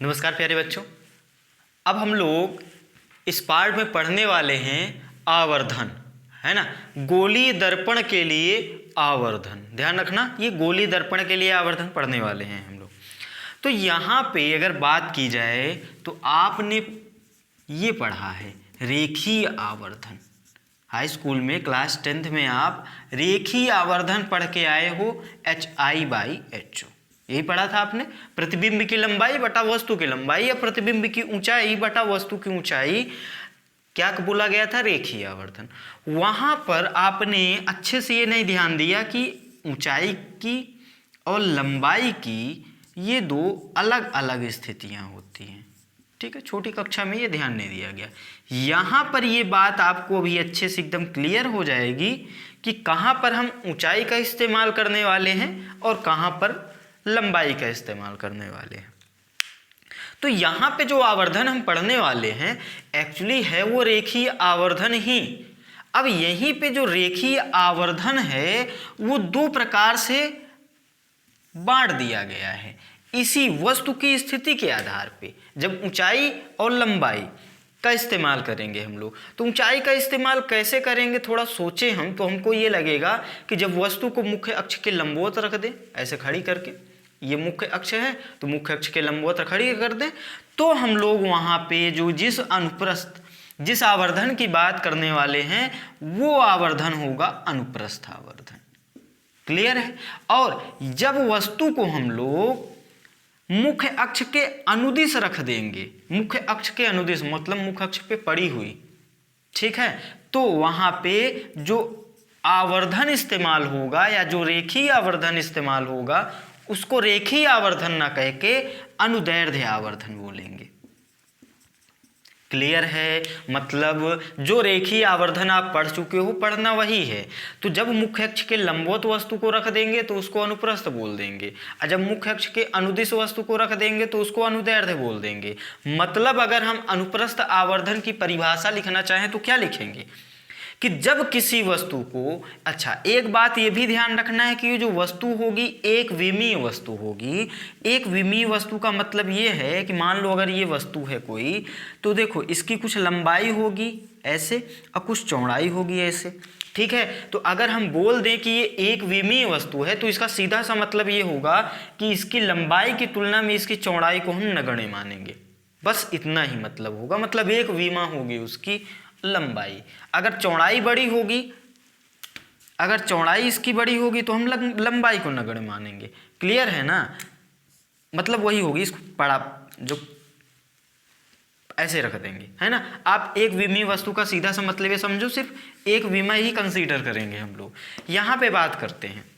नमस्कार प्यारे बच्चों। अब हम लोग इस पार्ट में पढ़ने वाले हैं आवर्धन, है ना। गोलीय दर्पण के लिए आवर्धन, ध्यान रखना, ये गोलीय दर्पण के लिए आवर्धन पढ़ने वाले हैं हम लोग। तो यहाँ पे अगर बात की जाए तो आपने ये पढ़ा है रेखीय आवर्धन। हाई स्कूल में क्लास 10th में आप रेखीय आवर्धन पढ़ के आए हो, HI/HO, यही पढ़ा था आपने। प्रतिबिंब की लंबाई बटा वस्तु की लंबाई या प्रतिबिंब की ऊंचाई बटा वस्तु की ऊंचाई, क्या बोला गया था? रेखीय आवर्धन। वहां पर आपने अच्छे से ये नहीं ध्यान दिया कि ऊंचाई की और लंबाई की ये दो अलग अलग स्थितियां होती हैं, ठीक है। छोटी कक्षा में ये ध्यान नहीं दिया गया। यहाँ पर ये बात आपको अभी अच्छे से एकदम क्लियर हो जाएगी कि कहाँ पर हम ऊंचाई का इस्तेमाल करने वाले हैं और कहाँ पर लंबाई का इस्तेमाल करने वाले हैं। तो यहाँ पे जो आवर्धन हम पढ़ने वाले हैं एक्चुअली है वो रेखीय आवर्धन ही। अब यहीं पे जो रेखीय आवर्धन है वो दो प्रकार से बांट दिया गया है इसी वस्तु की स्थिति के आधार पे। जब ऊंचाई और लंबाई का इस्तेमाल करेंगे हम लोग, तो ऊंचाई का इस्तेमाल कैसे करेंगे थोड़ा सोचे हम, तो हमको ये लगेगा कि जब वस्तु को मुख्य अक्ष के लंबवत रख दें, ऐसे खड़ी करके, ये मुख्य अक्ष है तो मुख्य अक्ष के लंबवत खड़ी कर दें, तो हम लोग वहाँ पे जो जिस आवर्धन की बात करने वाले हैं वो आवर्धन होगा अनुप्रस्थ आवर्धन। क्लियर है। और जब वस्तु को हम लोग मुख्य अक्ष के अनुदिश रख देंगे, मुख्य अक्ष के अनुदिश मतलब मुख्य अक्ष पे पड़ी हुई, ठीक है, तो वहां पे जो आवर्धन इस्तेमाल होगा या जो रेखीय आवर्धन इस्तेमाल होगा उसको रेखीय आवर्धन ना कह के अनुदैर्ध्य आवर्धन बोलेंगे। क्लियर है। मतलब जो रेखीय आवर्धन आप पढ़ चुके हो, पढ़ना वही है। तो जब मुख्य अक्ष के लंबवत वस्तु को रख देंगे तो उसको अनुप्रस्थ बोल देंगे, और जब मुख्य अक्ष के अनुदिश वस्तु को रख देंगे तो उसको अनुदैर्ध्य बोल देंगे। मतलब अगर हम अनुप्रस्थ आवर्धन की परिभाषा लिखना चाहें तो क्या लिखेंगे कि जब किसी वस्तु को, अच्छा एक बात ये भी ध्यान रखना है कि ये जो वस्तु होगी एक विमीय वस्तु होगी। एक विमीय वस्तु का मतलब ये है कि मान लो अगर ये वस्तु है कोई, तो देखो इसकी कुछ लंबाई होगी ऐसे और कुछ चौड़ाई होगी ऐसे, ठीक है। तो अगर हम बोल दें कि ये एक विमीय वस्तु है तो इसका सीधा सा मतलब ये होगा कि इसकी लंबाई की तुलना में इसकी चौड़ाई को हम नगण्य मानेंगे। बस इतना ही मतलब होगा। मतलब एक विमा होगी उसकी लंबाई। अगर चौड़ाई बड़ी होगी, अगर चौड़ाई इसकी बड़ी होगी तो हम लंबाई को नगण्य मानेंगे। क्लियर है ना। मतलब वही होगी, इसको बड़ा जो ऐसे रख देंगे, है ना। आप एक विमीय वस्तु का सीधा सा मतलब ये समझो, सिर्फ एक विमा ही कंसीडर करेंगे हम लोग। यहाँ पे बात करते हैं।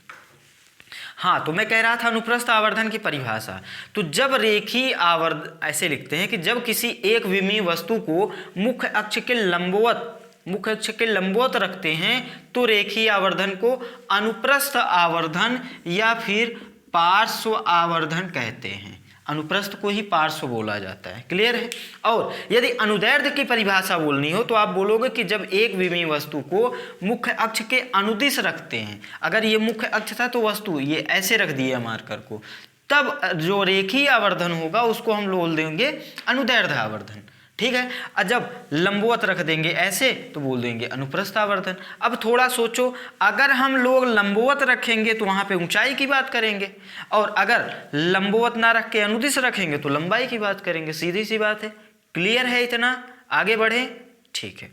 हाँ, तो मैं कह रहा था अनुप्रस्थ आवर्धन की परिभाषा। तो जब रेखीय आवर्धन ऐसे लिखते हैं कि जब किसी एक विमीय वस्तु को मुख्य अक्ष के लंबवत रखते हैं तो रेखीय आवर्धन को अनुप्रस्थ आवर्धन या फिर पार्श्व आवर्धन कहते हैं। अनुप्रस्थ को ही पार्श्व बोला जाता है। क्लियर है। और यदि अनुदैर्ध्य की परिभाषा बोलनी हो तो आप बोलोगे कि जब एक विमीय वस्तु को मुख्य अक्ष के अनुदिश रखते हैं, अगर ये मुख्य अक्ष था तो वस्तु ये ऐसे रख दिया मार्कर को, तब जो रेखीय आवर्धन होगा उसको हम बोल देंगे अनुदैर्ध्य आवर्धन, ठीक है। और जब लंबवत रख देंगे ऐसे तो बोल देंगे अनुप्रस्थ आवर्धन। अब थोड़ा सोचो, अगर हम लोग लंबवत रखेंगे तो वहां पे ऊंचाई की बात करेंगे, और अगर लंबवत ना रख के अनुदिश रखेंगे तो लंबाई की बात करेंगे। सीधी सी बात है। क्लियर है। इतना आगे बढ़े, ठीक है।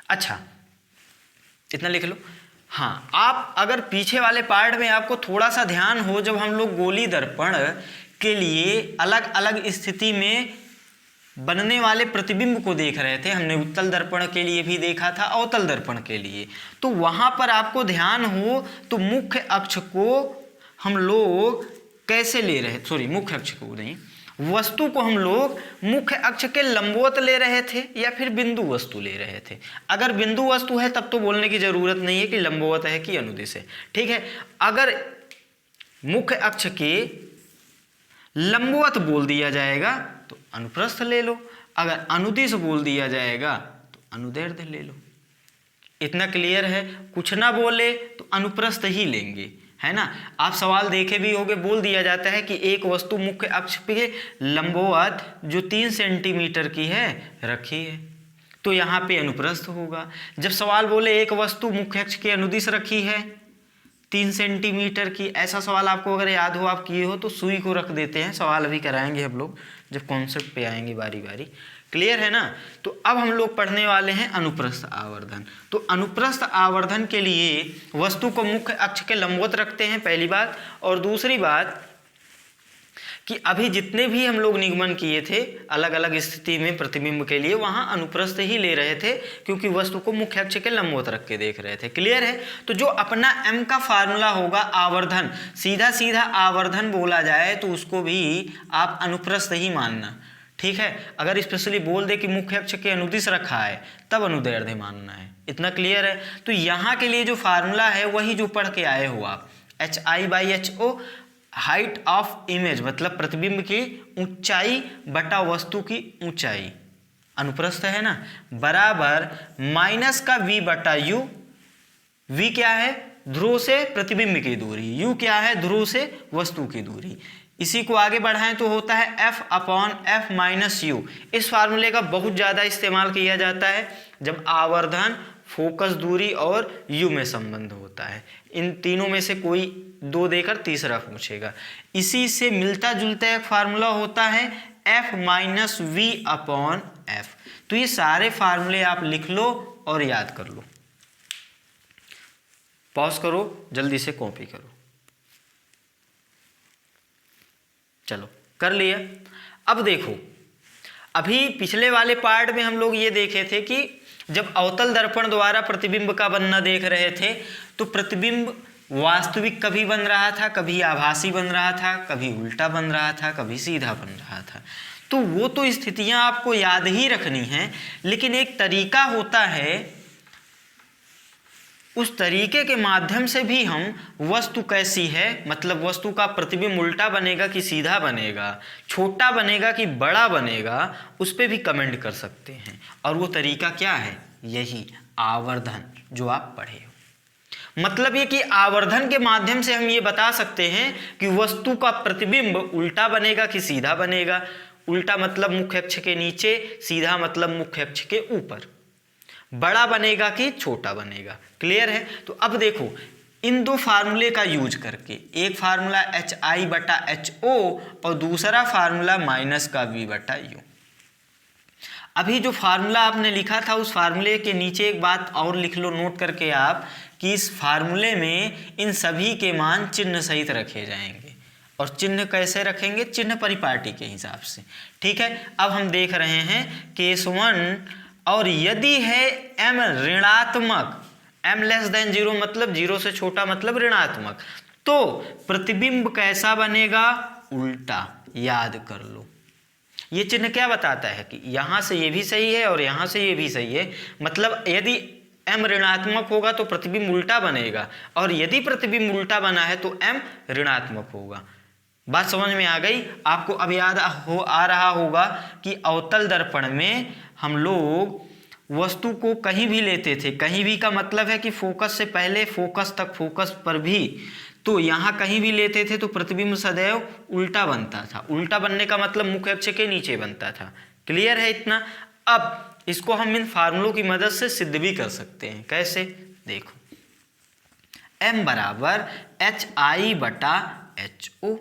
अच्छा इतना लिख लो। हाँ, आप अगर पीछे वाले पार्ट में आपको थोड़ा सा ध्यान हो, जब हम लोग गोलीय दर्पण के लिए अलग अलग स्थिति में बनने वाले प्रतिबिंब को देख रहे थे, हमने उत्तल दर्पण के लिए भी देखा था, अवतल दर्पण के लिए, तो वहां पर आपको ध्यान हो तो मुख्य अक्ष को हम लोग कैसे ले रहे, सॉरी मुख्य अक्ष को नहीं, वस्तु को हम लोग मुख्य अक्ष के लंबवत ले रहे थे या फिर बिंदु वस्तु ले रहे थे। अगर बिंदु वस्तु है तब तो बोलने की जरूरत नहीं है कि लंबवत है कि अनुदिश है, ठीक है। अगर मुख्य अक्ष के लंबवत बोल दिया जाएगा तो अनुप्रस्थ ले लो, अगर अनुदिश बोल दिया जाएगा तो अनुदैर्ध्य ले लो। इतना क्लियर है। कुछ ना बोले तो अनुप्रस्थ ही लेंगे, है ना। आप सवाल देखे भी होंगे, बोल दिया जाता है कि एक वस्तु मुख्य अक्ष पे लंबवत जो 3 सेंटीमीटर की है रखी है, तो यहाँ पे अनुप्रस्थ होगा। जब सवाल बोले एक वस्तु मुख्य अक्ष के अनुदिश रखी है 3 सेंटीमीटर की, ऐसा सवाल आपको अगर याद हो, आप किए हो, तो सुई को रख देते हैं। सवाल अभी कराएंगे हम लोग जब कॉन्सेप्ट पे आएंगे बारी बारी। क्लियर है ना। तो अब हम लोग पढ़ने वाले हैं अनुप्रस्थ आवर्धन। तो अनुप्रस्थ आवर्धन के लिए वस्तु को मुख्य अक्ष के लंबवत रखते हैं, पहली बात। और दूसरी बात कि अभी जितने भी हम लोग निगमन किए थे अलग अलग स्थिति में प्रतिबिंब के लिए, वहां अनुप्रस्थ ही ले रहे थे, क्योंकि वस्तु को मुख्य अक्ष के लंबवत रख के देख रहे थे। क्लियर है। तो जो अपना m का फार्मूला होगा आवर्धन, सीधा सीधा आवर्धन बोला जाए तो उसको भी आप अनुप्रस्थ ही मानना। ठीक है। अगर स्पेशली बोल दे कि मुख्य अक्ष के अनुदिश रखा है, तब अनुदैर्ध्य मानना है। इतना क्लियर है। तो यहाँ के लिए जो फार्मूला है वही जो पढ़ के आए हो आप, HI/HO, हाइट ऑफ इमेज मतलब प्रतिबिंब की ऊंचाई बटा वस्तु की ऊंचाई, अनुप्रस्थ है ना, बराबर माइनस का v बटा u। v क्या है? ध्रुव से प्रतिबिंब की दूरी, u क्या है? ध्रुव से वस्तु की दूरी। इसी को आगे बढ़ाएं तो होता है F/F माइनस u। इस फार्मूले का बहुत ज़्यादा इस्तेमाल किया जाता है जब आवर्धन, फोकस दूरी और u में संबंध होता है। इन तीनों में से कोई दो देकर तीसरा पूछेगा। इसी से मिलता जुलता एक फार्मूला होता है F-V/F। तो ये सारे फार्मूले आप लिख लो और याद कर लो। पॉज करो, जल्दी से कॉपी करो। चलो कर लिया। अब देखो, अभी पिछले वाले पार्ट में हम लोग ये देखे थे कि जब अवतल दर्पण द्वारा प्रतिबिंब का बनना देख रहे थे, तो प्रतिबिंब वास्तविक कभी बन रहा था, कभी आभासी बन रहा था, कभी उल्टा बन रहा था, कभी सीधा बन रहा था। तो वो तो स्थितियां आपको याद ही रखनी हैं, लेकिन एक तरीका होता है, उस तरीके के माध्यम से भी हम वस्तु कैसी है, मतलब वस्तु का प्रतिबिंब उल्टा बनेगा कि सीधा बनेगा, छोटा बनेगा कि बड़ा बनेगा, उस पर भी कमेंट कर सकते हैं। और वो तरीका क्या है? यही आवर्धन जो आप पढ़े हो। मतलब ये कि आवर्धन के माध्यम से हम ये बता सकते हैं कि वस्तु का प्रतिबिंब उल्टा बनेगा कि सीधा बनेगा। उल्टा मतलब मुख्य अक्ष के नीचे, सीधा मतलब मुख्य अक्ष के ऊपर। बड़ा बनेगा कि छोटा बनेगा। क्लियर है। तो अब देखो, इन दो फार्मूले का यूज करके, एक फार्मूला HI/HO और दूसरा फार्मूला माइनस का V/U। अभी जो फार्मूला आपने लिखा था उस फार्मूले के नीचे एक बात और लिख लो नोट करके आप, कि इस फार्मूले में इन सभी के मान चिन्ह सहित रखे जाएंगे। और चिन्ह कैसे रखेंगे? चिन्ह परिपाटी के हिसाब से। ठीक है। अब हम देख रहे हैं केस 1, और यदि है m ऋणात्मक, m < 0 मतलब 0 से छोटा मतलब ऋणात्मक, तो प्रतिबिंब कैसा बनेगा? उल्टा। याद कर लो। ये चिन्ह क्या बताता है कि यहां से ये भी सही है और यहां से ये भी सही है। मतलब यदि m ऋणात्मक होगा तो प्रतिबिंब उल्टा बनेगा, और यदि प्रतिबिंब उल्टा बना है तो m ऋणात्मक होगा। बात समझ में आ गई आपको? अब याद आ रहा होगा कि अवतल दर्पण में हम लोग वस्तु को कहीं भी लेते थे। कहीं भी का मतलब है कि फोकस से पहले फोकस तक, फोकस पर भी। तो यहाँ कहीं भी लेते थे तो प्रतिबिंब सदैव उल्टा बनता था। उल्टा बनने का मतलब मुख्य अक्ष के नीचे बनता था। क्लियर है इतना? अब इसको हम इन फार्मूलों की मदद से सिद्ध भी कर सकते हैं। कैसे? देखो, m बराबर HI/HO।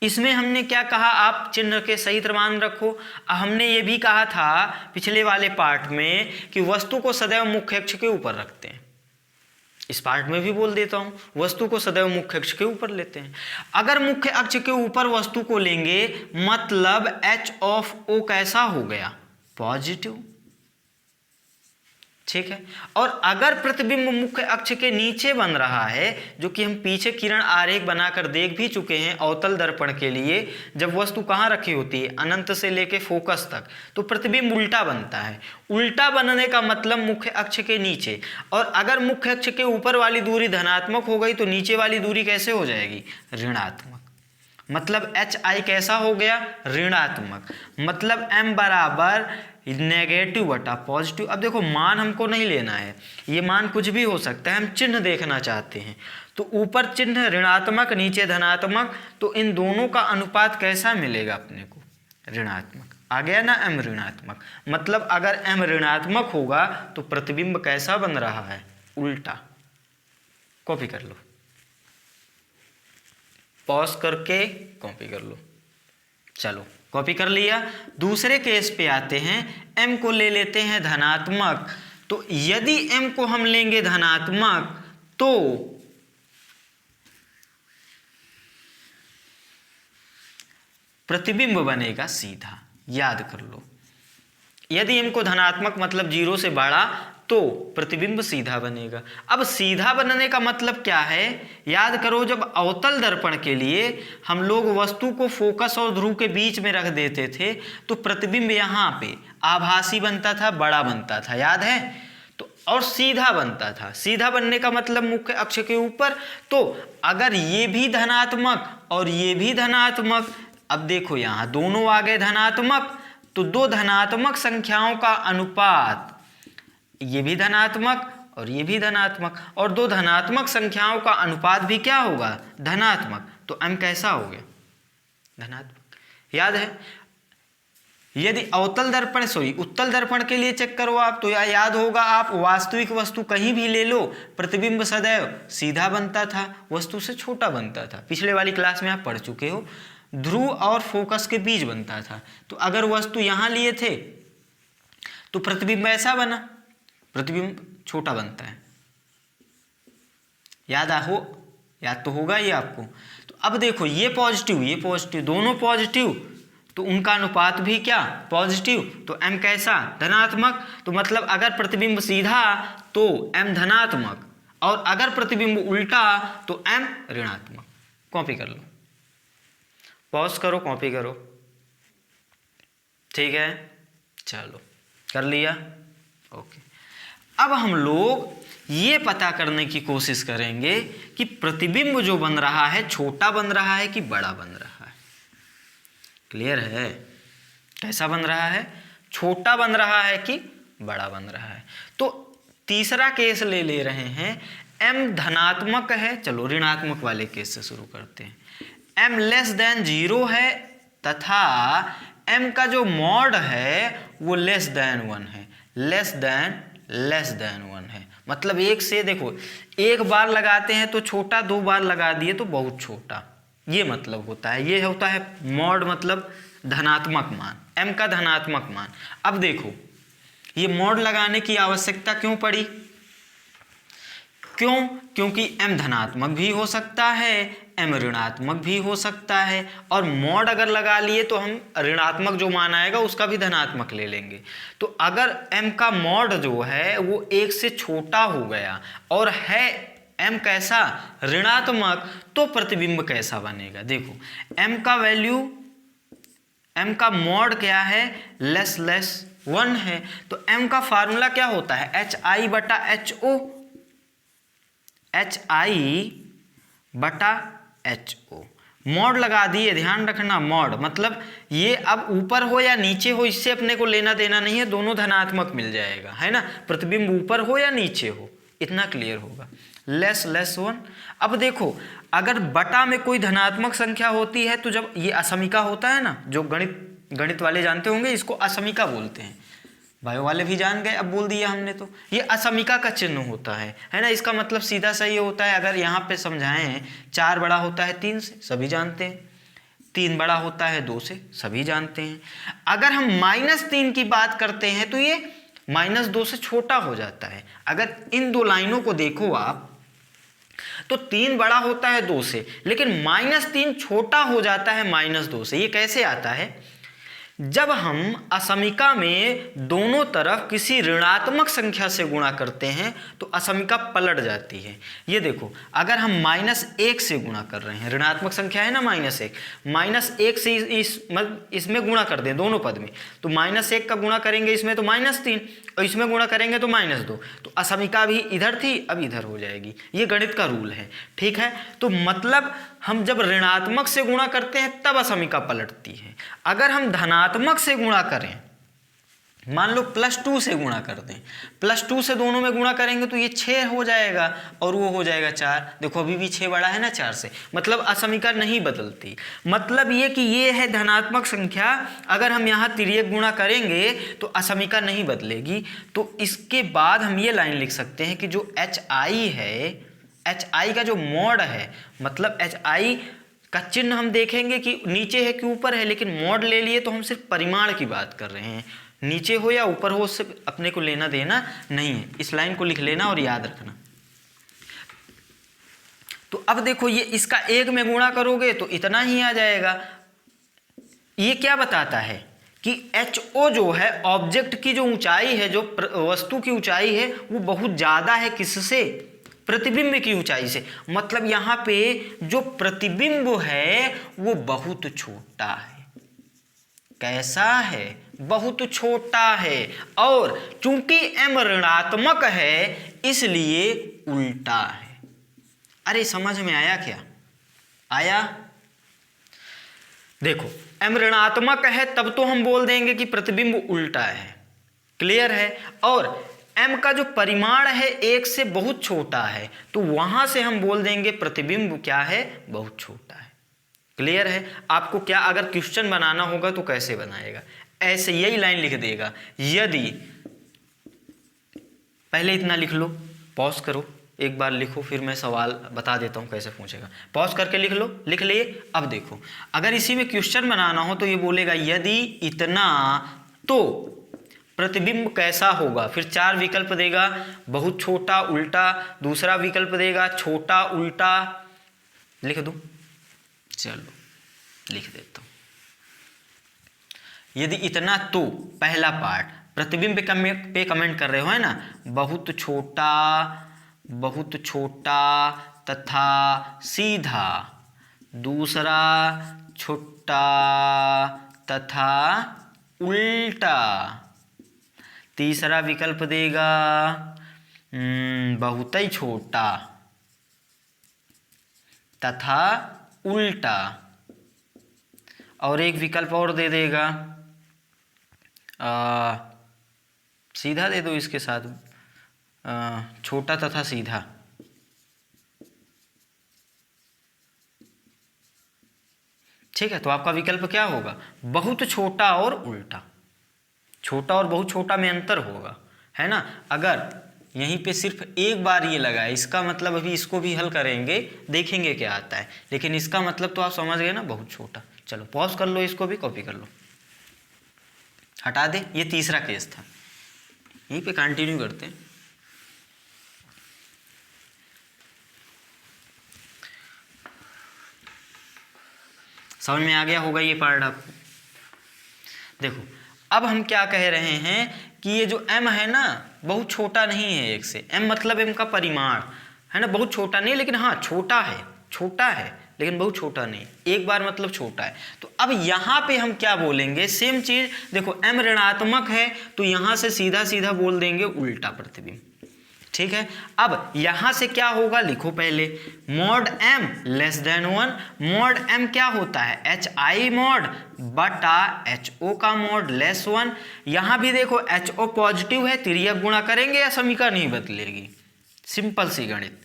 इसमें हमने क्या कहा? आप चिन्ह के सही मान रखो। हमने ये भी कहा था पिछले वाले पार्ट में कि वस्तु को सदैव मुख्य अक्ष के ऊपर रखते हैं। इस पार्ट में भी बोल देता हूं, वस्तु को सदैव मुख्य अक्ष के ऊपर लेते हैं। अगर मुख्य अक्ष के ऊपर वस्तु को लेंगे मतलब H/O कैसा हो गया? पॉजिटिव। ठीक है। और अगर प्रतिबिंब मुख्य अक्ष के नीचे बन रहा है, जो कि हम पीछे किरण आरेख बनाकर देख भी चुके हैं अवतल दर्पण के लिए, जब वस्तु कहाँ रखी होती है? अनंत से लेके फोकस तक, तो प्रतिबिंब उल्टा बनता है। उल्टा बनने का मतलब मुख्य अक्ष के नीचे। और अगर मुख्य अक्ष के ऊपर वाली दूरी धनात्मक हो गई तो नीचे वाली दूरी कैसे हो जाएगी? ऋणात्मक। मतलब HI कैसा हो गया? ऋणात्मक। मतलब m बराबर नेगेटिव बटा पॉजिटिव। अब देखो, मान हमको नहीं लेना है, ये मान कुछ भी हो सकता है, हम चिन्ह देखना चाहते हैं। तो ऊपर चिन्ह ऋणात्मक नीचे धनात्मक, तो इन दोनों का अनुपात कैसा मिलेगा अपने को? ऋणात्मक। आ गया ना m ऋणात्मक, मतलब अगर m ऋणात्मक होगा तो प्रतिबिंब कैसा बन रहा है? उल्टा। कॉपी कर लो, पॉज करके कॉपी कर लो। चलो कॉपी कर लिया। दूसरे केस पे आते हैं, m को ले लेते हैं धनात्मक। तो यदि m को हम लेंगे धनात्मक तो प्रतिबिंब बनेगा सीधा। याद कर लो, यदि m को धनात्मक मतलब 0 से बड़ा तो प्रतिबिंब सीधा बनेगा। अब सीधा बनने का मतलब क्या है? याद करो, जब अवतल दर्पण के लिए हम लोग वस्तु को फोकस और ध्रुव के बीच में रख देते थे तो प्रतिबिंब यहाँ पे आभासी बनता था, बड़ा बनता था, याद है? तो और सीधा बनता था। सीधा बनने का मतलब मुख्य अक्ष के ऊपर। तो अगर ये भी धनात्मक और ये भी धनात्मक, अब देखो यहाँ दोनों आ गए धनात्मक, तो दो धनात्मक संख्याओं का अनुपात, ये भी धनात्मक और ये भी धनात्मक, और दो धनात्मक संख्याओं का अनुपात भी क्या होगा? धनात्मक। तो m कैसा हो गया? धनात्मक। याद है? यदि अवतल दर्पण उत्तल दर्पण के लिए चेक करो आप, तो याद होगा, आप वास्तविक वस्तु कहीं भी ले लो, प्रतिबिंब सदैव सीधा बनता था, वस्तु से छोटा बनता था। पिछले वाली क्लास में आप पढ़ चुके हो, ध्रुव और फोकस के बीच बनता था। तो अगर वस्तु यहाँ लिए थे तो प्रतिबिंब ऐसा बना, प्रतिबिंब छोटा बनता है। याद तो होगा ये आपको। तो अब देखो, ये पॉजिटिव, दोनों पॉजिटिव, तो उनका अनुपात भी क्या? पॉजिटिव। तो m कैसा? धनात्मक। तो मतलब अगर प्रतिबिंब सीधा तो m धनात्मक, और अगर प्रतिबिंब उल्टा तो m ऋणात्मक। कॉपी कर लो, पॉज करो, कॉपी करो। ठीक है, चलो कर लिया, ओके। अब हम लोग ये पता करने की कोशिश करेंगे कि प्रतिबिंब जो बन रहा है छोटा बन रहा है कि बड़ा बन रहा है। क्लियर है? कैसा बन रहा है? छोटा बन रहा है कि बड़ा बन रहा है। तो तीसरा केस ले रहे हैं, m धनात्मक है। चलो ऋणात्मक वाले केस से शुरू करते हैं। m लेस देन 0 है तथा m का जो मॉड है वो लेस देन 1 है। लेस देन 1 है, मतलब एक से, देखो, एक बार लगाते हैं तो छोटा, दो बार लगा दिए तो बहुत छोटा, ये मतलब होता है। ये होता है मॉड, मतलब धनात्मक मान, m का धनात्मक मान। अब देखो, ये मॉड लगाने की आवश्यकता क्यों पड़ी? क्योंकि m धनात्मक भी हो सकता है, m ऋणात्मक भी हो सकता है, और मॉड अगर लगा लिए तो हम ऋणात्मक जो मान आएगा उसका भी धनात्मक ले लेंगे। तो अगर m का मॉड जो है वो 1 से छोटा हो गया और है m कैसा? ऋणात्मक, तो प्रतिबिंब कैसा बनेगा? देखो, m का वैल्यू, m का मॉड क्या है? लेस 1 है। तो m का फार्मूला क्या होता है? HI बटा HO, HI बटा HO। मॉड लगा दिए, ध्यान रखना, मॉड मतलब ये अब ऊपर हो या नीचे हो, इससे अपने को लेना देना नहीं है, दोनों धनात्मक मिल जाएगा, है ना? प्रतिबिंब ऊपर हो या नीचे हो, इतना क्लियर होगा। लेस 1। अब देखो, अगर बटा में कोई धनात्मक संख्या होती है तो जब ये असमीका होता है ना, जो गणित वाले जानते होंगे, इसको असमीका बोलते हैं। बायो वाले भी जान गए, अब बोल दिया हमने। तो ये असमीका का चिन्ह होता है ना? इसका मतलब सीधा सही होता है, अगर यहाँ पे समझाएं, 4 बड़ा होता है 3 से, सभी जानते हैं। 3 बड़ा होता है 2 से, सभी जानते हैं। अगर हम -3 की बात करते हैं तो ये -2 से छोटा हो जाता है। अगर इन दो लाइनों को देखो आप, तो 3 बड़ा होता है 2 से, लेकिन -3 छोटा हो जाता है -2 से। ये कैसे आता है? जब हम असमीका में दोनों तरफ किसी ऋणात्मक संख्या से गुणा करते हैं तो असमीका पलट जाती है। ये देखो, अगर हम -1 से गुणा कर रहे हैं, ऋणात्मक संख्या है ना -1 से इसमें गुणा कर दें दोनों पद में, तो -1 का गुणा करेंगे इसमें तो -3, और इसमें गुणा करेंगे तो -2, तो असमीका भी इधर थी, अब इधर हो जाएगी। ये गणित का रूल है, ठीक है? तो मतलब हम जब ऋणात्मक से गुणा करते हैं तब असमीका पलटती है। अगर हम धनात्मक से गुणा करें मान लो +2 से गुणा कर दें, +2 से दोनों में गुणा करेंगे तो ये 6 हो जाएगा और वो हो जाएगा 4। देखो अभी भी 6 बड़ा है ना 4 से, मतलब असमीका नहीं बदलती। मतलब ये कि ये है धनात्मक संख्या, अगर हम यहाँ तिर्यक गुणा करेंगे तो असमीका नहीं बदलेगी। तो इसके बाद हम ये लाइन लिख सकते हैं कि जो HI है, HI का जो मॉड है, मतलब HI का चिन्ह हम देखेंगे कि नीचे है कि ऊपर है, लेकिन मॉड ले लिए तो हम सिर्फ परिमाण की बात कर रहे हैं। नीचे हो या ऊपर हो उससे अपने को लेना देना नहीं है। इस लाइन को लिख लेना और याद रखना। तो अब देखो ये इसका 1 में गुणा करोगे तो इतना ही आ जाएगा। ये क्या बताता है कि HO जो है ऑब्जेक्ट की जो ऊंचाई है, जो वस्तु की ऊंचाई है, वो बहुत ज्यादा है। किससे? प्रतिबिंब की ऊंचाई से। मतलब यहाँ पे जो प्रतिबिंब है वो बहुत छोटा है। कैसा है? बहुत छोटा है। और चूंकि m ऋणात्मक है इसलिए उल्टा है। अरे समझ में आया क्या? आया? देखो m ऋणात्मक है तब तो हम बोल देंगे कि प्रतिबिंब उल्टा है। क्लियर है? और m का जो परिमाण है 1 से बहुत छोटा है, तो वहां से हम बोल देंगे प्रतिबिंब क्या है? बहुत छोटा है। क्लियर है? आपको क्या अगर क्वेश्चन बनाना होगा तो कैसे बनाएगा? ऐसे यही लाइन लिख देगा। यदि पहले इतना लिख लो, पॉज करो, एक बार लिखो, फिर मैं सवाल बता देता हूं कैसे पूछेगा। पॉज करके लिख लो। लिख लिए? अब देखो अगर इसी में क्वेश्चन बनाना हो तो ये बोलेगा यदि इतना तो प्रतिबिंब कैसा होगा। फिर 4 विकल्प देगा, बहुत छोटा, उल्टा। दूसरा विकल्प देगा छोटा, उल्टा। लिख दूं? चलो लिख देता हूं। यदि इतना तो पहला पार्ट प्रतिबिंब पे कमेंट कर रहे हो है ना, बहुत छोटा तथा सीधा। दूसरा छोटा तथा उल्टा। तीसरा विकल्प देगा बहुत ही छोटा तथा उल्टा। और एक विकल्प और दे देगा, सीधा दे दो इसके साथ, छोटा तथा सीधा। ठीक है, तो आपका विकल्प क्या होगा? बहुत छोटा और उल्टा। छोटा और बहुत छोटा में अंतर होगा, है ना। अगर यहीं पे सिर्फ एक बार ये लगा है, इसका मतलब अभी इसको भी हल करेंगे, देखेंगे क्या आता है, लेकिन इसका मतलब तो आप समझ गए ना, बहुत छोटा। चलो पॉज कर लो, इसको भी कॉपी कर लो, हटा दे। ये तीसरा केस था, यहीं पे कंटिन्यू करते हैं। समझ में आ गया होगा ये पार्ट आपको। देखो अब हम क्या कह रहे हैं कि ये जो m है ना, बहुत छोटा नहीं है 1 से। m मतलब m का परिमाण है ना, बहुत छोटा नहीं, लेकिन हाँ छोटा है लेकिन बहुत छोटा नहीं। एक बार मतलब छोटा है। तो अब यहाँ पे हम क्या बोलेंगे? सेम चीज देखो, m ऋणात्मक है तो यहाँ से सीधा सीधा बोल देंगे उल्टा प्रतिबिंब। ठीक है, अब यहां से क्या होगा? लिखो पहले, mod m less than 1। Mod m क्या होता है? HI मॉड बटा HO का मॉड लेस 1। यहां भी देखो HO पॉजिटिव है, तिर्यक गुणा करेंगे या समीकरण नहीं बदलेगी। सिंपल सी गणित।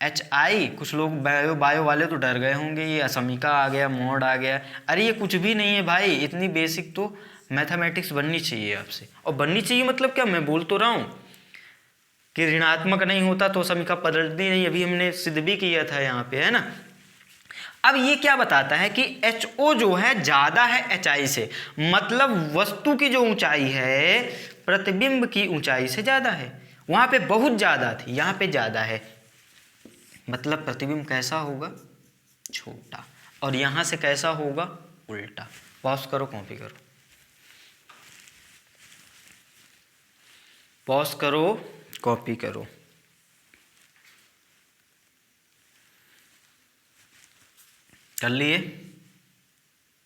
HI, कुछ लोग बायो वाले तो डर गए होंगे, ये असमीका आ गया, मॉड आ गया। अरे ये कुछ भी नहीं है भाई, इतनी बेसिक तो मैथमेटिक्स बननी चाहिए आपसे। और बननी चाहिए मतलब क्या, मैं बोल तो रहा हूं कि ऋणात्मक नहीं होता तो समीका पलटती नहीं। अभी हमने सिद्ध भी किया था यहाँ पे, है ना। अब ये क्या बताता है कि HO जो है ज्यादा है HI से, मतलब वस्तु की जो ऊंचाई है प्रतिबिंब की ऊंचाई से ज्यादा है। वहां पे बहुत ज्यादा थी, यहाँ पे ज्यादा है, मतलब प्रतिबिंब कैसा होगा? छोटा। और यहां से कैसा होगा? उल्टा। पॉज करो, कॉपी करो, पॉज करो, कॉपी करो। कर लिए?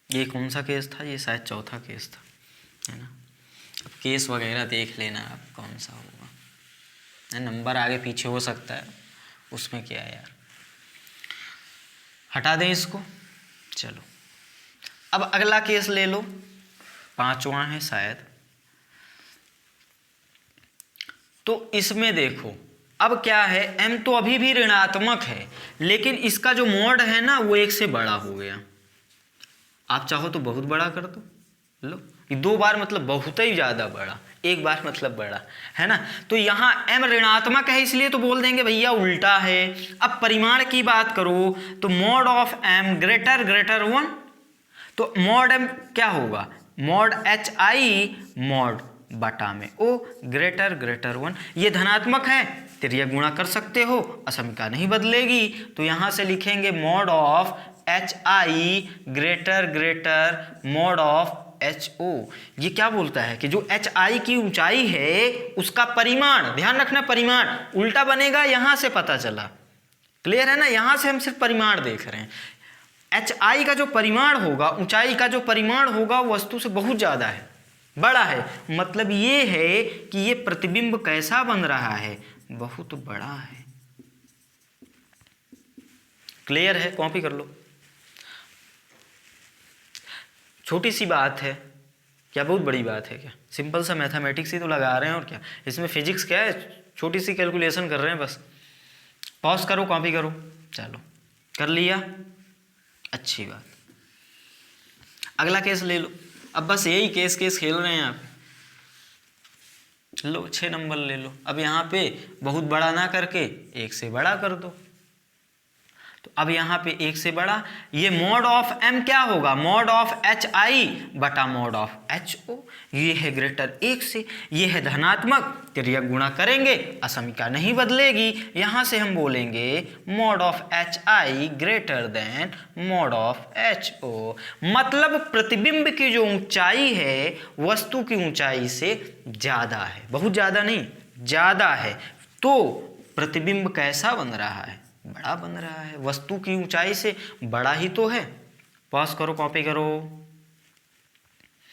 ये कौन सा केस था? ये शायद चौथा केस था, है ना। अब केस वगैरह देख लेना आप कौन सा होगा। नंबर आगे पीछे हो सकता है, उसमें क्या है यार। हटा दें इसको। चलो अब अगला केस ले लो, 5वां है शायद। तो इसमें देखो अब क्या है, m तो अभी भी ऋणात्मक है, लेकिन इसका जो मॉड है ना वो 1 से बड़ा हो गया। आप चाहो तो बहुत बड़ा कर दो, लो 2 बार मतलब बहुत ही ज़्यादा बड़ा, 1 बार मतलब बड़ा, है ना। तो यहाँ m ऋणात्मक है इसलिए तो बोल देंगे भैया उल्टा है। अब परिमाण की बात करो तो mod of m greater greater 1, तो मॉड m क्या होगा, मॉड hi मॉड बटा में o ग्रेटर ग्रेटर 1। ये धनात्मक है, तिर्यक गुणा कर सकते हो, असमिका नहीं बदलेगी, तो यहाँ से लिखेंगे mod of hi greater greater mod of ho। ये क्या बोलता है कि जो hi की ऊंचाई है उसका परिमाण, ध्यान रखना परिमाण उल्टा बनेगा, यहाँ से पता चला, क्लियर है ना। यहाँ से हम सिर्फ परिमाण देख रहे हैं। hi का जो परिमाण होगा, ऊंचाई का जो परिमाण होगा वस्तु से बहुत ज़्यादा है, बड़ा है, मतलब ये है कि ये प्रतिबिंब कैसा बन रहा है, बहुत बड़ा है। क्लियर है, कॉपी कर लो। छोटी सी बात है क्या, बहुत बड़ी बात है क्या, सिंपल सा मैथमेटिक्स ही तो लगा रहे हैं और क्या, इसमें फिजिक्स क्या है, छोटी सी कैलकुलेशन कर रहे हैं बस। पॉज करो, कॉपी करो, चलो कर लिया, अच्छी बात। अगला केस ले लो, अब बस यही केस खेल रहे हैं आप। लो 6 नंबर ले लो। अब यहाँ पे बहुत बड़ा ना करके 1 से बड़ा कर दो, तो अब यहाँ पे 1 से बड़ा, ये मॉड ऑफ m क्या होगा, मॉड ऑफ hi बटा मॉड ऑफ ho। ये है ग्रेटर 1 से, ये है धनात्मक, तिर्यक गुणा करेंगे, असमिका नहीं बदलेगी, यहाँ से हम बोलेंगे mod of hi greater than mod of ho। मतलब प्रतिबिंब की जो ऊंचाई है वस्तु की ऊंचाई से ज़्यादा है, बहुत ज़्यादा नहीं, ज़्यादा है, तो प्रतिबिंब कैसा बन रहा है, बड़ा बन रहा है, वस्तु की ऊंचाई से बड़ा ही तो है। पॉज करो, कॉपी करो,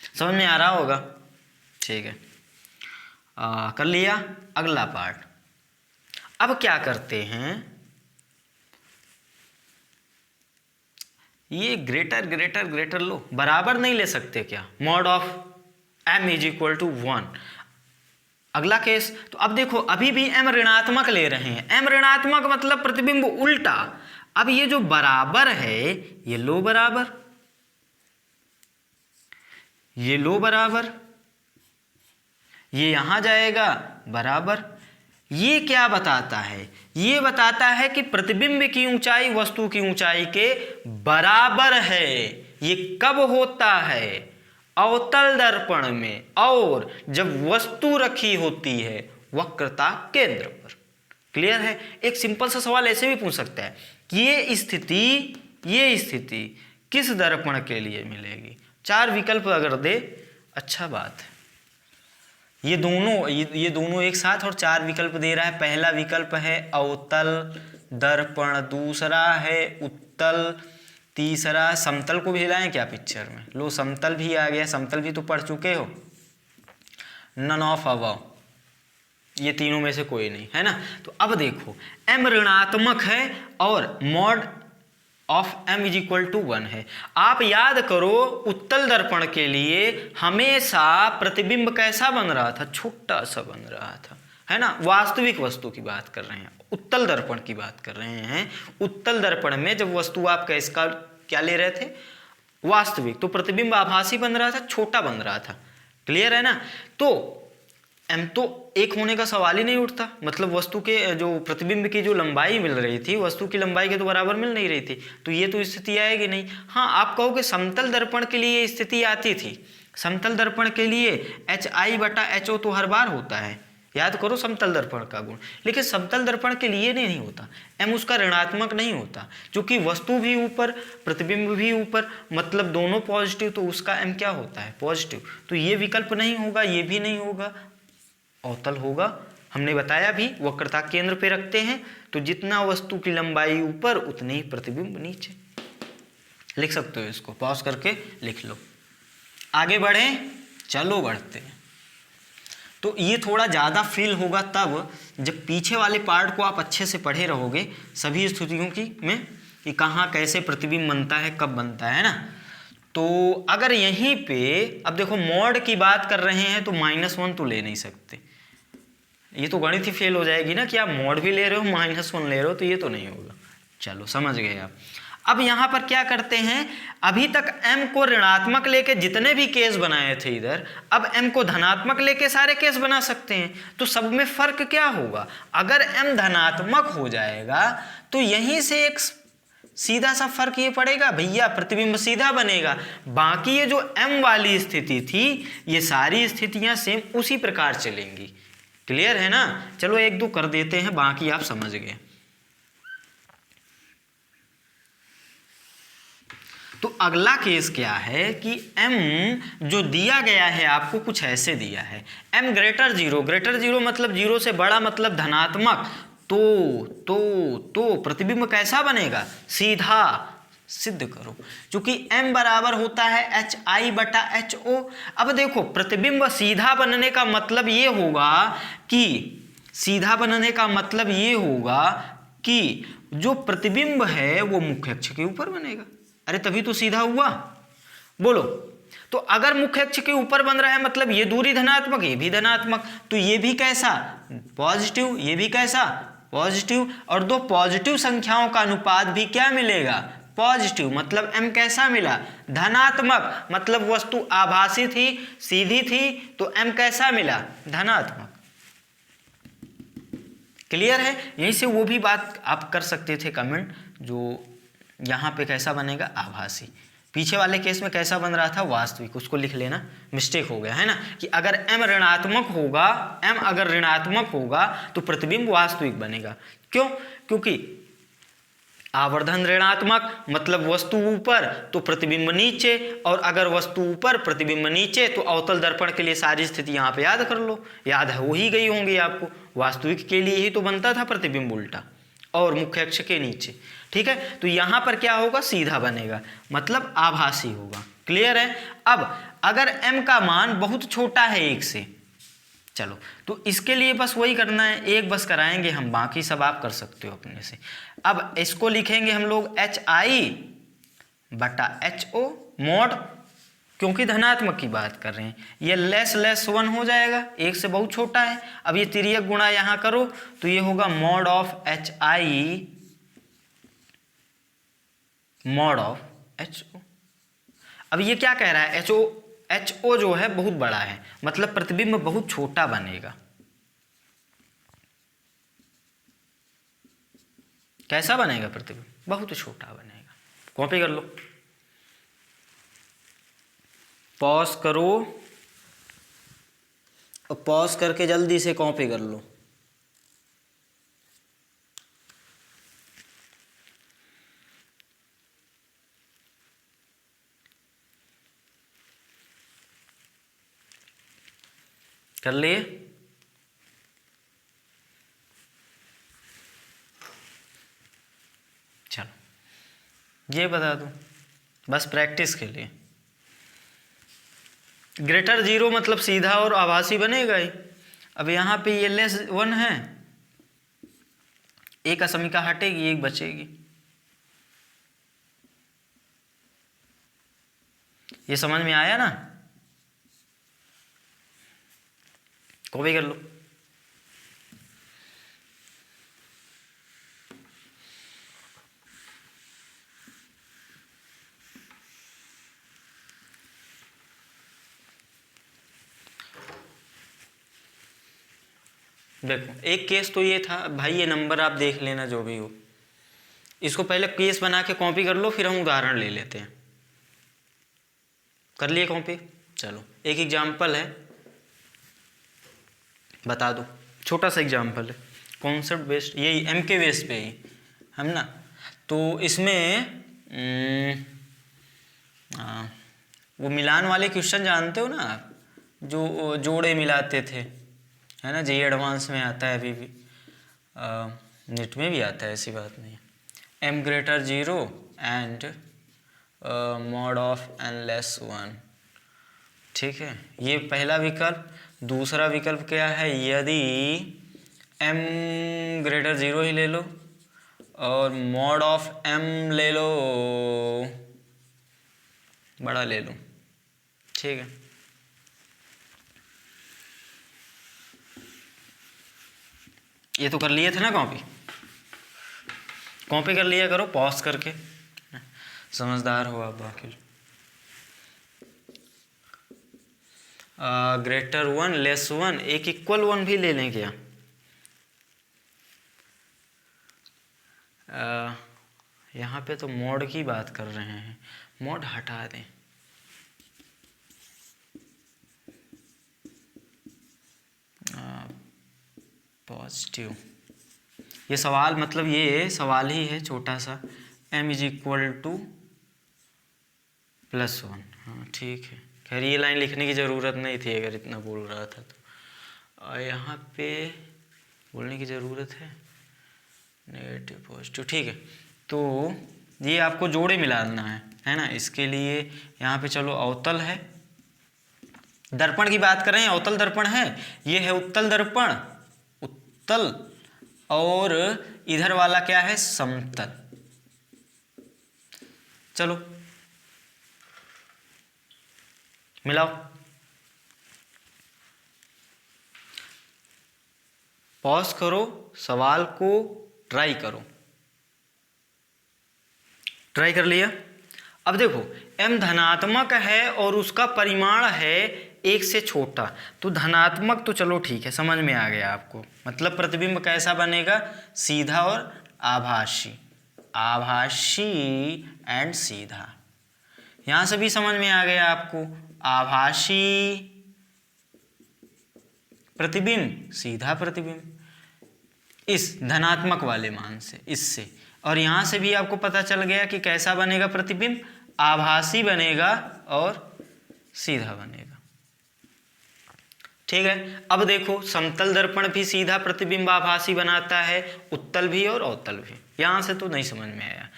समझ में आ रहा होगा, ठीक है। कर लिया। अगला पार्ट, अब क्या करते हैं, ये ग्रेटर ग्रेटर ग्रेटर लो, बराबर नहीं ले सकते क्या, mod of m is equal to 1। अगला केस, तो अब देखो अभी भी m ऋणात्मक ले रहे हैं, m ऋणात्मक मतलब प्रतिबिंब उल्टा। अब ये जो बराबर है ये लो बराबर, ये लो बराबर, ये यहां जाएगा बराबर। ये क्या बताता है, ये बताता है कि प्रतिबिंब की ऊंचाई वस्तु की ऊंचाई के बराबर है। ये कब होता है, अवतल दर्पण में, और जब वस्तु रखी होती है वक्रता केंद्र पर। क्लियर है। एक सिंपल सा सवाल ऐसे भी पूछ सकता है कि ये स्थिति किस दर्पण के लिए मिलेगी, 4 विकल्प अगर दे, अच्छा बात है। ये दोनों एक साथ और 4 विकल्प दे रहा है। पहला विकल्प है अवतल दर्पण, दूसरा है उत्तल, तीसरा समतल को भी लाएं क्या पिक्चर में, लो समतल भी आ गया, समतल भी तो पढ़ चुके हो। नन ऑफ अबव, ये तीनों में से कोई नहीं, है ना। तो अब देखो m ऋणात्मक है और mod of m is equal to 1 है। आप याद करो उत्तल दर्पण के लिए हमेशा प्रतिबिंब कैसा बन रहा था, छोटा सा बन रहा था, है ना। वास्तविक वस्तु की बात कर रहे हैं, उत्तल दर्पण की बात कर रहे हैं। उत्तल दर्पण में जब वस्तु आप कैसका क्या ले रहे थे, वास्तविक, तो प्रतिबिंब आभासी बन रहा था, छोटा बन रहा था। क्लियर है ना। तो m तो 1 होने का सवाल ही नहीं उठता, मतलब वस्तु के जो प्रतिबिंब की जो लंबाई मिल रही थी वस्तु की लंबाई के तो बराबर मिल नहीं रही थी, तो ये तो स्थिति आएगी नहीं। हाँ, आप कहो कि समतल दर्पण के लिए स्थिति आती थी, समतल दर्पण के लिए hi बटा ho तो हर बार होता है, याद करो समतल दर्पण का गुण। लेकिन समतल दर्पण के लिए नहीं होता, m उसका ऋणात्मक नहीं होता, क्योंकि वस्तु भी ऊपर प्रतिबिंब भी ऊपर, मतलब दोनों पॉजिटिव, तो उसका m क्या होता है, पॉजिटिव। तो ये विकल्प नहीं होगा, ये भी नहीं होगा, अवतल होगा। हमने बताया भी वक्रता केंद्र पे रखते हैं, तो जितना वस्तु की लंबाई ऊपर उतने ही प्रतिबिंब नीचे। लिख सकते हो इसको, पॉज करके लिख लो। आगे बढ़ें, चलो बढ़ते हैं। तो ये थोड़ा ज़्यादा फील होगा तब जब पीछे वाले पार्ट को आप अच्छे से पढ़े रहोगे, सभी स्थितियों की में, कि कहाँ कैसे प्रतिबिंब बनता है, कब बनता है ना। तो अगर यहीं पे अब देखो मॉड की बात कर रहे हैं तो -1 तो ले नहीं सकते, ये तो गणित ही फेल हो जाएगी ना कि आप मॉड भी ले रहे हो -1 ले रहे हो, तो ये तो नहीं होगा। चलो समझ गए आप। अब यहाँ पर क्या करते हैं, अभी तक m को ऋणात्मक लेके जितने भी केस बनाए थे इधर, अब m को धनात्मक लेके सारे केस बना सकते हैं। तो सब में फर्क क्या होगा, अगर m धनात्मक हो जाएगा तो यहीं से एक सीधा सा फर्क ये पड़ेगा भैया, प्रतिबिंब सीधा बनेगा। बाकी ये जो m वाली स्थिति थी, ये सारी स्थितियां सेम उसी प्रकार चलेंगी। क्लियर है ना। चलो एक दो कर देते हैं, बाकी आप समझ गए। तो अगला केस क्या है कि m जो दिया गया है आपको कुछ ऐसे दिया है, m ग्रेटर जीरो मतलब जीरो से बड़ा मतलब धनात्मक, तो प्रतिबिंब कैसा बनेगा, सीधा। सिद्ध करो। क्योंकि m बराबर होता है HI बटा HO। अब देखो प्रतिबिंब सीधा बनने का मतलब ये होगा कि जो प्रतिबिंब है वो मुख्य अक्ष के ऊपर बनेगा। अरे तभी तो सीधा हुआ, बोलो। तो अगर मुख्य अक्ष के ऊपर बन रहा है मतलब ये दूरी धनात्मक, ये भी धनात्मक, तो ये भी कैसा, पॉजिटिव, ये भी कैसा, पॉजिटिव। और दो पॉजिटिव संख्याओं का अनुपात भी क्या मिलेगा, पॉजिटिव। मतलब m कैसा मिला, धनात्मक। मतलब वस्तु आभासी थी, सीधी थी, तो m कैसा मिला, धनात्मक। क्लियर है। यहीं से वो भी बात आप कर सकते थे कमेंट, जो यहाँ पे कैसा बनेगा, आभासी। पीछे वाले केस में कैसा बन रहा था, वास्तविक। उसको लिख लेना, मिस्टेक हो गया है ना, कि अगर m अगर ऋणात्मक होगा तो प्रतिबिंब वास्तविक बनेगा। क्यों, क्योंकि आवर्धन ऋणात्मक मतलब वस्तु ऊपर तो प्रतिबिंब नीचे, और अगर वस्तु ऊपर प्रतिबिंब नीचे तो अवतल दर्पण के लिए सारी स्थिति यहाँ पे याद कर लो, याद हो ही गई होंगी आपको। वास्तविक के लिए ही तो बनता था प्रतिबिंब उल्टा और मुख्य अक्ष के नीचे। ठीक है, तो यहाँ पर क्या होगा, सीधा बनेगा, मतलब आभासी होगा। क्लियर है। अब अगर m का मान बहुत छोटा है 1 से, चलो तो इसके लिए बस वही करना है, एक बस कराएंगे हम, बाकी सब आप कर सकते हो अपने से। अब इसको लिखेंगे हम लोग HI बटा HO मॉड, क्योंकि धनात्मक की बात कर रहे हैं, ये लेस 1 हो जाएगा, 1 से बहुत छोटा है। अब ये तिर्यक गुणा यहाँ करो तो ये होगा mod of HI mod of HO। अब ये क्या कह रहा है, HO जो है बहुत बड़ा है, मतलब प्रतिबिंब बहुत छोटा बनेगा। कैसा बनेगा, प्रतिबिंब बहुत छोटा बनेगा। कॉपी कर लो, पॉज करो और पॉज करके जल्दी से कॉपी कर लो। कर लिए। चलो ये बता दूं बस प्रैक्टिस के लिए, ग्रेटर जीरो मतलब सीधा और आभासी बनेगा ही। अब यहाँ पे ये -1 है, एक असमिका हटेगी, एक बचेगी। ये समझ में आया ना, कॉपी कर लो। देखो एक केस तो ये था भाई, ये नंबर आप देख लेना जो भी हो, इसको पहले केस बना के कॉपी कर लो, फिर हम उदाहरण ले लेते हैं। कर लिए कॉपी। चलो एक एग्जाम्पल है, बता दो, छोटा सा एग्जाम्पल है, कॉन्सेप्ट बेस्ड, यही m के बेस पे ही हम ना। तो इसमें वो मिलान वाले क्वेश्चन जानते हो ना आप, जो जोड़े मिलाते थे, है ना, जेईई एडवांस में आता है, अभी भी नेट में भी आता है, ऐसी बात नहीं है। m greater 0 and mod of n less 1। ठीक है, ये पहला विकल्प। दूसरा विकल्प क्या है, यदि m ग्रेटर 0 ही ले लो और मॉड ऑफ m ले लो, बड़ा ले लो। ठीक है, ये तो कर लिए थे ना कॉपी, कॉपी कर लिया करो पॉज करके, समझदार हो आप बाकी। ग्रेटर वन लेस वन, एक इक्वल वन भी ले लें क्या? यहाँ पे तो मॉड की बात कर रहे हैं, मॉड हटा दें। पॉजिटिव, ये सवाल मतलब ये सवाल ही है छोटा सा, m इज इक्वल टू +1। हाँ ठीक है, खैर ये लाइन लिखने की ज़रूरत नहीं थी अगर इतना बोल रहा था तो। और यहाँ पे बोलने की ज़रूरत है नेगेटिव पॉजिटिव, ठीक है। तो ये आपको जोड़े मिलाना है ना। इसके लिए यहाँ पे चलो अवतल है, दर्पण की बात करें, अवतल दर्पण है, ये है उत्तल दर्पण, उत्तल, और इधर वाला क्या है, समतल। चलो मिलाओ, पॉज करो, सवाल को ट्राई करो। ट्राई कर लिया? अब देखो m धनात्मक है और उसका परिमाण है 1 से छोटा, तो धनात्मक तो चलो ठीक है, समझ में आ गया आपको। मतलब प्रतिबिंब कैसा बनेगा, सीधा और आभासी, आभासी एंड सीधा। यहां से भी समझ में आ गया आपको, आभासी प्रतिबिंब, सीधा प्रतिबिंब, इस धनात्मक वाले मान से, इससे। और यहां से भी आपको पता चल गया कि कैसा बनेगा प्रतिबिंब, आभासी बनेगा और सीधा बनेगा। ठीक है। अब देखो समतल दर्पण भी सीधा प्रतिबिंब आभासी बनाता है, उत्तल भी और अवतल भी। यहां से तो नहीं समझ में आया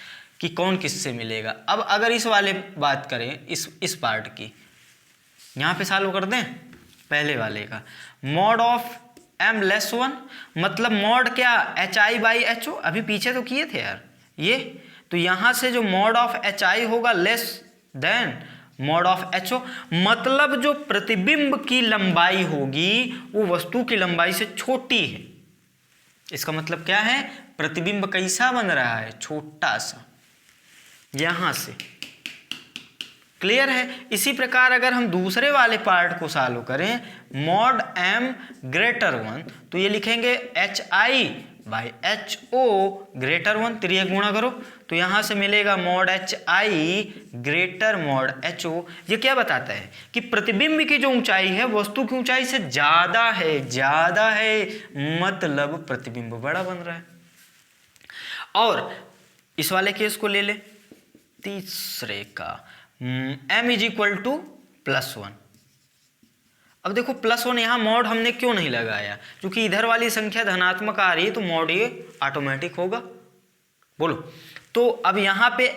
कि कौन किससे मिलेगा। अब अगर इस वाले बात करें, इस पार्ट की, यहां पे सॉल्व कर दें पहले वाले का। मॉड ऑफ m<1, मतलब मॉड क्या, hi/ho, अभी पीछे तो किए थे यार ये। तो यहां से जो मॉड ऑफ hi होगा less than mod of ho, मतलब जो प्रतिबिंब की लंबाई होगी वो वस्तु की लंबाई से छोटी है। इसका मतलब क्या है, प्रतिबिंब कैसा बन रहा है, छोटा सा, यहां से। क्लियर है। इसी प्रकार अगर हम दूसरे वाले पार्ट को सॉल्व करें, मॉड m>1, तो ये लिखेंगे hi/ho ग्रेटर 1, त्रियक गुणा करो, तो यहां से मिलेगा mod hi greater mod ho। ये क्या बताता है कि प्रतिबिंब की जो ऊंचाई है वस्तु की ऊंचाई से ज्यादा है, ज्यादा है, मतलब प्रतिबिंब बड़ा बन रहा है। और इस वाले केस को ले ले, तीसरे का, m इज इक्वल टू +1। अब देखो +1 यहाँ मॉड हमने क्यों नहीं लगाया, क्योंकि इधर वाली संख्या धनात्मक आ रही है तो मॉड ये ऑटोमेटिक होगा। बोलो, तो अब यहाँ पे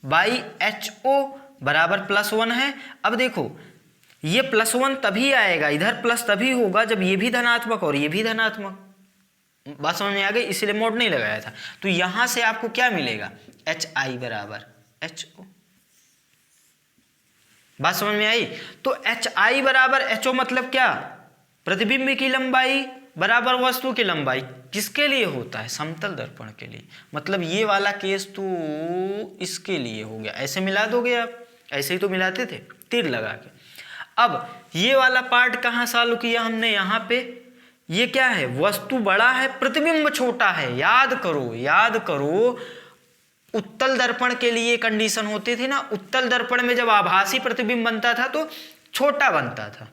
hi/ho बराबर +1 है। अब देखो ये +1 तभी आएगा, इधर प्लस तभी होगा जब ये भी धनात्मक और ये भी धनात्मक। बात समझ में आ गई, इसलिए मॉड नहीं लगाया था। तो यहां से आपको क्या मिलेगा, hi बराबर ho। बात समझ में आई? तो hi बराबर ho मतलब क्या, प्रतिबिंब की लंबाई बराबर वस्तु की लंबाई। किसके लिए होता है, समतल दर्पण के लिए। मतलब ये वाला केस तो इसके लिए हो गया। ऐसे मिला दोगे आप, ऐसे ही तो मिलाते थे तीर लगा के। अब ये वाला पार्ट कहाँ सॉल्व किया हमने, यहाँ पे। ये क्या है, वस्तु बड़ा है, प्रतिबिंब छोटा है। याद करो, याद करो, उत्तल दर्पण के लिए कंडीशन होती थी ना, उत्तल दर्पण में जब आभासी प्रतिबिंब बनता था तो छोटा बनता था।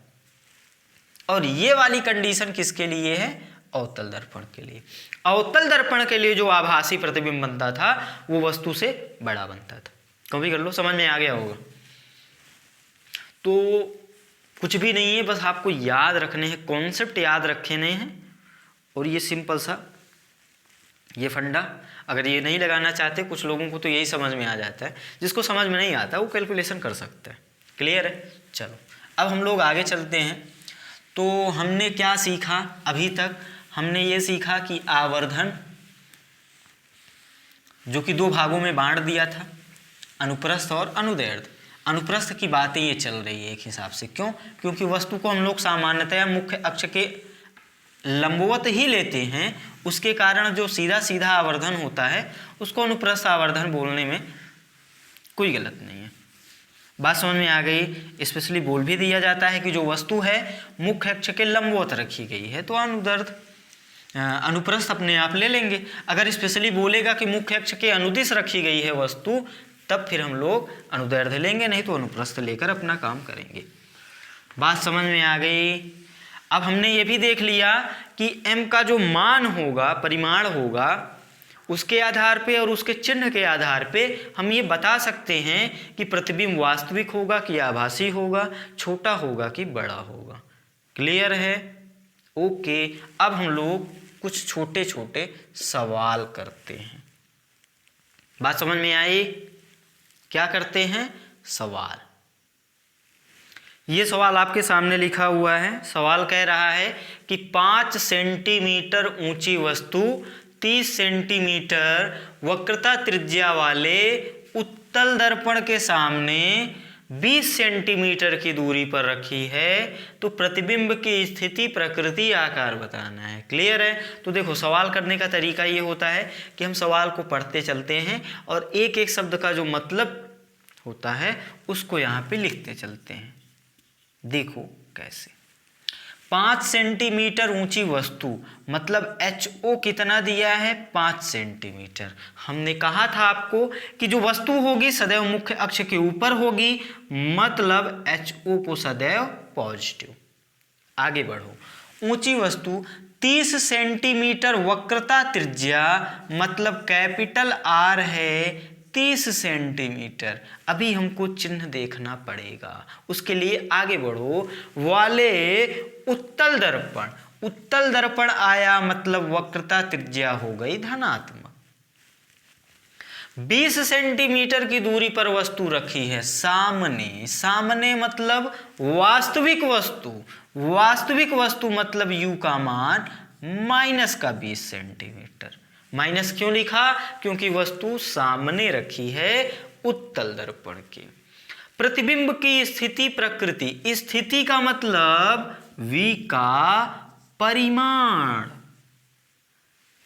और ये वाली कंडीशन किसके लिए है, अवतल दर्पण के लिए। अवतल दर्पण के लिए जो आभासी प्रतिबिंब बनता था वो वस्तु से बड़ा बनता था। कॉपी कर लो, समझ में आ गया होगा। तो कुछ भी नहीं है, बस आपको याद रखने हैं, कॉन्सेप्ट याद रखने हैं। और ये सिंपल सा ये फंडा, अगर ये नहीं लगाना चाहते, कुछ लोगों को तो यही समझ में आ जाता है, जिसको समझ में नहीं आता वो कैलकुलेशन कर सकता है। क्लियर है। चलो अब हम लोग आगे चलते हैं। तो हमने क्या सीखा अभी तक, हमने ये सीखा कि आवर्धन, जो कि 2 भागों में बांट दिया था, अनुप्रस्थ और अनुदैर्ध्य। अनुप्रस्थ की बातें ये चल रही है एक हिसाब से, क्यों, क्योंकि वस्तु को हम लोग सामान्यतया मुख्य अक्ष के लंबवत ही लेते हैं उसके कारण जो सीधा सीधा आवर्धन होता है उसको अनुप्रस्थ आवर्धन बोलने में कोई गलत नहीं है। बात समझ में आ गई। स्पेशली बोल भी दिया जाता है कि जो वस्तु है मुख्य अक्ष के लंबवत रखी गई है तो अनुदैर्ध्य अनुप्रस्थ अपने आप ले लेंगे। अगर स्पेशली बोलेगा कि मुख्य अक्ष के अनुदिश रखी गई है वस्तु तब फिर हम लोग अनुदैर्ध्य लेंगे, नहीं तो अनुप्रस्थ लेकर अपना काम करेंगे। बात समझ में आ गई। अब हमने ये भी देख लिया कि m का जो मान होगा, परिमाण होगा, उसके आधार पे और उसके चिन्ह के आधार पे हम ये बता सकते हैं कि प्रतिबिंब वास्तविक होगा कि आभासी होगा, छोटा होगा कि बड़ा होगा। क्लियर है? ओके। अब हम लोग कुछ छोटे छोटे सवाल करते हैं। बात समझ में आई? क्या करते हैं? सवाल। ये सवाल आपके सामने लिखा हुआ है। सवाल कह रहा है कि 5 सेंटीमीटर ऊंची वस्तु 30 सेंटीमीटर वक्रता त्रिज्या वाले उत्तल दर्पण के सामने 20 सेंटीमीटर की दूरी पर रखी है, तो प्रतिबिंब की स्थिति, प्रकृति, आकार बताना है। क्लियर है? तो देखो सवाल करने का तरीका ये होता है कि हम सवाल को पढ़ते चलते हैं और एक एक शब्द का जो मतलब होता है उसको यहाँ पे लिखते चलते हैं। देखो कैसे। 5 सेंटीमीटर ऊंची वस्तु मतलब HO कितना दिया है? 5 सेंटीमीटर। हमने कहा था आपको कि जो वस्तु होगी सदैव मुख्य अक्ष के ऊपर होगी, मतलब HO को सदैव पॉजिटिव। आगे बढ़ो। ऊंची वस्तु 30 सेंटीमीटर वक्रता त्रिज्या मतलब कैपिटल R है 30 सेंटीमीटर। अभी हमको चिन्ह देखना पड़ेगा, उसके लिए आगे बढ़ो। वाले उत्तल दर्पण, उत्तल दर्पण आया मतलब वक्रता त्रिज्या हो गई धनात्मक। 20 सेंटीमीटर की दूरी पर वस्तु रखी है सामने। सामने मतलब वास्तविक वस्तु। वास्तविक वस्तु मतलब U का मान माइनस का 20 सेंटीमीटर। माइनस क्यों लिखा? क्योंकि वस्तु सामने रखी है उत्तल दर्पण के। प्रतिबिंब की स्थिति, प्रकृति। स्थिति का मतलब V का परिमाण,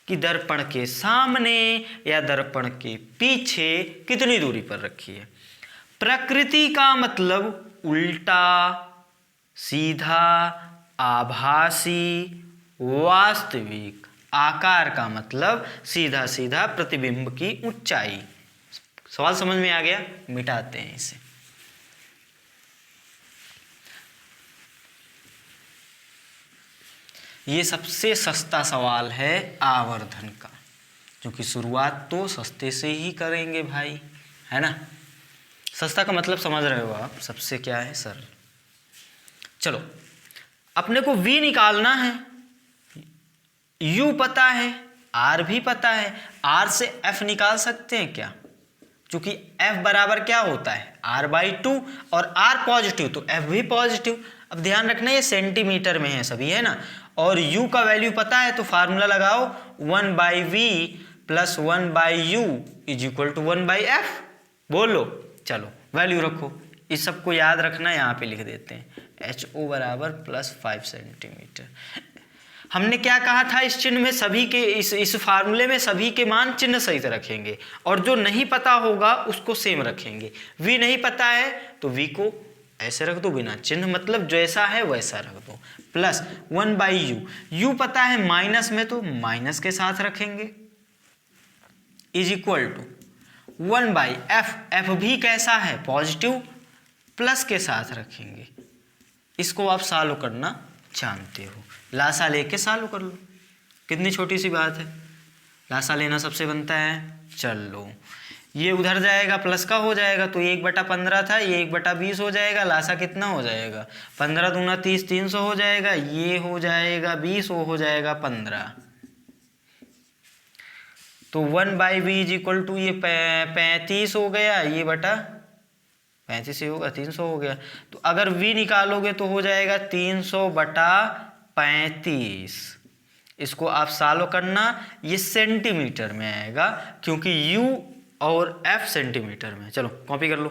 कि दर्पण के सामने या दर्पण के पीछे कितनी दूरी पर रखी है। प्रकृति का मतलब उल्टा, सीधा, आभासी, वास्तविक। आकार का मतलब सीधा सीधा प्रतिबिंब की ऊंचाई। सवाल समझ में आ गया? मिटाते हैं इसे। ये सबसे सस्ता सवाल है आवर्धन का, क्योंकि शुरुआत तो सस्ते से ही करेंगे भाई, है ना। सस्ता का मतलब समझ रहे हो आप? सबसे क्या है? सरल। चलो, अपने को V निकालना है, U पता है, R भी पता है। R से F निकाल सकते हैं क्या? क्योंकि F बराबर क्या होता है? R/2 और R पॉजिटिव तो F भी पॉजिटिव। अब ध्यान रखना ये सेंटीमीटर में है सभी, है ना। और U का वैल्यू पता है तो फार्मूला लगाओ 1/V + 1/U = 1/F। बोलो, चलो वैल्यू रखो। इस सबको याद रखना, यहाँ पे लिख देते हैं HO बराबर +5 सेंटीमीटर। हमने क्या कहा था? इस चिन्ह में सभी के, इस फार्मूले में सभी के मान चिन्ह सहित रखेंगे और जो नहीं पता होगा उसको सेम रखेंगे। V नहीं पता है तो V को ऐसे रख दो बिना चिन्ह, मतलब जैसा है वैसा रख दो, +1/U। U पता है माइनस में तो माइनस के साथ रखेंगे, = 1/F। F भी कैसा है? पॉजिटिव, प्लस के साथ रखेंगे। इसको आप सॉल्व करना जानते हो, लासा लेके सॉल्व कर लो। कितनी छोटी सी बात है, लासा लेना सबसे बनता है। चलो, ये उधर जाएगा प्लस का हो जाएगा तो 1/15 था, ये 1/20 हो जाएगा। लासा कितना हो जाएगा? 15 दूना 30, 300 हो जाएगा। ये हो जाएगा 20, वो हो जाएगा 15। तो 1/V = ये 35 हो गया, ये बटा 35 ही होगा, 300 हो गया। तो अगर V निकालोगे तो हो जाएगा 300/35। इसको आप सॉल्व करना, ये सेंटीमीटर में आएगा क्योंकि U और F सेंटीमीटर में। चलो कॉपी कर लो।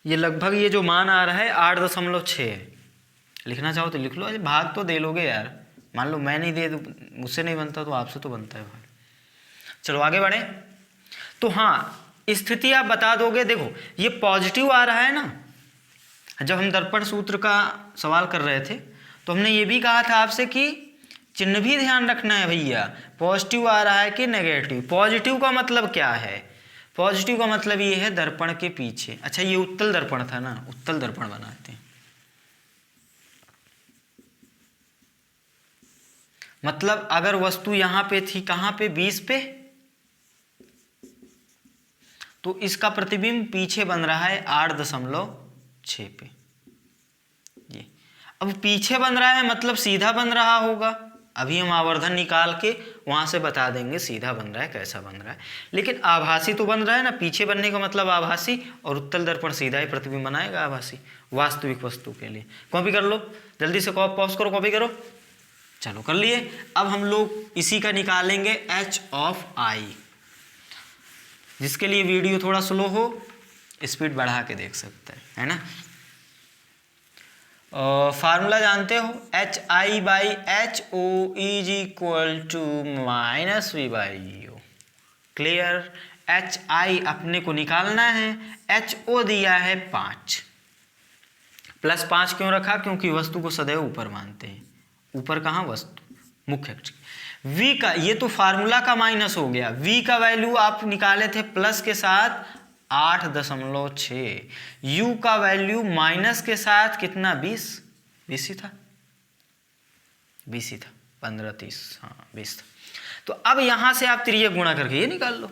ये लगभग ये जो मान आ रहा है 8.6 है। लिखना चाहो तो लिख लो, अरे भाग तो दे लोगे यार। मान लो मैं नहीं दे दूँ, मुझसे नहीं बनता तो आपसे तो बनता है भाग। चलो आगे बढ़े। तो हाँ, स्थिति आप बता दोगे। देखो ये पॉजिटिव आ रहा है ना, जब हम दर्पण सूत्र का सवाल कर रहे थे तो हमने ये भी कहा था आपसे कि चिन्ह भी ध्यान रखना है भैया, पॉजिटिव आ रहा है कि नेगेटिव। पॉजिटिव का मतलब क्या है? पॉजिटिव का मतलब ये है दर्पण के पीछे। अच्छा ये उत्तल दर्पण था ना, उत्तल दर्पण बनाते हैं। मतलब अगर वस्तु यहां पे थी, कहां पे, 20 पे, तो इसका प्रतिबिंब पीछे बन रहा है 8.6 पे। ये अब पीछे बन रहा है मतलब सीधा बन रहा होगा। अभी हम आवर्धन निकाल के वहां से बता देंगे सीधा बन रहा है कैसा बन रहा है, लेकिन आभासी तो बन रहा है ना। पीछे बनने का मतलब आभासी, और उत्तल दर्पण सीधा ही प्रतिबिंब बनाएगा आभासी वास्तविक वस्तु के लिए। कॉपी कर लो जल्दी से, पॉज करो, कॉपी करो। चलो कर लिए। अब हम लोग इसी का निकालेंगे h(i), जिसके लिए वीडियो थोड़ा स्लो हो, स्पीड बढ़ा के देख सकते हैं, है ना। फार्मूला जानते हो, HI/HO = -V/U। क्लियर। HI अपने को निकालना है, HO दिया है 5, +5 क्यों रखा? क्योंकि वस्तु को सदैव ऊपर मानते हैं। ऊपर कहाँ? वस्तु, मुख्य अक्ष। V का, ये तो फार्मूला का माइनस हो गया। V का वैल्यू आप निकाले थे प्लस के साथ 8.6, U का वैल्यू माइनस के साथ कितना? 20 ही था, 20 ही था, 15 30, हाँ 20 था। तो अब यहां से आप त्रियक गुणा करके ये निकाल लो।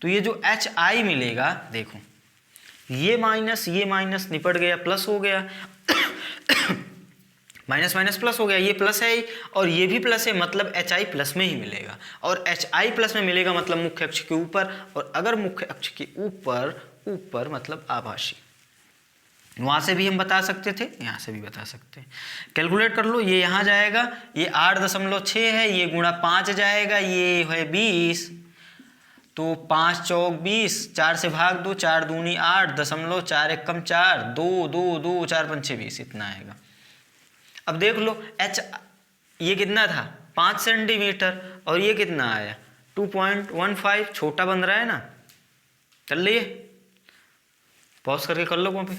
तो ये जो HI मिलेगा, देखो ये माइनस निपट गया, प्लस हो गया, माइनस माइनस प्लस हो गया, ये प्लस है और ये भी प्लस है, मतलब HI प्लस में ही मिलेगा। और HI प्लस में मिलेगा मतलब मुख्य अक्ष के ऊपर, और अगर मुख्य अक्ष के ऊपर मतलब आभासी। वहां से भी हम बता सकते थे, यहाँ से भी बता सकते हैं। कैलकुलेट कर लो, ये यहाँ जाएगा, ये 8.6 है, ये गुणा 5 जाएगा, ये है 20, तो 5 चौक 20, 4 से भाग दो, 4 दूनी 8, 4 एक कम 4, 2 2 2 4 5 6 20, इतना आएगा। अब देख लो H ये कितना था? 5 सेंटीमीटर, और ये कितना आया? 2.15, छोटा बन रहा है ना। कर लिए, पॉज करके कर लो कॉपी,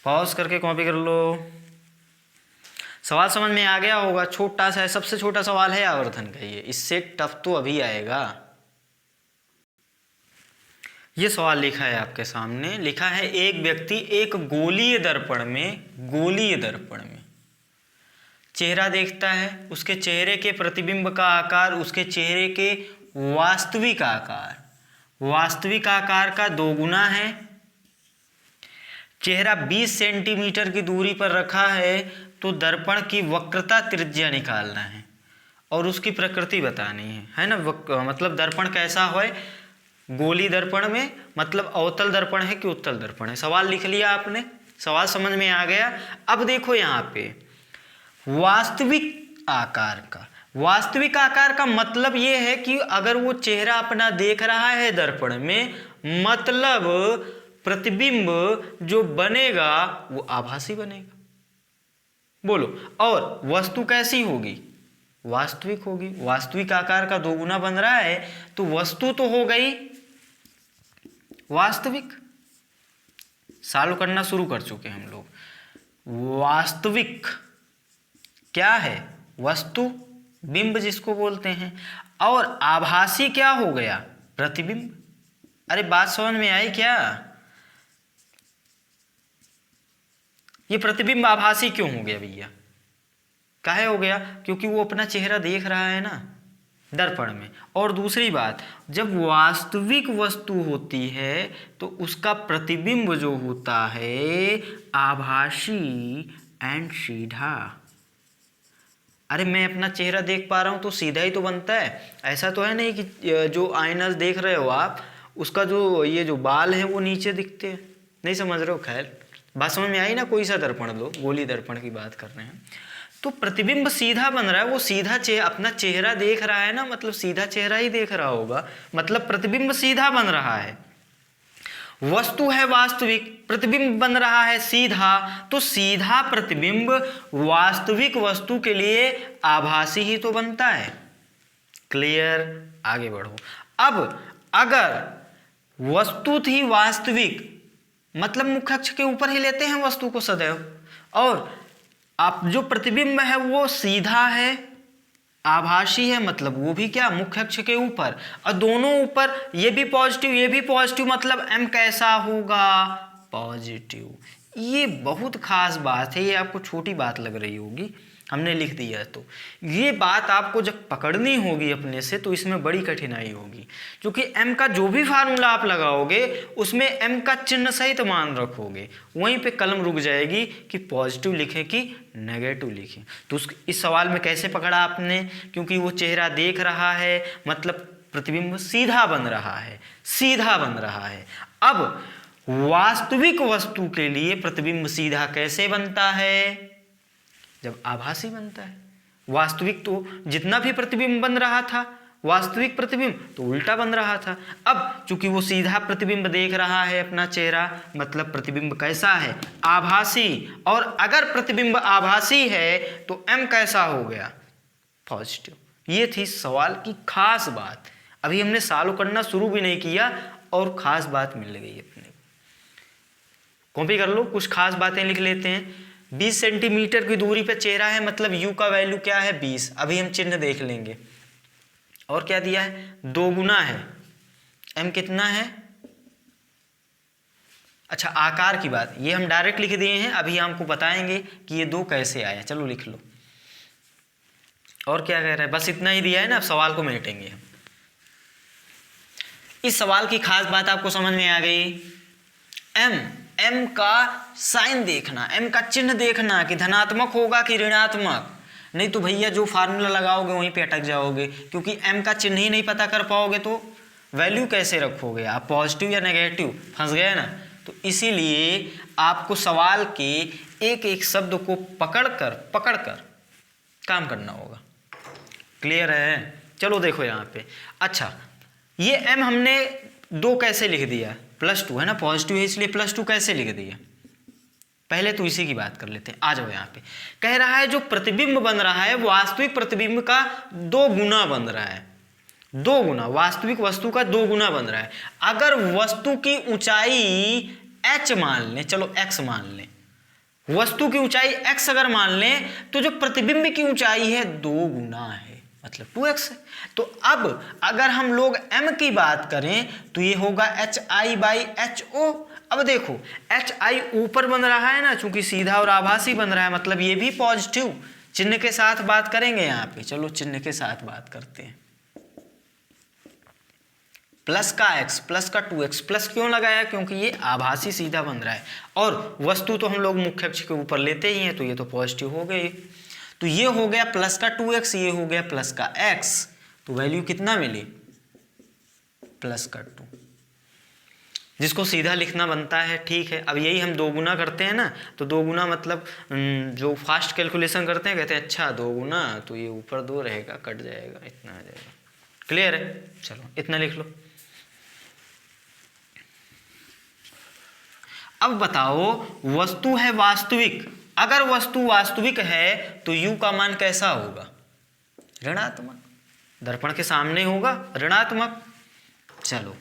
पॉज करके कॉपी कर लो। सवाल समझ में आ गया होगा, छोटा सा है, सबसे छोटा सवाल है आवर्धन का ये, इससे टफ तो अभी आएगा। ये सवाल लिखा है आपके सामने, लिखा है एक व्यक्ति एक गोलीय दर्पण में चेहरा देखता है, उसके चेहरे के प्रतिबिंब का आकार उसके चेहरे के वास्तविक आकार का 2 गुना है। चेहरा 20 सेंटीमीटर की दूरी पर रखा है, तो दर्पण की वक्रता त्रिज्या निकालना है और उसकी प्रकृति बतानी है ना। मतलब दर्पण कैसा है गोली दर्पण में, मतलब अवतल दर्पण है कि उत्तल दर्पण है। सवाल लिख लिया आपने, सवाल समझ में आ गया। अब देखो यहाँ पे वास्तविक आकार का मतलब ये है कि अगर वो चेहरा अपना देख रहा है दर्पण में, मतलब प्रतिबिंब जो बनेगा वो आभासी बनेगा। बोलो, और वस्तु कैसी होगी? वास्तविक होगी। वास्तविक आकार का 2 गुना बन रहा है, तो वस्तु तो हो गई वास्तविक। सॉल्व करना शुरू कर चुके हम लोग। वास्तविक क्या है? वस्तु, बिंब जिसको बोलते हैं। और आभासी क्या हो गया? प्रतिबिंब। अरे बात समझ में आई क्या? ये प्रतिबिंब आभासी क्यों हो गया भैया? काहे हो गया? क्योंकि वो अपना चेहरा देख रहा है ना दर्पण में। और दूसरी बात, जब वास्तविक वस्तु होती है तो उसका प्रतिबिंब जो होता है आभासी एंड सीधा। अरे मैं अपना चेहरा देख पा रहा हूं तो सीधा ही तो बनता है। ऐसा तो है नहीं कि जो आईना देख रहे हो आप, उसका जो ये जो बाल है वो नीचे दिखते हैं। नहीं समझ रहे हो? खैर बात समझ में आई ना। कोई सा दर्पण लो, गोली दर्पण की बात कर रहे हैं, तो प्रतिबिंब सीधा बन रहा है। वो सीधा अपना चेहरा देख रहा है ना, मतलब सीधा चेहरा ही देख रहा होगा, मतलब प्रतिबिंब सीधा बन रहा है। वस्तु है वास्तविक, प्रतिबिंब बन रहा है सीधा, तो सीधा प्रतिबिंब वास्तविक वस्तु के लिए आभासी ही तो बनता है। क्लियर? आगे बढ़ो। अब अगर वस्तु थी वास्तविक, मतलब मुख्य अक्ष के ऊपर ही लेते हैं वस्तु को सदैव, और आप जो प्रतिबिंब है वो सीधा है, आभासी है, मतलब वो भी क्या, मुख्य अक्ष के ऊपर, और दोनों ऊपर, ये भी पॉजिटिव ये भी पॉजिटिव, मतलब m कैसा होगा, पॉजिटिव। ये बहुत खास बात है, ये आपको छोटी बात लग रही होगी, हमने लिख दिया, तो ये बात आपको जब पकड़नी होगी अपने से तो इसमें बड़ी कठिनाई होगी, क्योंकि m का जो भी फार्मूला आप लगाओगे उसमें m का चिन्ह सहित मान रखोगे, वहीं पे कलम रुक जाएगी कि पॉजिटिव लिखें कि नेगेटिव लिखें। तो इस सवाल में कैसे पकड़ा आपने, क्योंकि वो चेहरा देख रहा है, मतलब प्रतिबिंब सीधा बन रहा है, सीधा बन रहा है। अब वास्तविक वस्तु के लिए प्रतिबिंब सीधा कैसे बनता है, जब आभासी बनता है। वास्तविक तो जितना भी प्रतिबिंब बन रहा था, वास्तविक प्रतिबिंब तो उल्टा बन रहा था। अब चूंकि वो सीधा प्रतिबिंब देख रहा है अपना चेहरा, मतलब प्रतिबिंब कैसा है, आभासी, और अगर प्रतिबिंब आभासी है तो m कैसा हो गया, पॉजिटिव। ये थी सवाल की खास बात। अभी हमने सॉल्व करना शुरू भी नहीं किया और खास बात मिल गई अपने को। कॉपी कर लो, कुछ खास बातें लिख लेते हैं। 20 सेंटीमीटर की दूरी पे चेहरा है, मतलब u का वैल्यू क्या है, 20। अभी हम चिन्ह देख लेंगे। और क्या दिया है, 2 गुना है, m कितना है, अच्छा आकार की बात ये हम डायरेक्ट लिख दिए हैं, अभी हमको बताएंगे कि ये 2 कैसे आया। चलो लिख लो। और क्या कह रहा है, बस इतना ही दिया है ना, अब सवाल को मेटेंगे हम। इस सवाल की खास बात आपको समझ में आ गई। m का साइन देखना, m का चिन्ह देखना कि धनात्मक होगा कि ऋणात्मक, नहीं तो भैया जो फार्मूला लगाओगे वहीं पे अटक जाओगे, क्योंकि m का चिन्ह ही नहीं पता कर पाओगे तो वैल्यू कैसे रखोगे आप, पॉजिटिव या नेगेटिव, फंस गए ना। तो इसीलिए आपको सवाल के एक एक शब्द को पकड़कर काम करना होगा। क्लियर है? चलो देखो यहाँ पे, अच्छा ये m हमने 2 कैसे लिख दिया, +2 है ना, पॉजिटिव है इसलिए +2 कैसे लिख दिया, पहले तो इसी की बात कर लेते हैं। आ जाओ यहाँ पे, कह रहा है जो प्रतिबिंब बन रहा है वास्तविक प्रतिबिंब का 2 गुना बन रहा है, 2 गुना, वास्तविक वस्तु का 2 गुना बन रहा है। अगर वस्तु की ऊंचाई h मान लें, चलो x मान लें, वस्तु की ऊंचाई x अगर मान लें तो जो प्रतिबिंब की ऊंचाई है 2 गुना है, मतलब 2x है। तो अब अगर हम लोग m की बात करें तो ये होगा HI/HO। अब देखो HI ऊपर बन रहा है ना, चूंकि सीधा और आभासी बन रहा है, मतलब ये भी पॉजिटिव। चिन्ह के साथ बात करेंगे यहाँ पे, चलो चिन्ह के साथ बात करते हैं। प्लस का x, प्लस का 2x, प्लस क्यों लगाया, क्योंकि ये आभासी सीधा बन रहा है, और वस्तु तो हम लोग मुख्य अक्ष के ऊपर लेते ही हैं, तो ये तो पॉजिटिव हो गई। तो ये हो गया प्लस का 2x, ये हो गया प्लस का x, तो वैल्यू कितना मिली, प्लस का 2, जिसको सीधा लिखना बनता है। ठीक है, अब यही हम 2 गुना करते हैं ना, तो 2 गुना मतलब जो फास्ट कैलकुलेशन करते हैं कहते हैं अच्छा 2 गुना, तो ये ऊपर 2 रहेगा, कट जाएगा, इतना आ जाएगा। क्लियर है? चलो इतना लिख लो। अब बताओ वस्तु है वास्तविक, अगर वस्तु वास्तविक है तो u का मान कैसा होगा, ऋणात्मक, दर्पण के सामने होगा ऋणात्मक। चलो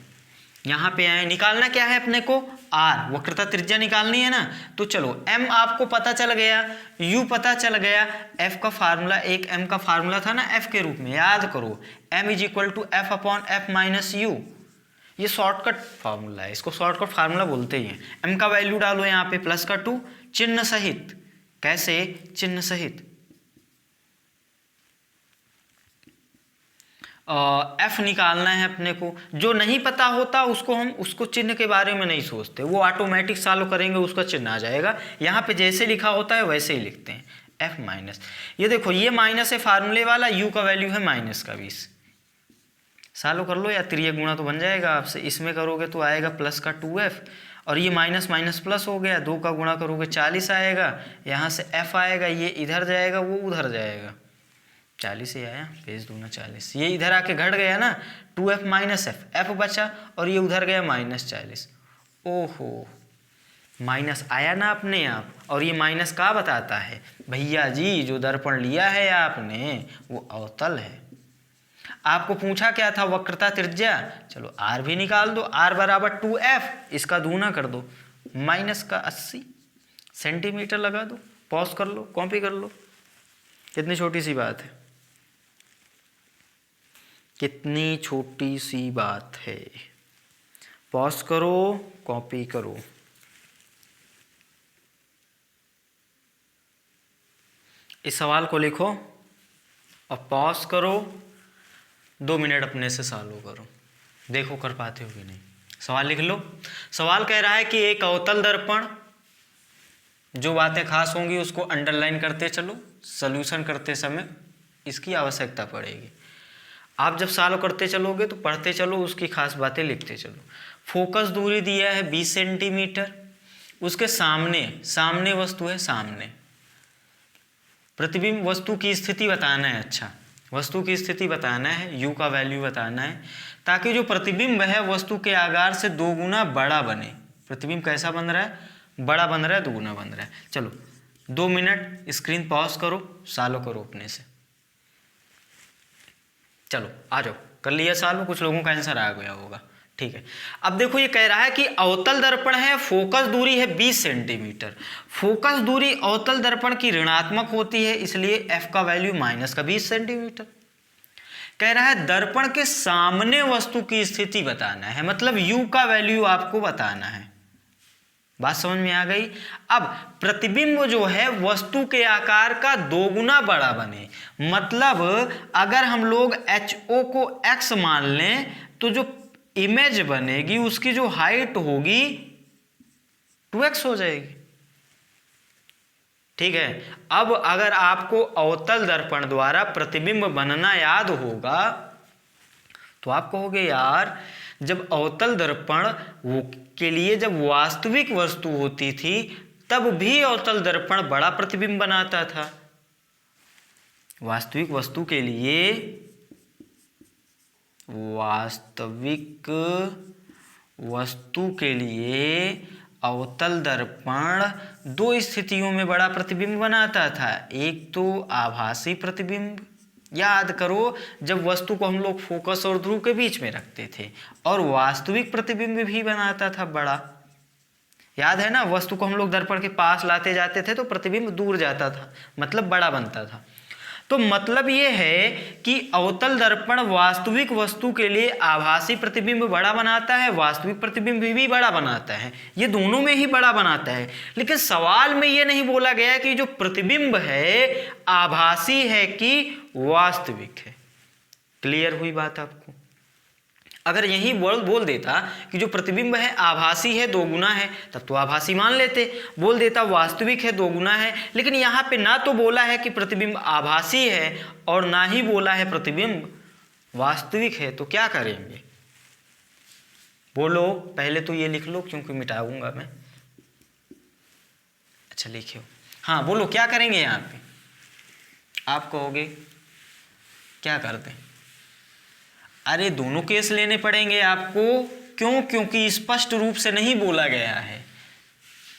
यहाँ पे आए, निकालना क्या है अपने को, r, वक्रता त्रिज्या निकालनी है ना। तो चलो m आपको पता चल गया, u पता चल गया, f का फार्मूला, एक m का फार्मूला था ना f के रूप में, याद करो, m = f/f - u, ये शॉर्टकट फार्मूला है, इसको शॉर्टकट फार्मूला बोलते ही हैं। m का वैल्यू डालो यहाँ पे प्लस का 2, चिन्ह सहित, कैसे, चिन्ह सहित, f निकालना है अपने को। जो नहीं पता होता उसको हम उसको चिन्ह के बारे में नहीं सोचते, वो ऑटोमेटिक सॉल्व करेंगे, उसका चिन्ह आ जाएगा। यहाँ पे जैसे लिखा होता है वैसे ही लिखते हैं, f-। ये देखो ये माइनस है फार्मूले वाला, u का वैल्यू है -20, सॉल्व कर लो, या त्रिय गुणा तो बन जाएगा आपसे, इसमें करोगे तो आएगा प्लस का 2f, और ये माइनस माइनस प्लस हो गया, 2 का गुणा करोगे 40 आएगा, यहाँ से f आएगा, ये इधर जाएगा वो उधर जाएगा, 40 ही आया, पेज 2 40, ये इधर आके घट गया ना, 2f - f, f बचा और ये उधर गया -40, ओहो, माइनस आया ना अपने आप। और ये माइनस क्या बताता है भैया जी, जो दर्पण लिया है आपने वो अवतल है। आपको पूछा क्या था, वक्रता त्रिज्या, चलो आर भी निकाल दो, आर बराबर 2f, इसका दूना कर दो, माइनस का 80 सेंटीमीटर लगा दो। पॉज कर लो, कॉपी कर लो, कितनी छोटी सी बात है, कितनी छोटी सी बात है। पॉज करो, कॉपी करो। इस सवाल को लिखो और पॉज करो, 2 मिनट अपने से सॉल्व करो, देखो कर पाते हो कि नहीं। सवाल लिख लो। सवाल कह रहा है कि एक अवतल दर्पण, जो बातें खास होंगी उसको अंडरलाइन करते चलो, सॉल्यूशन करते समय इसकी आवश्यकता पड़ेगी। आप जब सॉल्व करते चलोगे तो पढ़ते चलो, उसकी खास बातें लिखते चलो। फोकस दूरी दिया है 20 सेंटीमीटर, उसके सामने वस्तु है, सामने प्रतिबिंब, वस्तु की स्थिति बताना है। अच्छा, वस्तु की स्थिति बताना है, u का वैल्यू बताना है, ताकि जो प्रतिबिंब है वस्तु के आकार से 2 गुना बड़ा बने। प्रतिबिंब कैसा बन रहा है, बड़ा बन रहा है, 2 गुना बन रहा है। चलो 2 मिनट स्क्रीन पॉज करो, सॉल्व करो अपने से। चलो आ जाओ, कर लिया सॉल्व, कुछ लोगों का आंसर आ गया होगा। ठीक है, अब देखो ये कह रहा है कि अवतल दर्पण है, फोकस दूरी है 20 सेंटीमीटर। फोकस दूरी अवतल दर्पण की ऋणात्मक होती है, इसलिए f का वैल्यू माइनस का 20 सेंटीमीटर। कह रहा है दर्पण के सामने वस्तु की स्थिति बताना है, मतलब u का वैल्यू आपको बताना है। बात समझ में आ गई। अब प्रतिबिंब जो है वस्तु के आकार का 2 गुना बड़ा बने, मतलब अगर हम लोग HO को x मान लें तो जो इमेज बनेगी उसकी जो हाइट होगी 2x हो जाएगी। ठीक है, अब अगर आपको अवतल दर्पण द्वारा प्रतिबिंब बनना याद होगा तो आप कहोगे यार, जब अवतल दर्पण के लिए जब वास्तविक वस्तु होती थी तब भी अवतल दर्पण बड़ा प्रतिबिंब बनाता था। वास्तविक वस्तु के लिए, वास्तविक वस्तु के लिए अवतल दर्पण 2 स्थितियों में बड़ा प्रतिबिंब बनाता था। एक तो आभासी प्रतिबिंब, याद करो जब वस्तु को हम लोग फोकस और ध्रुव के बीच में रखते थे, और वास्तविक प्रतिबिंब भी बनाता था बड़ा। याद है ना, वस्तु को हम लोग दर्पण के पास लाते जाते थे तो प्रतिबिंब दूर जाता था, मतलब बड़ा बनता था। तो मतलब ये है कि अवतल दर्पण वास्तविक वस्तु के लिए आभासी प्रतिबिंब बड़ा बनाता है, वास्तविक प्रतिबिंब भी बड़ा बनाता है, ये दोनों में ही बड़ा बनाता है। लेकिन सवाल में ये नहीं बोला गया कि जो प्रतिबिंब है आभासी है कि वास्तविक है। क्लियर हुई बात आपको? अगर यही बोल देता कि जो प्रतिबिंब है आभासी है 2 गुना है, तब तो आभासी मान लेते। बोल देता वास्तविक है 2 गुना है, लेकिन यहाँ पे ना तो बोला है कि प्रतिबिंब आभासी है और ना ही बोला है प्रतिबिंब वास्तविक है, तो क्या करेंगे? बोलो, पहले तो ये लिख लो क्योंकि मिटाऊंगा मैं। अच्छा लिखियो, हाँ बोलो क्या करेंगे यहाँ पे? आप कहोगे क्या करते हैं? अरे दोनों केस लेने पड़ेंगे आपको। क्यों? क्योंकि स्पष्ट रूप से नहीं बोला गया है।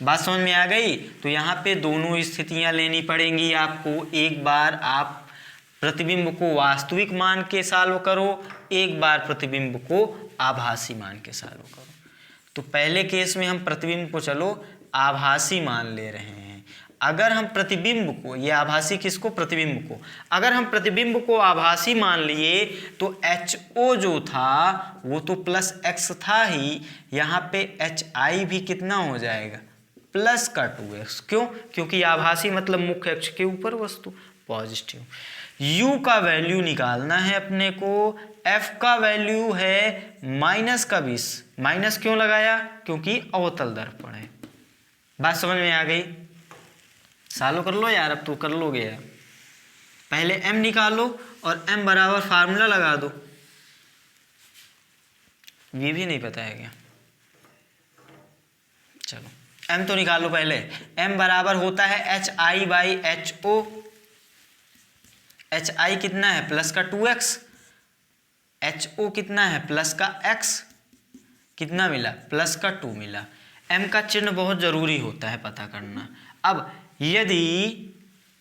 बात समझ में आ गई? तो यहाँ पे दोनों स्थितियां लेनी पड़ेंगी आपको। एक बार आप प्रतिबिंब को वास्तविक मान के सॉल्व करो, एक बार प्रतिबिंब को आभासी मान के सॉल्व करो। तो पहले केस में हम प्रतिबिंब को चलो आभासी मान ले रहे हैं। अगर हम प्रतिबिंब को, ये आभासी किसको? प्रतिबिंब को। अगर हम प्रतिबिंब को आभासी मान लिए तो HO जो था वो तो प्लस x था ही, यहाँ पे HI भी कितना हो जाएगा? प्लस का 2x। क्यों? क्योंकि आभासी मतलब मुख्य अक्ष के ऊपर वस्तु, पॉजिटिव। U का वैल्यू निकालना है अपने को। F का वैल्यू है माइनस का 20। माइनस क्यों लगाया? क्योंकि अवतल दर्पण है। बात समझ में आ गई? सॉल्व कर लो यार, अब तो कर लोगे यार। पहले m निकालो और m बराबर फार्मूला लगा दो। ये भी नहीं पता है क्या? चलो m तो निकालो पहले। m बराबर होता है HI बाई HO। HI कितना है? प्लस का 2x। HO कितना है? प्लस का x। कितना मिला? प्लस का 2 मिला। m का चिन्ह बहुत ज़रूरी होता है पता करना। अब यदि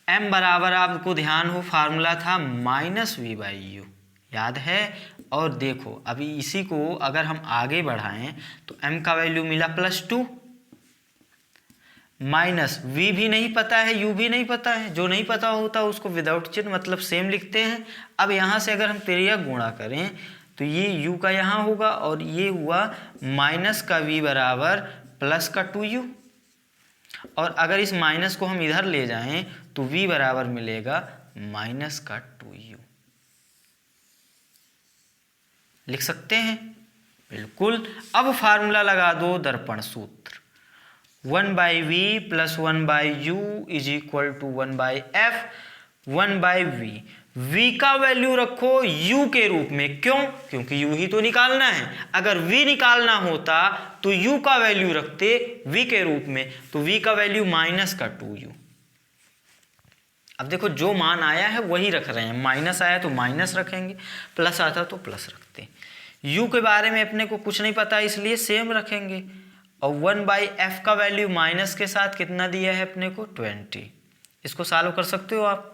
m बराबर, आपको ध्यान हो, फार्मूला था -v/u, याद है। और देखो अभी इसी को अगर हम आगे बढ़ाएं तो m का वैल्यू मिला +2, माइनस v भी नहीं पता है, u भी नहीं पता है। जो नहीं पता होता उसको विदाउट चिन्ह मतलब सेम लिखते हैं। अब यहाँ से अगर हम तिर्यक गुणा करें तो ये u का यहाँ होगा और ये हुआ माइनस का v बराबर प्लस का 2u। और अगर इस माइनस को हम इधर ले जाएं तो v बराबर मिलेगा माइनस का 2u। लिख सकते हैं बिल्कुल। अब फार्मूला लगा दो दर्पण सूत्र, 1/v + 1/u is equal to 1/f 1/v। v का वैल्यू रखो u के रूप में, क्यों? क्योंकि u ही तो निकालना है। अगर v निकालना होता तो u का वैल्यू रखते v के रूप में, तो v का वैल्यू माइनस का 2u। अब देखो जो मान आया है वही रख रहे हैं, माइनस आया तो माइनस रखेंगे, प्लस आता तो प्लस रखते। u के बारे में अपने को कुछ नहीं पता इसलिए सेम रखेंगे। और 1/f का वैल्यू माइनस के साथ कितना दिया है अपने को 20। इसको सॉल्व कर सकते हो आप।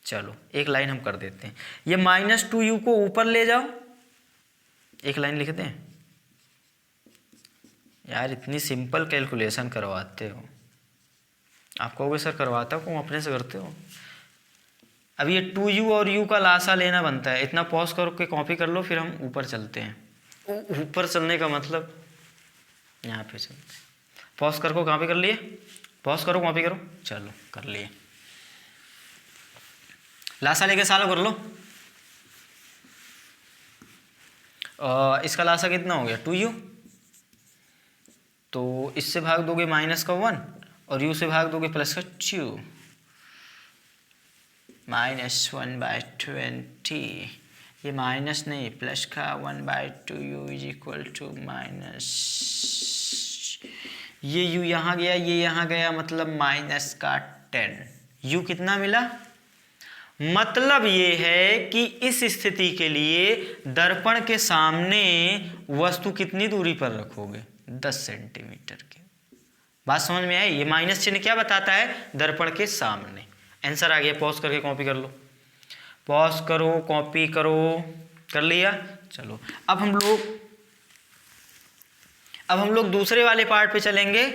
चलो एक लाइन हम कर देते हैं, ये -2u को ऊपर ले जाओ, एक लाइन लिख दें। यार इतनी सिंपल कैलकुलेशन करवाते हो, आप कहोगे सर करवाता हूँ, अपने से करते हो। अब ये 2u और u का लासा लेना बनता है। इतना पॉज करो के कॉपी कर लो, फिर हम ऊपर चलते हैं। ऊपर चलने का मतलब यहाँ पे चलते हैं। पॉज करो, कॉपी कर लिए, पॉज करो कॉपी करो, चलो कर लिए। लासा लेके सॉल्व कर लो। इसका लासा कितना हो गया 2u, तो इससे भाग दोगे माइनस का 1 और u से भाग दोगे प्लस का 2, -1/20। ये माइनस नहीं प्लस का 1/2u is equal to minus, ये u यहाँ गया, ये यहाँ गया, मतलब माइनस का 10। u कितना मिला? मतलब ये है कि इस स्थिति के लिए दर्पण के सामने वस्तु कितनी दूरी पर रखोगे? 10 सेंटीमीटर की। बात समझ में आई? ये माइनस चिन्ह क्या बताता है? दर्पण के सामने। आंसर आ गया। पॉज करके कॉपी कर लो, पॉज करो कॉपी करो, कर लिया। चलो अब हम लोग दूसरे वाले पार्ट पे चलेंगे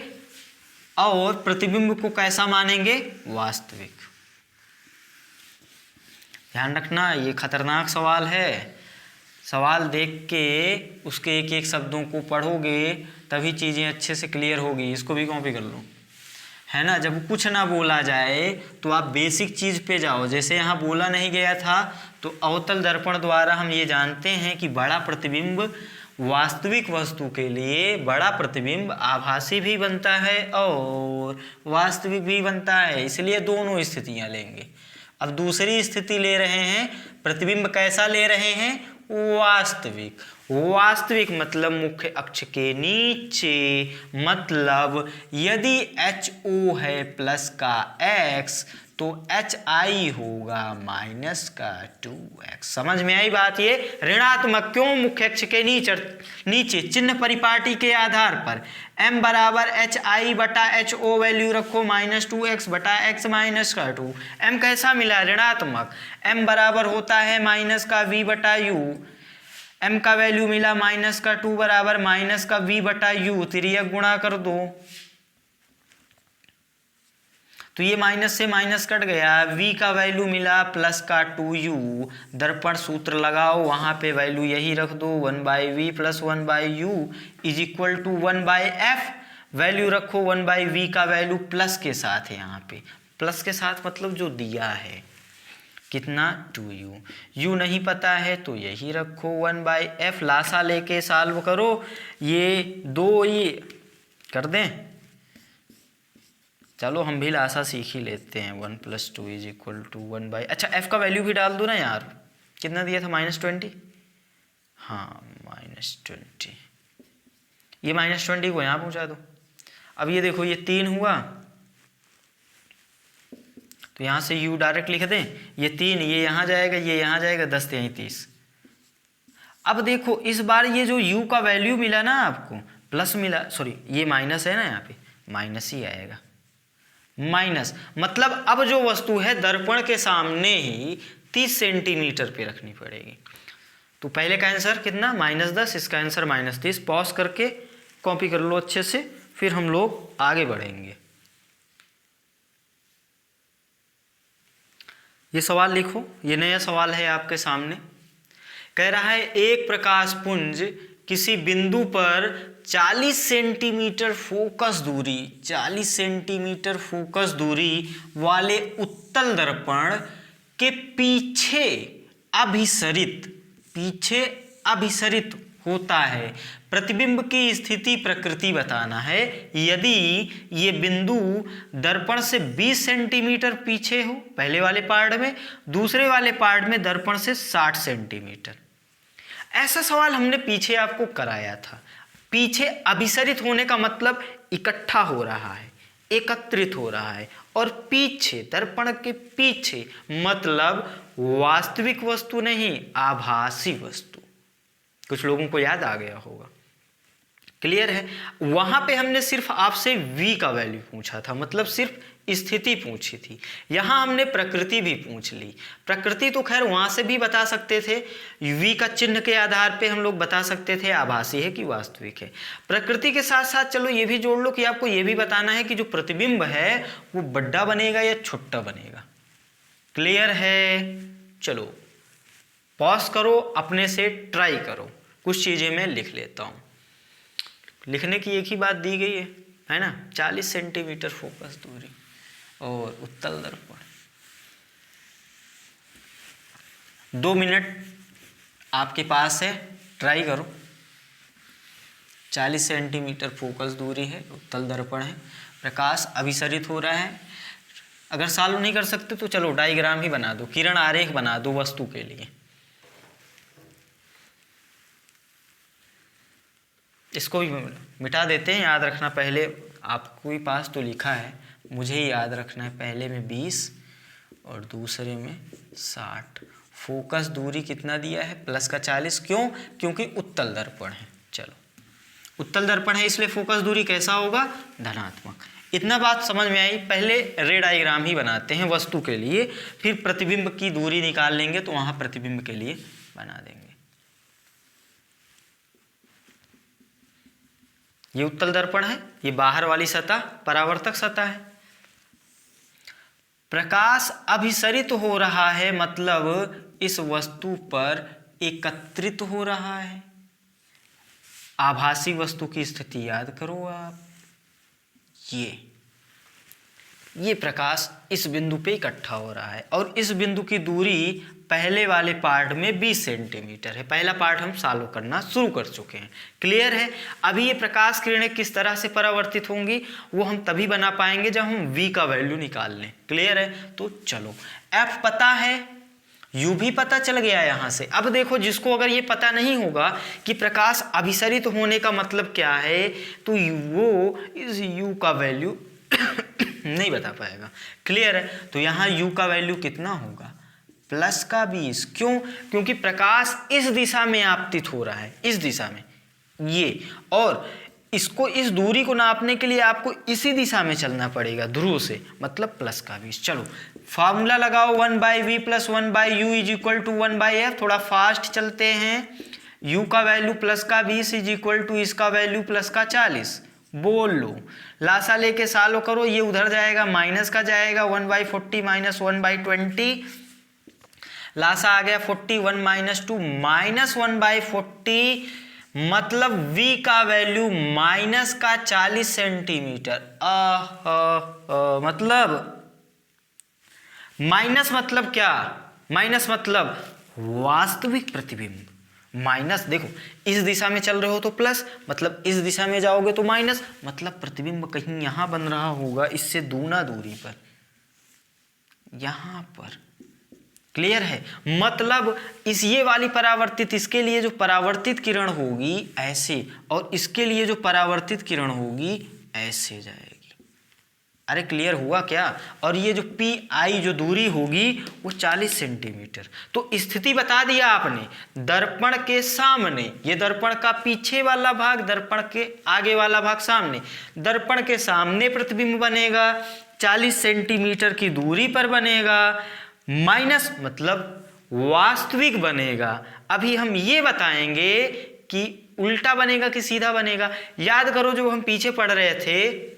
और प्रतिबिंब को कैसा मानेंगे? वास्तविक। ध्यान रखना ये खतरनाक सवाल है। सवाल देख के उसके एक एक शब्दों को पढ़ोगे तभी चीज़ें अच्छे से क्लियर होगी। इसको भी कॉपी कर लो, है ना। जब कुछ ना बोला जाए तो आप बेसिक चीज़ पे जाओ। जैसे यहाँ बोला नहीं गया था तो अवतल दर्पण द्वारा हम ये जानते हैं कि बड़ा प्रतिबिंब वास्तविक वस्तु के लिए बड़ा प्रतिबिंब आभासी भी बनता है और वास्तविक भी बनता है, इसलिए दोनों स्थितियाँ लेंगे। अब दूसरी स्थिति ले रहे हैं, प्रतिबिंब कैसा ले रहे हैं? वास्तविक। वास्तविक मतलब मुख्य अक्ष के नीचे, मतलब यदि HO है प्लस का x तो HI होगा माइनस का 2x। समझ में आई बात? ये ऋणात्मक क्यों? मुख्य अक्ष के नीचे चिन्ह परिपाटी के आधार पर m बराबर HI बटा HO वैल्यू रखो -2x बटा x माइनस का 2। m कैसा मिला? ऋणात्मक। m बराबर होता है माइनस का v बटा u। m का वैल्यू मिला माइनस का 2 बराबर माइनस का v बटा u। तिर्यक गुणा कर दो तो ये माइनस से माइनस कट गया। v का वैल्यू मिला प्लस का 2u। दर्पण सूत्र लगाओ, वहाँ पे वैल्यू यही रख दो, 1/v + 1/u is equal to 1/f। Value रखो 1/v का वैल्यू प्लस के साथ है, यहाँ पे प्लस के साथ मतलब जो दिया है कितना 2u। u नहीं पता है तो यही रखो 1/f। लासा लेके सॉल्व करो, ये दो ये कर दें। चलो हम भी लासा सीख ही लेते हैं। 1 + 2 इज इक्वल टू 1/, अच्छा f का वैल्यू भी डाल दो ना यार। कितना दिया था? -20। हाँ -20, ये -20 को यहाँ पहुँचा दो। अब ये देखो ये 3 हुआ तो यहाँ से u डायरेक्ट लिख दें। ये 3 ये यहाँ जाएगा, ये यहाँ जाएगा, 10 × 3 = 30। अब देखो इस बार ये जो u का वैल्यू मिला ना आपको प्लस मिला, सॉरी ये माइनस है ना, यहाँ पे माइनस ही आएगा, माइनस मतलब अब जो वस्तु है दर्पण के सामने ही 30 सेंटीमीटर पे रखनी पड़ेगी। तो पहले का आंसर कितना -10, इसका आंसर -30। पॉज करके कॉपी कर लो अच्छे से, फिर हम लोग आगे बढ़ेंगे। ये सवाल लिखो, ये नया सवाल है आपके सामने। कह रहा है एक प्रकाश पुंज किसी बिंदु पर 40 सेंटीमीटर फोकस दूरी, 40 सेंटीमीटर फोकस दूरी वाले उत्तल दर्पण के पीछे अभिसरित होता है। प्रतिबिंब की स्थिति प्रकृति बताना है। यदि ये बिंदु दर्पण से 20 सेंटीमीटर पीछे हो पहले वाले पार्ट में, दूसरे वाले पार्ट में दर्पण से 60 सेंटीमीटर। ऐसा सवाल हमने पीछे आपको कराया था। पीछे अभिसरित होने का मतलब इकट्ठा हो रहा है, एकत्रित हो रहा है, और पीछे दर्पण के पीछे मतलब वास्तविक वस्तु नहीं, आभासी वस्तु। कुछ लोगों को याद आ गया होगा, क्लियर है। वहां पे हमने सिर्फ आपसे v का वैल्यू पूछा था, मतलब सिर्फ स्थिति पूछी थी। यहां हमने प्रकृति भी पूछ ली। प्रकृति तो खैर वहां से भी बता सकते थे, v का चिन्ह के आधार पे हम लोग बता सकते थे आभासी है कि वास्तविक है। प्रकृति के साथ साथ चलो ये भी जोड़ लो कि आपको ये भी बताना है कि जो प्रतिबिंब है वो बड़ा बनेगा या छोटा बनेगा। क्लियर है। चलो पॉज करो, अपने से ट्राई करो। कुछ चीजें मैं लिख लेता हूं। लिखने की एक ही बात दी गई है ना, 40 सेंटीमीटर फोकस दूरी और उत्तल दर्पण। 2 मिनट आपके पास है, ट्राई करो। 40 सेंटीमीटर फोकस दूरी है, उत्तल दर्पण है, प्रकाश अभिसरित हो रहा है। अगर सॉल्व नहीं कर सकते तो चलो डायग्राम ही बना दो, किरण आरेख बना दो वस्तु के लिए। इसको भी मिटा देते हैं। याद रखना, पहले आपको ही पास तो लिखा है, मुझे ही याद रखना है। पहले में 20 और दूसरे में 60। फोकस दूरी कितना दिया है, प्लस का 40। क्यों? क्योंकि उत्तल दर्पण है। चलो उत्तल दर्पण है इसलिए फोकस दूरी कैसा होगा, धनात्मक। इतना बात समझ में आई। पहले रे डायग्राम ही बनाते हैं वस्तु के लिए, फिर प्रतिबिंब की दूरी निकाल लेंगे तो वहां प्रतिबिंब के लिए बना देंगे। ये उत्तल दर्पण है, ये बाहर वाली सतह परावर्तक सतह है। प्रकाश अभिसरित हो रहा है मतलब इस वस्तु पर एकत्रित हो रहा है। आभासी वस्तु की स्थिति याद करो आप। ये प्रकाश इस बिंदु पे इकट्ठा हो रहा है और इस बिंदु की दूरी पहले वाले पार्ट में 20 सेंटीमीटर है। पहला पार्ट हम सॉल्व करना शुरू कर चुके हैं। क्लियर है। अभी ये प्रकाश किरणें किस तरह से परावर्तित होंगी वो हम तभी बना पाएंगे जब हम v का वैल्यू निकाल लें। क्लियर है। तो चलो f पता है, u भी पता चल गया यहाँ से। अब देखो जिसको अगर ये पता नहीं होगा कि प्रकाश अभिसरित होने का मतलब क्या है तो वो इस u का वैल्यू नहीं बता पाएगा। क्लियर है। तो यहाँ u का वैल्यू कितना होगा, प्लस का 20। क्यों? क्योंकि प्रकाश इस दिशा में आपतित हो रहा है, इस दिशा में ये, और इसको इस दूरी को नापने के लिए आपको इसी दिशा में चलना पड़ेगा ध्रुव से, मतलब प्लस का 20। चलो फार्मूला लगाओ, 1/v + 1/u = 1/f। थोड़ा फास्ट चलते हैं। u का वैल्यू प्लस का 20 = इसका वैल्यू प्लस का 40। बोल लो, लासा लेके सालो करो, ये उधर जाएगा माइनस का जाएगा, 1/40 - 1/20। लासा आ गया 41 - 2 -1/40, मतलब v का वैल्यू माइनस का 40 सेंटीमीटर। माइनस मतलब क्या, माइनस मतलब वास्तविक प्रतिबिंब। माइनस देखो इस दिशा में चल रहे हो तो प्लस, मतलब इस दिशा में जाओगे तो माइनस, मतलब प्रतिबिंब कहीं यहां बन रहा होगा इससे दूना दूरी पर, यहां पर। क्लियर है। मतलब इस ये वाली परावर्तित, इसके लिए जो परावर्तित किरण होगी ऐसे, और इसके लिए जो परावर्तित किरण होगी ऐसे जाएगी। अरे क्लियर हुआ क्या? और ये जो पी आई जो दूरी होगी वो 40 सेंटीमीटर। तो स्थिति बता दिया आपने, दर्पण के सामने, ये दर्पण का पीछे वाला भाग, दर्पण के आगे वाला भाग सामने, दर्पण के सामने प्रतिबिंब बनेगा, 40 सेंटीमीटर की दूरी पर बनेगा, माइनस मतलब वास्तविक बनेगा। अभी हम ये बताएंगे कि उल्टा बनेगा कि सीधा बनेगा। याद करो जो हम पीछे पढ़ रहे थे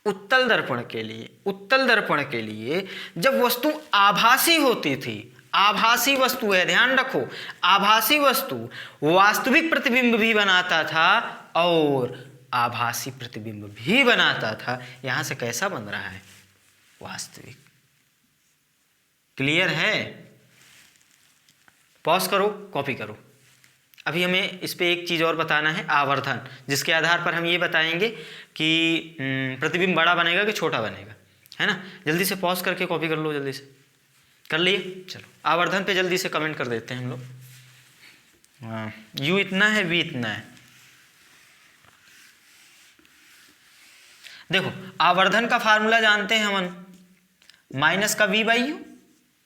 उत्तल दर्पण के लिए, उत्तल दर्पण के लिए जब वस्तु आभासी होती थी, आभासी वस्तु है, ध्यान रखो, आभासी वस्तु वास्तविक प्रतिबिंब भी बनाता था और आभासी प्रतिबिंब भी बनाता था। यहां से कैसा बन रहा है? वास्तविक। क्लियर है? पॉज करो, कॉपी करो। अभी हमें इस पे एक चीज़ और बताना है, आवर्धन, जिसके आधार पर हम ये बताएंगे कि प्रतिबिंब बड़ा बनेगा कि छोटा बनेगा, है ना। जल्दी से पॉज करके कॉपी कर लो, जल्दी से कर लिए। चलो आवर्धन पे जल्दी से कमेंट कर देते हैं हम लोग। हाँ, यू इतना है, वी इतना है। देखो आवर्धन का फार्मूला जानते हैं हम, माइनस का वी बाई यू,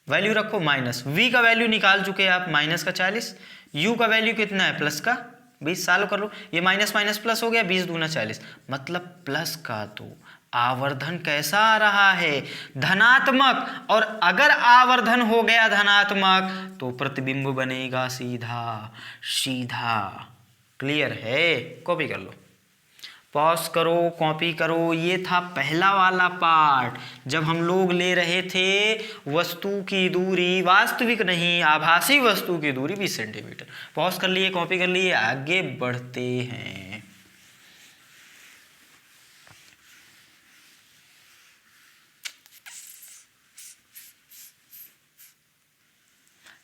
वैल्यू रखो माइनस, वी का वैल्यू निकाल चुके आप माइनस का 40, u का वैल्यू कितना है प्लस का 20, सॉल्व कर लो, ये माइनस माइनस प्लस हो गया, 20 दूना 40, मतलब प्लस का। तो आवर्धन कैसा आ रहा है? धनात्मक। और अगर आवर्धन हो गया धनात्मक तो प्रतिबिंब बनेगा सीधा सीधा। क्लियर है? कॉपी कर लो, पॉज करो, कॉपी करो। ये था पहला वाला पार्ट, जब हम लोग ले रहे थे वस्तु की दूरी, वास्तविक नहीं आभासी वस्तु की दूरी 20 सेंटीमीटर। पॉज कर लिए, कॉपी कर लिए, आगे बढ़ते हैं।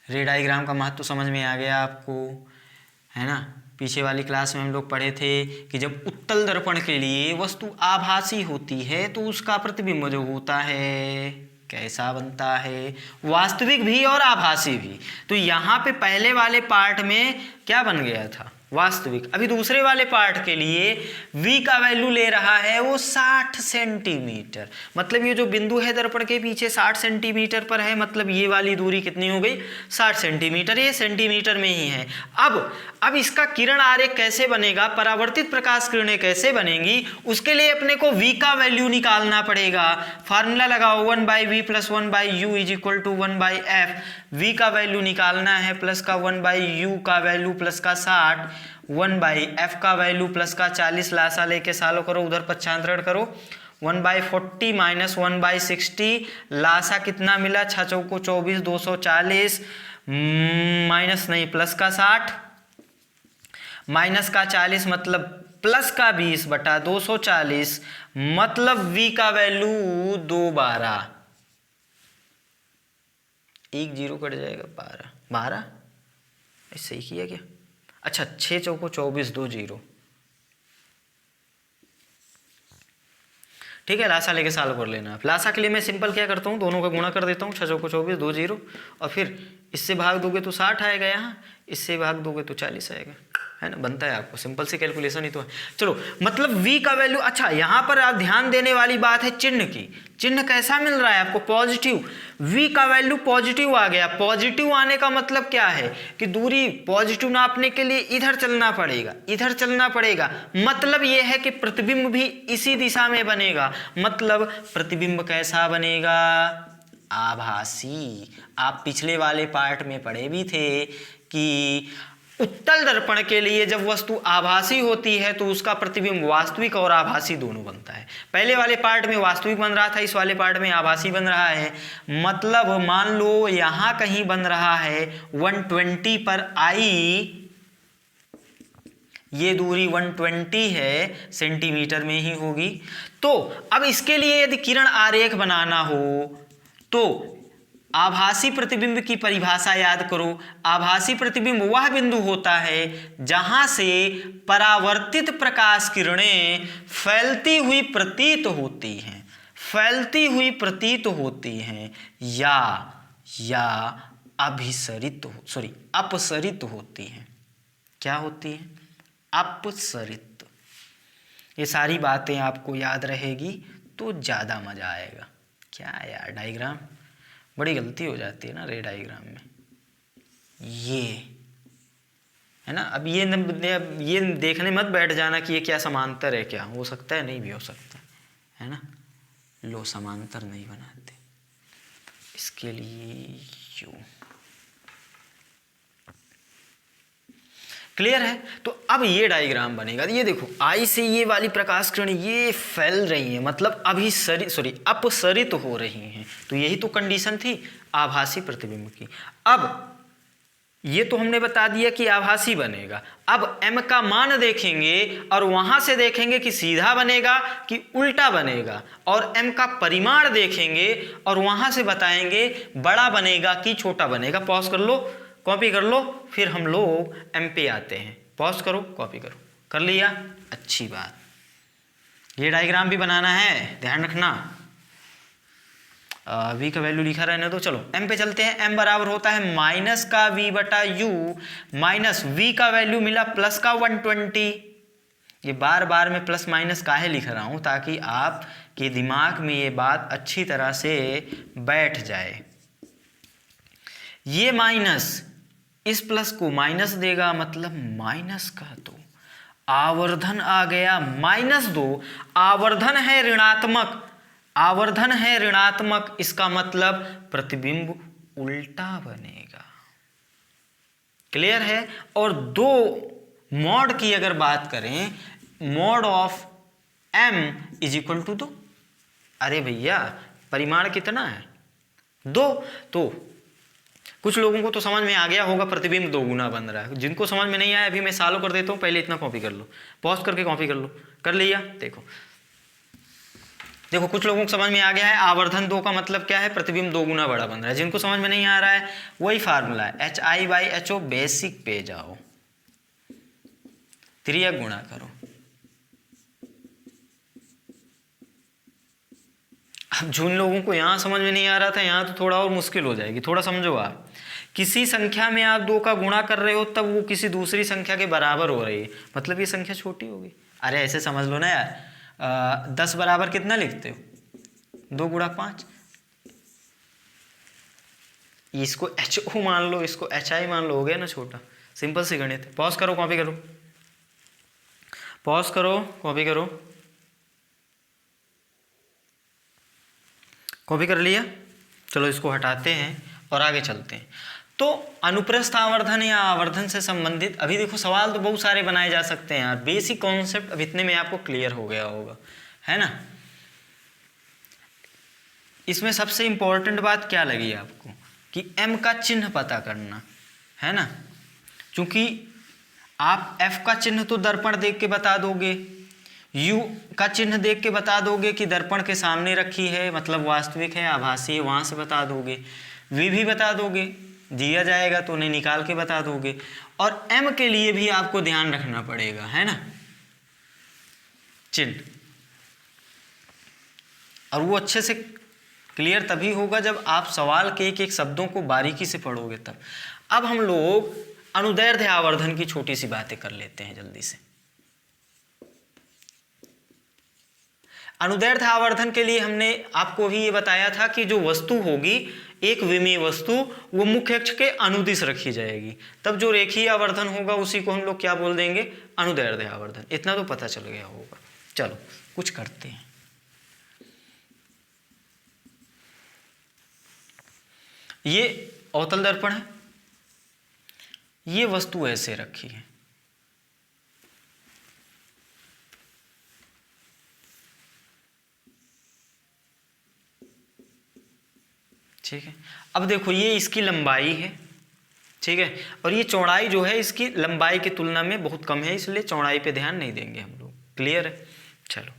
रे डायग्राम का महत्व समझ में आ गया आपको, है ना। पीछे वाली क्लास में हम लोग पढ़े थे कि जब उत्तल दर्पण के लिए वस्तु आभासी होती है तो उसका प्रतिबिंब जो होता है कैसा बनता है? वास्तविक भी और आभासी भी। तो यहाँ पे पहले वाले पार्ट में क्या बन गया था? वास्तविक। अभी दूसरे वाले पार्ट के लिए v का वैल्यू ले रहा है वो 60 सेंटीमीटर, मतलब ये जो बिंदु है दर्पण के पीछे 60 सेंटीमीटर पर है, मतलब ये वाली दूरी कितनी हो गई? 60 सेंटीमीटर। ये सेंटीमीटर में ही है। अब इसका किरण आरेख कैसे बनेगा, परावर्तित प्रकाश किरणें कैसे बनेंगी, उसके लिए अपने को v का वैल्यू निकालना पड़ेगा। फार्मूला लगाओ 1/v + 1/u = 1/f। v का वैल्यू निकालना है, प्लस का 1/u का वैल्यू प्लस का 60, 1/f का वैल्यू प्लस का 40, लासा लेके सालो करो, उधर पक्षांतरण करो, 1/40 - 1/60, लासा कितना मिला? 6 चौको 24, 240 माइनस नहीं प्लस का 60, माइनस का 40 मतलब प्लस का 20/240, मतलब v का वैल्यू 2/12, 1 0 कट जाएगा, 12 ऐसे ही किया क्या? अच्छा 6 चौको 24, 2 0, ठीक है। लासा लेके सॉल्व कर लेना आप। लासा के लिए मैं सिंपल क्या करता हूँ, दोनों का गुणा कर देता हूँ, 6 चौको 24, 2 0, और फिर इससे भाग दोगे तो 60 आएगा, यहाँ इससे भाग दोगे तो 40 आएगा, है ना। बनता है आपको, सिंपल सी कैलकुलेशन ही तो है। चलो मतलब v का वैल्यू, अच्छा यहाँ पर आप ध्यान देने वाली बात है चिन्ह की। चिन्ह कैसा मिल रहा है आपको? पॉजिटिव। v का वैल्यू पॉजिटिव आ गया। पॉजिटिव आने का मतलब क्या है कि दूरी पॉजिटिव नापने के लिए इधर चलना पड़ेगा, इधर चलना पड़ेगा। मतलब ये है कि प्रतिबिंब भी इसी दिशा में बनेगा। मतलब प्रतिबिंब कैसा बनेगा? आभासी। आप पिछले वाले पार्ट में पढ़े भी थे कि उत्तल दर्पण के लिए जब वस्तु आभासी होती है तो उसका प्रतिबिंब वास्तविक और आभासी दोनों बनता है। पहले वाले पार्ट में वास्तविक बन रहा था, इस वाले पार्ट में आभासी बन रहा है। मतलब मान लो यहाँ कहीं बन रहा है 120 पर आई, ये दूरी 120 है, सेंटीमीटर में ही होगी। तो अब इसके लिए यदि किरण आरेख बनाना हो तो आभासी प्रतिबिंब की परिभाषा याद करो। आभासी प्रतिबिंब वह बिंदु होता है जहां से परावर्तित प्रकाश किरणें फैलती हुई प्रतीत होती हैं, फैलती हुई प्रतीत होती हैं या अपसरित होती हैं। क्या होती हैं? अपसरित। ये सारी बातें आपको याद रहेगी तो ज़्यादा मज़ा आएगा। क्या यार, डायग्राम बड़ी गलती हो जाती है ना रे डायग्राम में, ये है ना। अब ये देखने मत बैठ जाना कि ये क्या समांतर है, क्या हो सकता है, नहीं भी हो सकता है ना। लो समांतर नहीं बनाते, इसके लिए यू। क्लियर है। तो अब ये डायग्राम बनेगा, ये देखो आई से ये वाली प्रकाश किरण ये फैल रही है, मतलब अभी अपसरित हो रही हैं, तो यही तो कंडीशन थी आभासी प्रतिबिंब की। अब ये तो हमने बता दिया कि आभासी बनेगा। अब m का मान देखेंगे और वहां से देखेंगे कि सीधा बनेगा कि उल्टा बनेगा, और m का परिमाण देखेंगे और वहां से बताएंगे बड़ा बनेगा कि छोटा बनेगा। पॉज कर लो, कॉपी कर लो, फिर हम लोग m पे आते हैं। पॉज करो, कॉपी करो, कर लिया, अच्छी बात। ये डायग्राम भी बनाना है, ध्यान रखना। v का वैल्यू लिखा रहने दो। चलो m पे चलते हैं। m बराबर होता है माइनस का v बटा u, माइनस v का वैल्यू मिला प्लस का 120। ये बार बार मैं प्लस माइनस काहे लिख रहा हूं, ताकि आपके दिमाग में ये बात अच्छी तरह से बैठ जाए। ये माइनस इस प्लस को माइनस देगा, मतलब माइनस का 2, आवर्धन आ गया -2। आवर्धन है ऋणात्मक, आवर्धन है ऋणात्मक, इसका मतलब प्रतिबिंब उल्टा बनेगा। क्लियर है। और 2 मॉड की अगर बात करें, mod of m is equal to 2। अरे भैया परिमाण कितना है 2, तो कुछ लोगों को तो समझ में आ गया होगा प्रतिबिंब 2 गुना बन रहा है। जिनको समझ में नहीं आया अभी मैं सालों कर देता हूँ, पहले इतना कॉपी कर लो, पॉज करके कॉपी कर लो। कर लिया। देखो कुछ लोगों को समझ में आ गया है, आवर्धन 2 का मतलब क्या है, प्रतिबिंब 2 गुना बड़ा बन रहा है। जिनको समझ में नहीं आ रहा है वही फार्मूला है, HI/HO बेसिक पे जाओ, त्रियक गुणा करो। अब जिन लोगों को यहाँ समझ में नहीं आ रहा था, यहाँ तो थोड़ा और मुश्किल हो जाएगी। थोड़ा समझो, आप किसी संख्या में आप 2 का गुणा कर रहे हो तब वो किसी दूसरी संख्या के बराबर हो रही है, मतलब ये संख्या छोटी होगी। अरे ऐसे समझ लो ना यार, 10 बराबर कितना लिखते हो, 2 गुणा 5। इसको HO मान लो, इसको HI मान लो, हो गया ना छोटा। सिंपल सी गणित। पॉज करो, कॉपी करो, पॉज करो, कॉपी करो, कॉपी कर लिया। चलो इसको हटाते हैं और आगे चलते हैं। तो अनुप्रस्थ आवर्धन या आवर्धन से संबंधित अभी देखो सवाल तो बहुत सारे बनाए जा सकते हैं यार। बेसिक कॉन्सेप्ट अब इतने में आपको क्लियर हो गया होगा, है ना। इसमें सबसे इंपॉर्टेंट बात क्या लगी आपको कि m का चिन्ह पता करना, है ना। क्योंकि आप f का चिन्ह तो दर्पण देख के बता दोगे, u का चिन्ह देख के बता दोगे कि दर्पण के सामने रखी है, मतलब वास्तविक है, आभासी है, वहां से बता दोगे। v भी बता दोगे, दिया जाएगा तो नहीं निकाल के बता दोगे। और m के लिए भी आपको ध्यान रखना पड़ेगा, है ना, चिन्ह। और वो अच्छे से क्लियर तभी होगा जब आप सवाल के एक एक शब्दों को बारीकी से पढ़ोगे तब। अब हम लोग अनुदैर्ध्य आवर्धन की छोटी सी बातें कर लेते हैं जल्दी से। अनुदैर्ध्य आवर्धन के लिए हमने आपको भी ये बताया था कि जो वस्तु होगी, एक विमीय वस्तु, वो मुख्य अक्ष के अनुदिश रखी जाएगी, तब जो रेखीय आवर्धन होगा उसी को हम लोग क्या बोल देंगे, अनुदैर्ध्य आवर्धन। इतना तो पता चल गया होगा। चलो कुछ करते हैं। ये अवतल दर्पण है, ये वस्तु ऐसे रखी है, ठीक है। अब देखो ये इसकी लंबाई है, ठीक है, और ये चौड़ाई जो है इसकी लंबाई की तुलना में बहुत कम है, इसलिए चौड़ाई पे ध्यान नहीं देंगे हम लोग। क्लियर है। चलो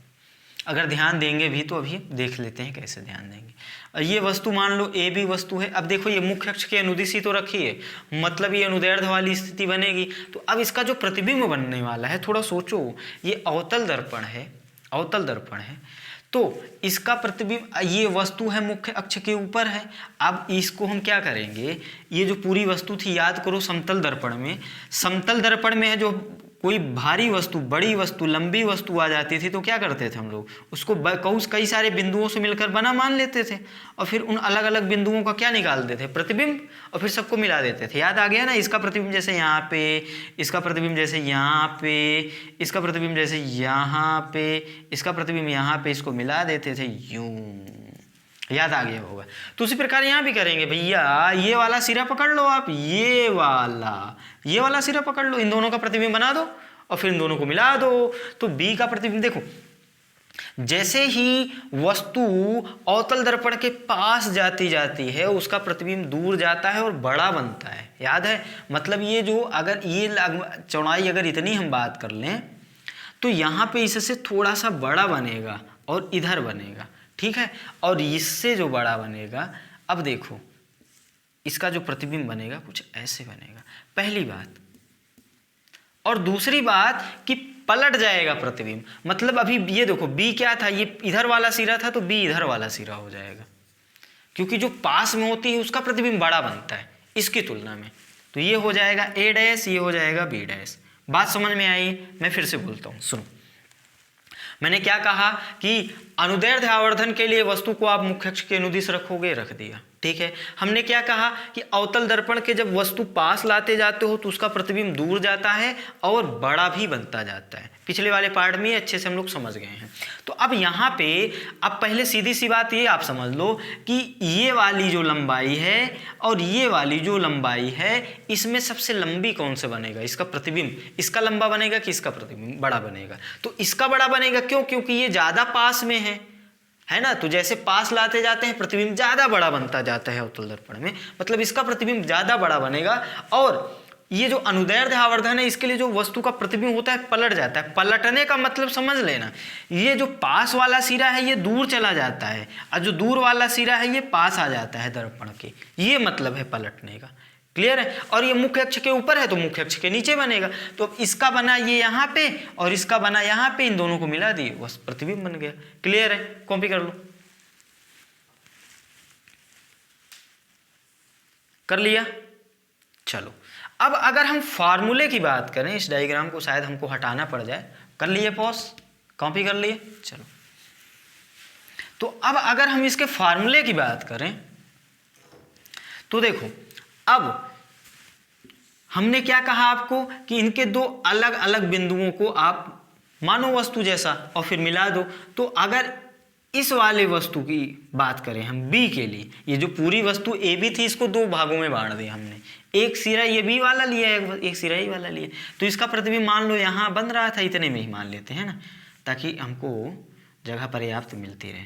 अगर ध्यान देंगे भी तो अभी देख लेते हैं कैसे ध्यान देंगे। ये वस्तु मान लो ए बी वस्तु है। अब देखो ये मुख्य अक्ष के अनुदिश ही तो रखी है, मतलब ये अनुदैर्ध्य वाली स्थिति बनेगी। तो अब इसका जो प्रतिबिंब बनने वाला है, थोड़ा सोचो, ये अवतल दर्पण है, अवतल दर्पण है, तो इसका प्रतिबिंब, ये वस्तु है मुख्य अक्ष के ऊपर है। अब इसको हम क्या करेंगे, ये जो पूरी वस्तु थी याद करो समतल दर्पण में, समतल दर्पण में है जो कोई भारी वस्तु, बड़ी वस्तु, लंबी वस्तु आ जाती थी तो क्या करते थे हम लोग, उसको कई सारे बिंदुओं से मिलकर बना मान लेते थे और फिर उन अलग अलग बिंदुओं का क्या निकालते थे, प्रतिबिंब, और फिर सबको मिला देते थे। याद आ गया ना, इसका प्रतिबिंब जैसे यहाँ पे, इसका प्रतिबिंब जैसे यहाँ पे, इसका प्रतिबिंब जैसे यहाँ पे, इसका प्रतिबिंब यहाँ पे, इसको मिला देते थे यूं। याद आ गया होगा। तो उसी प्रकार यहाँ भी करेंगे भैया, ये वाला सिरा पकड़ लो आप, ये वाला सिरा पकड़ लो, इन दोनों का प्रतिबिंब बना दो और फिर इन दोनों को मिला दो। तो बी का प्रतिबिंब देखो, जैसे ही वस्तु अवतल दर्पण के पास जाती है उसका प्रतिबिंब दूर जाता है और बड़ा बनता है। याद है, मतलब ये जो अगर ये चौड़ाई अगर इतनी हम बात कर लें तो यहाँ पे इससे थोड़ा सा बड़ा बनेगा और इधर बनेगा, ठीक है, और इससे जो बड़ा बनेगा, अब देखो इसका जो प्रतिबिंब बनेगा कुछ ऐसे बनेगा, पहली बात। और दूसरी बात कि पलट जाएगा प्रतिबिंब, मतलब अभी ये देखो बी क्या था, ये इधर वाला सिरा था तो बी इधर वाला सिरा हो जाएगा, क्योंकि जो पास में होती है उसका प्रतिबिंब बड़ा बनता है इसकी तुलना में। तो ये हो जाएगा ए डैश, ये हो जाएगा बी डैश। बात समझ में आई? मैं फिर से बोलता हूँ, सुनो। मैंने क्या कहा कि अनुदैर्ध्य आवर्धन के लिए वस्तु को आप मुख्य अक्ष के अनुदिश रखोगे, रख दिया, ठीक है। हमने क्या कहा कि अवतल दर्पण के जब वस्तु पास लाते जाते हो तो उसका प्रतिबिंब दूर जाता है और बड़ा भी बनता जाता है। पिछले वाले पार्ट में अच्छे से हम लोग समझ गए हैं। तो अब यहाँ पे अब पहले सीधी सी बात ये आप समझ लो कि ये वाली जो लंबाई है और ये वाली जो लंबाई है, इसमें सबसे लंबी कौन से बनेगा, इसका प्रतिबिंब इसका लंबा बनेगा कि इसका प्रतिबिंब बड़ा बनेगा? तो इसका बड़ा बनेगा। क्यों? क्योंकि ये ज़्यादा पास में है ना। तो जैसे पास लाते जाते हैं प्रतिबिंब ज़्यादा बड़ा बनता जाता है अवतल दर्पण में, मतलब इसका प्रतिबिंब ज़्यादा बड़ा बनेगा। और ये जो अनुदैर्ध्य आवर्धन है इसके लिए जो वस्तु का प्रतिबिंब होता है पलट जाता है। पलटने का मतलब समझ लेना, ये जो पास वाला सिरा है ये दूर चला जाता है और जो दूर वाला सिरा है ये पास आ जाता है दर्पण के, ये मतलब है पलटने का। क्लियर है? और ये मुख्य अक्ष के ऊपर है तो मुख्य अक्ष के नीचे बनेगा। तो इसका बना ये यहाँ पे और इसका बना यहाँ पे, इन दोनों को मिला दिए, बस प्रतिबिंब बन गया। क्लियर है? कॉपी कर लो। कर लिया? चलो अब अगर हम फार्मूले की बात करें, इस डायग्राम को शायद हमको हटाना पड़ जाए। कर लिए पॉज? कॉपी कर लिए? चलो तो अब अगर हम इसके फार्मूले की बात करें तो देखो, अब हमने क्या कहा आपको कि इनके दो अलग अलग बिंदुओं को आप मानो वस्तु जैसा और फिर मिला दो। तो अगर इस वाले वस्तु की बात करें हम बी के लिए, ये जो पूरी वस्तु ए बी थी इसको दो भागों में बांट दिया हमने, एक सिरा ये बी वाला लिया है, एक सिरा ई वाला लिया। तो इसका प्रतिबिंब मान लो यहाँ बन रहा था, इतने में ही मान लेते हैं ना, ताकि हमको जगह पर्याप्त मिलती रहे।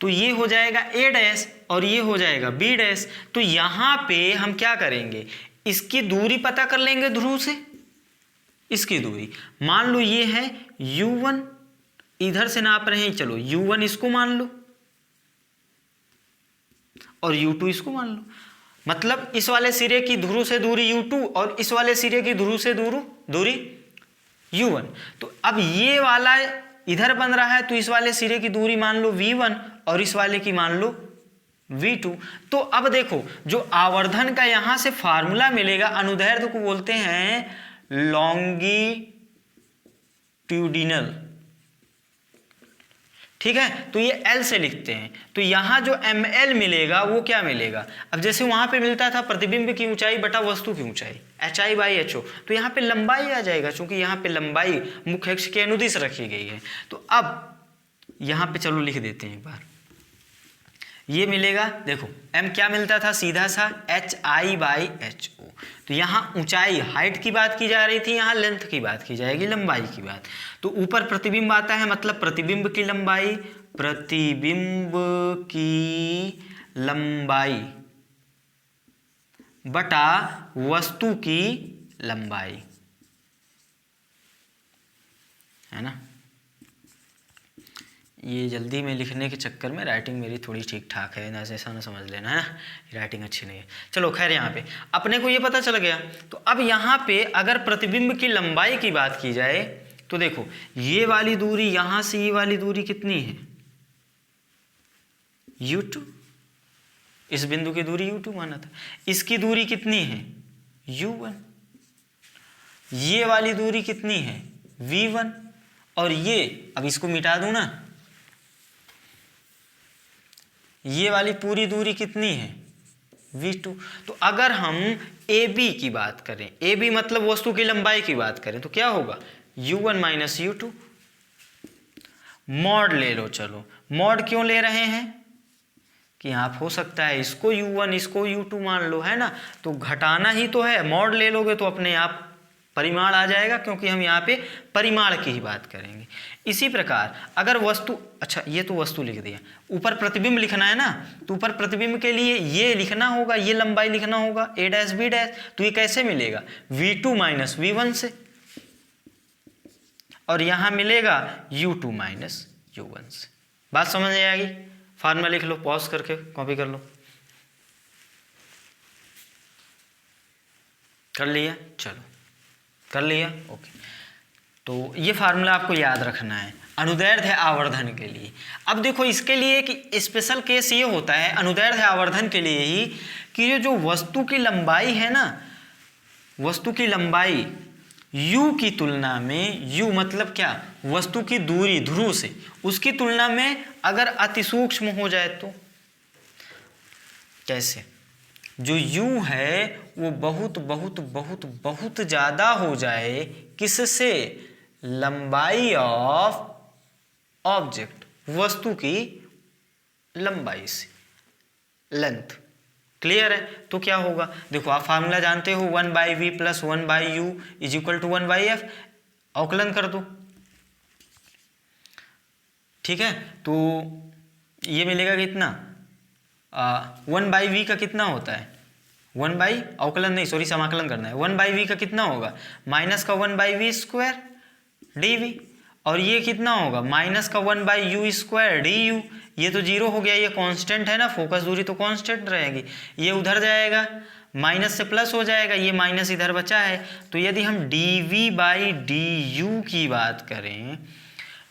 तो ये हो जाएगा ए डैश और ये हो जाएगा बी डैश। तो यहाँ पे हम क्या करेंगे, इसकी दूरी पता कर लेंगे ध्रुव से। इसकी दूरी मान लो ये है u1, इधर से नाप रहे हैं, चलो u1 इसको मान लो और u2 इसको मान लो। मतलब इस वाले सिरे की ध्रुव से दूरी u2 और इस वाले सिरे की ध्रुव से दूरी u1। तो अब ये वाला इधर बन रहा है तो इस वाले सिरे की दूरी मान लो v1 और इस वाले की मान लो v2। तो अब देखो जो आवर्धन का यहां से फार्मूला मिलेगा, अनुदैर्ध्य को बोलते हैं लॉन्गिट्यूडिनल, ठीक है। तो ये L से लिखते हैं। तो यहां जो ml मिलेगा वो क्या मिलेगा, अब जैसे वहां पे मिलता था प्रतिबिंब की ऊंचाई बटा वस्तु की ऊंचाई hi/ho, तो यहाँ पे लंबाई आ जाएगा, क्योंकि यहाँ पे लंबाई मुख्य अक्ष के अनुदिश रखी गई है। तो अब यहाँ पे चलो लिख देते हैं एक बार, ये मिलेगा, देखो m क्या मिलता था सीधा सा hi/ho। तो यहाँ ऊंचाई हाइट की बात की जा रही थी, यहाँ लेंथ की बात की जाएगी, लंबाई की बात। तो ऊपर प्रतिबिंब आता है, मतलब प्रतिबिंब की लंबाई, प्रतिबिंब की लंबाई बटा वस्तु की लंबाई, है ना। ये जल्दी में लिखने के चक्कर में राइटिंग मेरी थोड़ी ठीक ठाक है ना, ऐसा ना समझ लेना, है ना, राइटिंग अच्छी नहीं है। चलो खैर, यहाँ पे अपने को ये पता चल गया। तो अब यहाँ पे अगर प्रतिबिंब की लंबाई की बात की जाए तो देखो ये वाली दूरी यहाँ से ये वाली दूरी कितनी है, u2, इस बिंदु की दूरी u2 माना था, इसकी दूरी कितनी है u1। ये वाली दूरी कितनी है v1, और ये, अब इसको मिटा दूं ना, ये वाली पूरी दूरी कितनी है v2। तो अगर हम AB की बात करें, AB मतलब वस्तु की लंबाई की बात करें, तो क्या होगा u1 माइनस u2। मॉड ले लो, चलो मॉड क्यों ले रहे हैं कि आप हो सकता है इसको u1 इसको u2 मान लो, है ना, तो घटाना ही तो है। मॉड ले लोगे तो अपने आप परिमाण आ जाएगा, क्योंकि हम यहाँ पे परिमाण की ही बात करेंगे। इसी प्रकार अगर वस्तु, अच्छा ये तो वस्तु लिख दिया, ऊपर प्रतिबिंब लिखना है ना, तो ऊपर प्रतिबिंब के लिए ये लिखना होगा, ये लंबाई लिखना होगा a डैश b डैश। तो ये कैसे मिलेगा v2 माइनस v1 से, और यहाँ मिलेगा u2 माइनस u1 से। बात समझ में आएगी? फार्मूला लिख लो, पॉज करके कॉपी कर लो। कर लिया? चलो कर लिया, ओके। तो ये फार्मूला आपको याद रखना है अनुदैर्ध्य आवर्धन के लिए। अब देखो इसके लिए कि स्पेशल केस ये होता है अनुदैर्ध्य आवर्धन के लिए ही, कि जो वस्तु की लंबाई है ना, वस्तु की लंबाई u की तुलना में, u मतलब क्या, वस्तु की दूरी ध्रुव से, उसकी तुलना में अगर अतिसूक्ष्म हो जाए तो कैसे, जो u है वो बहुत बहुत बहुत बहुत ज़्यादा हो जाए किससे, लंबाई ऑफ ऑब्जेक्ट, वस्तु की लंबाई से, लेंथ। क्लियर है? तो क्या होगा, देखो आप फार्मूला जानते हो 1/v plus 1/u is equal to 1/f। अवकलन कर दो, ठीक है। तो ये मिलेगा कितना, 1/v का कितना होता है, 1/ अवकलन नहीं, सॉरी समाकलन करना है, 1/v का कितना होगा, माइनस का 1/v स्क्वायर dv, और ये कितना होगा माइनस का 1/u स्क्वायर du। ये तो जीरो हो गया, ये कांस्टेंट है ना, फोकस दूरी तो कांस्टेंट रहेगी, ये उधर जाएगा, माइनस से प्लस हो जाएगा, ये माइनस इधर बचा है। तो यदि हम dv/du की बात करें,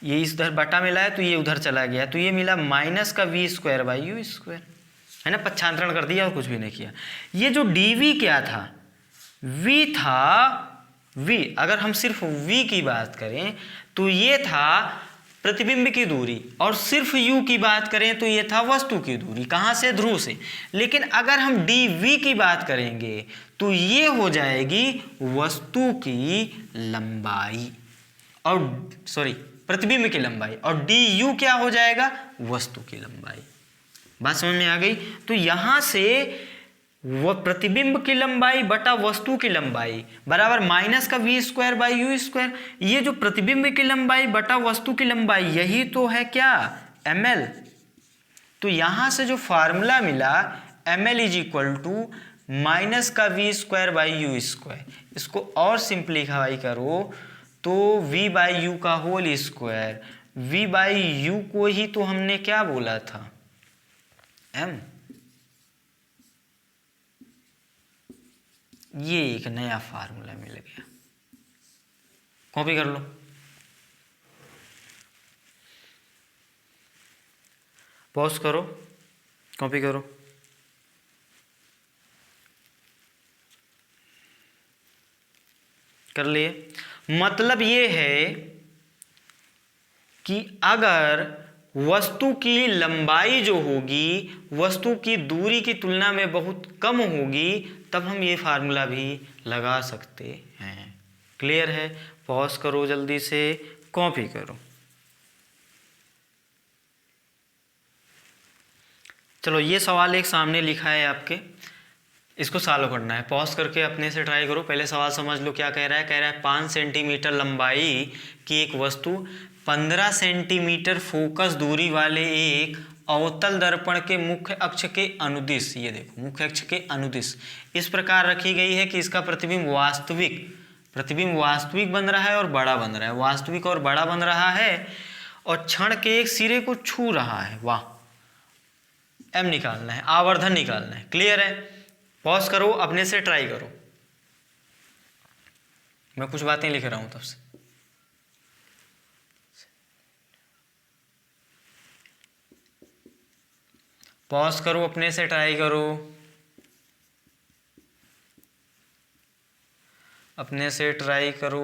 ये इधर बटा मिला है तो ये उधर चला गया, तो ये मिला माइनस का v²/u स्क्वायर, है ना, पच्छांतरण कर दिया और कुछ भी नहीं किया। ये जो dv क्या था, v था, v अगर हम सिर्फ v की बात करें तो ये था प्रतिबिंब की दूरी, और सिर्फ u की बात करें तो ये था वस्तु की दूरी, कहाँ से, ध्रुव से। लेकिन अगर हम dv की बात करेंगे तो ये हो जाएगी वस्तु की लंबाई, और सॉरी प्रतिबिंब की लंबाई, और du क्या हो जाएगा, वस्तु की लंबाई। बात समझ में आ गई? तो यहाँ से वह प्रतिबिंब की लंबाई बटा वस्तु की लंबाई बराबर माइनस का v²/u स्क्वायर। ये जो प्रतिबिंब की लंबाई बटा वस्तु की लंबाई, यही तो है क्या, ml। तो यहाँ से जो फार्मूला मिला ml is equal to minus का v²/u स्क्वायर, इसको और सिंप्लीफाई करो तो v/u का होल स्क्वायर, v/u को ही तो हमने क्या बोला था, m। ये एक नया फार्मूला मिल गया, कॉपी कर लो। पॉज करो, कॉपी करो। कर लिए? मतलब ये है कि अगर वस्तु की लंबाई जो होगी वस्तु की दूरी की तुलना में बहुत कम होगी, तब हम ये फार्मूला भी लगा सकते हैं। क्लियर है? पॉज करो, जल्दी से कॉपी करो। चलो ये सवाल एक सामने लिखा है आपके, इसको सॉल्व करना है। पॉज करके अपने से ट्राई करो। पहले सवाल समझ लो क्या कह रहा है। कह रहा है 5 सेंटीमीटर लंबाई की एक वस्तु 15 सेंटीमीटर फोकस दूरी वाले एक अवतल दर्पण के मुख्य अक्ष के अनुदिश, ये देखो मुख्य अक्ष के अनुदिश इस प्रकार रखी गई है कि इसका प्रतिबिंब वास्तविक बन रहा है और बड़ा बन रहा है, वास्तविक और बड़ा बन रहा है, और क्षण के एक सिरे को छू रहा है। वाह, m निकालना है, आवर्धन निकालना है। क्लियर है? पॉज करो, अपने से ट्राई करो। मैं कुछ बातें लिख रहा हूं तब से। पॉज करो, अपने से ट्राई करो। अपने से ट्राई करो।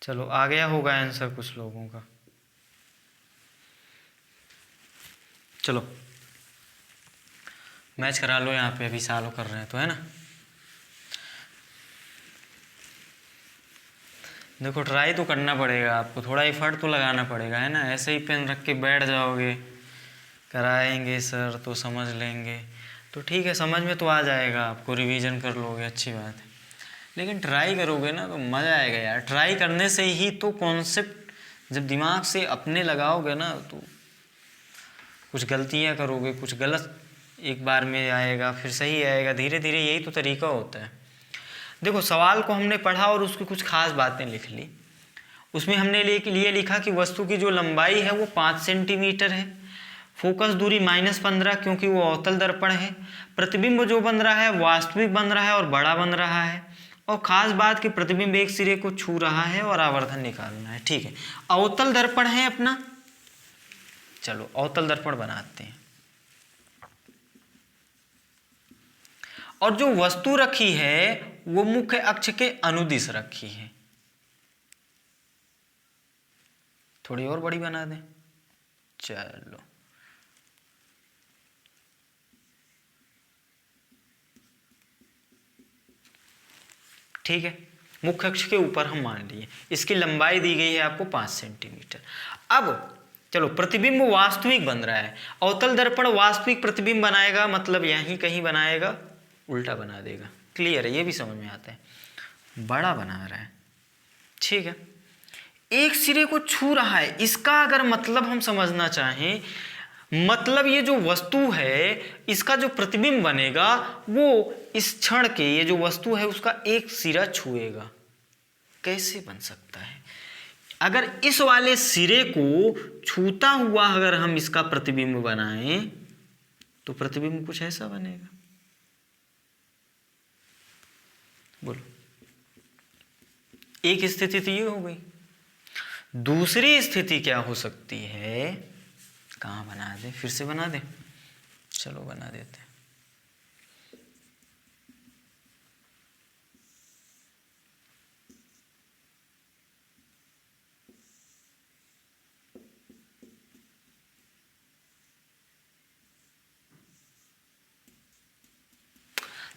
चलो आ गया होगा आंसर कुछ लोगों का। चलो मैच करा लो यहाँ पे, अभी सालों कर रहे हैं तो, है ना। देखो ट्राई तो करना पड़ेगा आपको, थोड़ा एफर्ट तो लगाना पड़ेगा, है ना। ऐसे ही पेन रख के बैठ जाओगे, कराएंगे सर तो समझ लेंगे, तो ठीक है, समझ में तो आ जाएगा आपको, रिवीजन कर लोगे, अच्छी बात है। लेकिन ट्राई करोगे ना तो मज़ा आएगा यार। ट्राई करने से ही तो कॉन्सेप्ट जब दिमाग से अपने लगाओगे ना, तो कुछ गलतियाँ करोगे, कुछ गलत एक बार में आएगा, फिर सही आएगा, धीरे धीरे, यही तो तरीका होता है। देखो सवाल को हमने पढ़ा और उसकी कुछ खास बातें लिख ली। उसमें हमने लिए लिखा कि वस्तु की जो लंबाई है वो 5 सेंटीमीटर है, फोकस दूरी -15 क्योंकि वो अवतल दर्पण है, प्रतिबिंब जो बन रहा है वास्तविक बन रहा है और बड़ा बन रहा है, और खास बात कि प्रतिबिंब एक सिरे को छू रहा है और आवर्धन निकालना है। ठीक है, अवतल दर्पण है अपना, चलो अवतल दर्पण बनाते हैं। और जो वस्तु रखी है वो मुख्य अक्ष के अनुदिश रखी है। थोड़ी और बड़ी बना दें, चलो ठीक है, मुख्य अक्ष के ऊपर हम मान लिए। इसकी लंबाई दी गई है आपको 5 सेंटीमीटर। अब चलो प्रतिबिंब वास्तविक बन रहा है, अवतल दर्पण वास्तविक प्रतिबिंब बनाएगा, मतलब यहीं कहीं बनाएगा, उल्टा बना देगा। क्लियर है, ये भी समझ में आता है। बड़ा बना रहा है, ठीक है, एक सिरे को छू रहा है। इसका अगर मतलब हम समझना चाहें, मतलब ये जो वस्तु है इसका जो प्रतिबिंब बनेगा वो इस क्षण के, ये जो वस्तु है उसका एक सिरा छुएगा। कैसे बन सकता है? अगर इस वाले सिरे को छूता हुआ अगर हम इसका प्रतिबिंब बनाएं तो प्रतिबिंब कुछ ऐसा बनेगा। बोलो, एक स्थिति तो ये हो गई। दूसरी स्थिति क्या हो सकती है? कहाँ बना दे, फिर से बना दे, चलो बना देते हैं।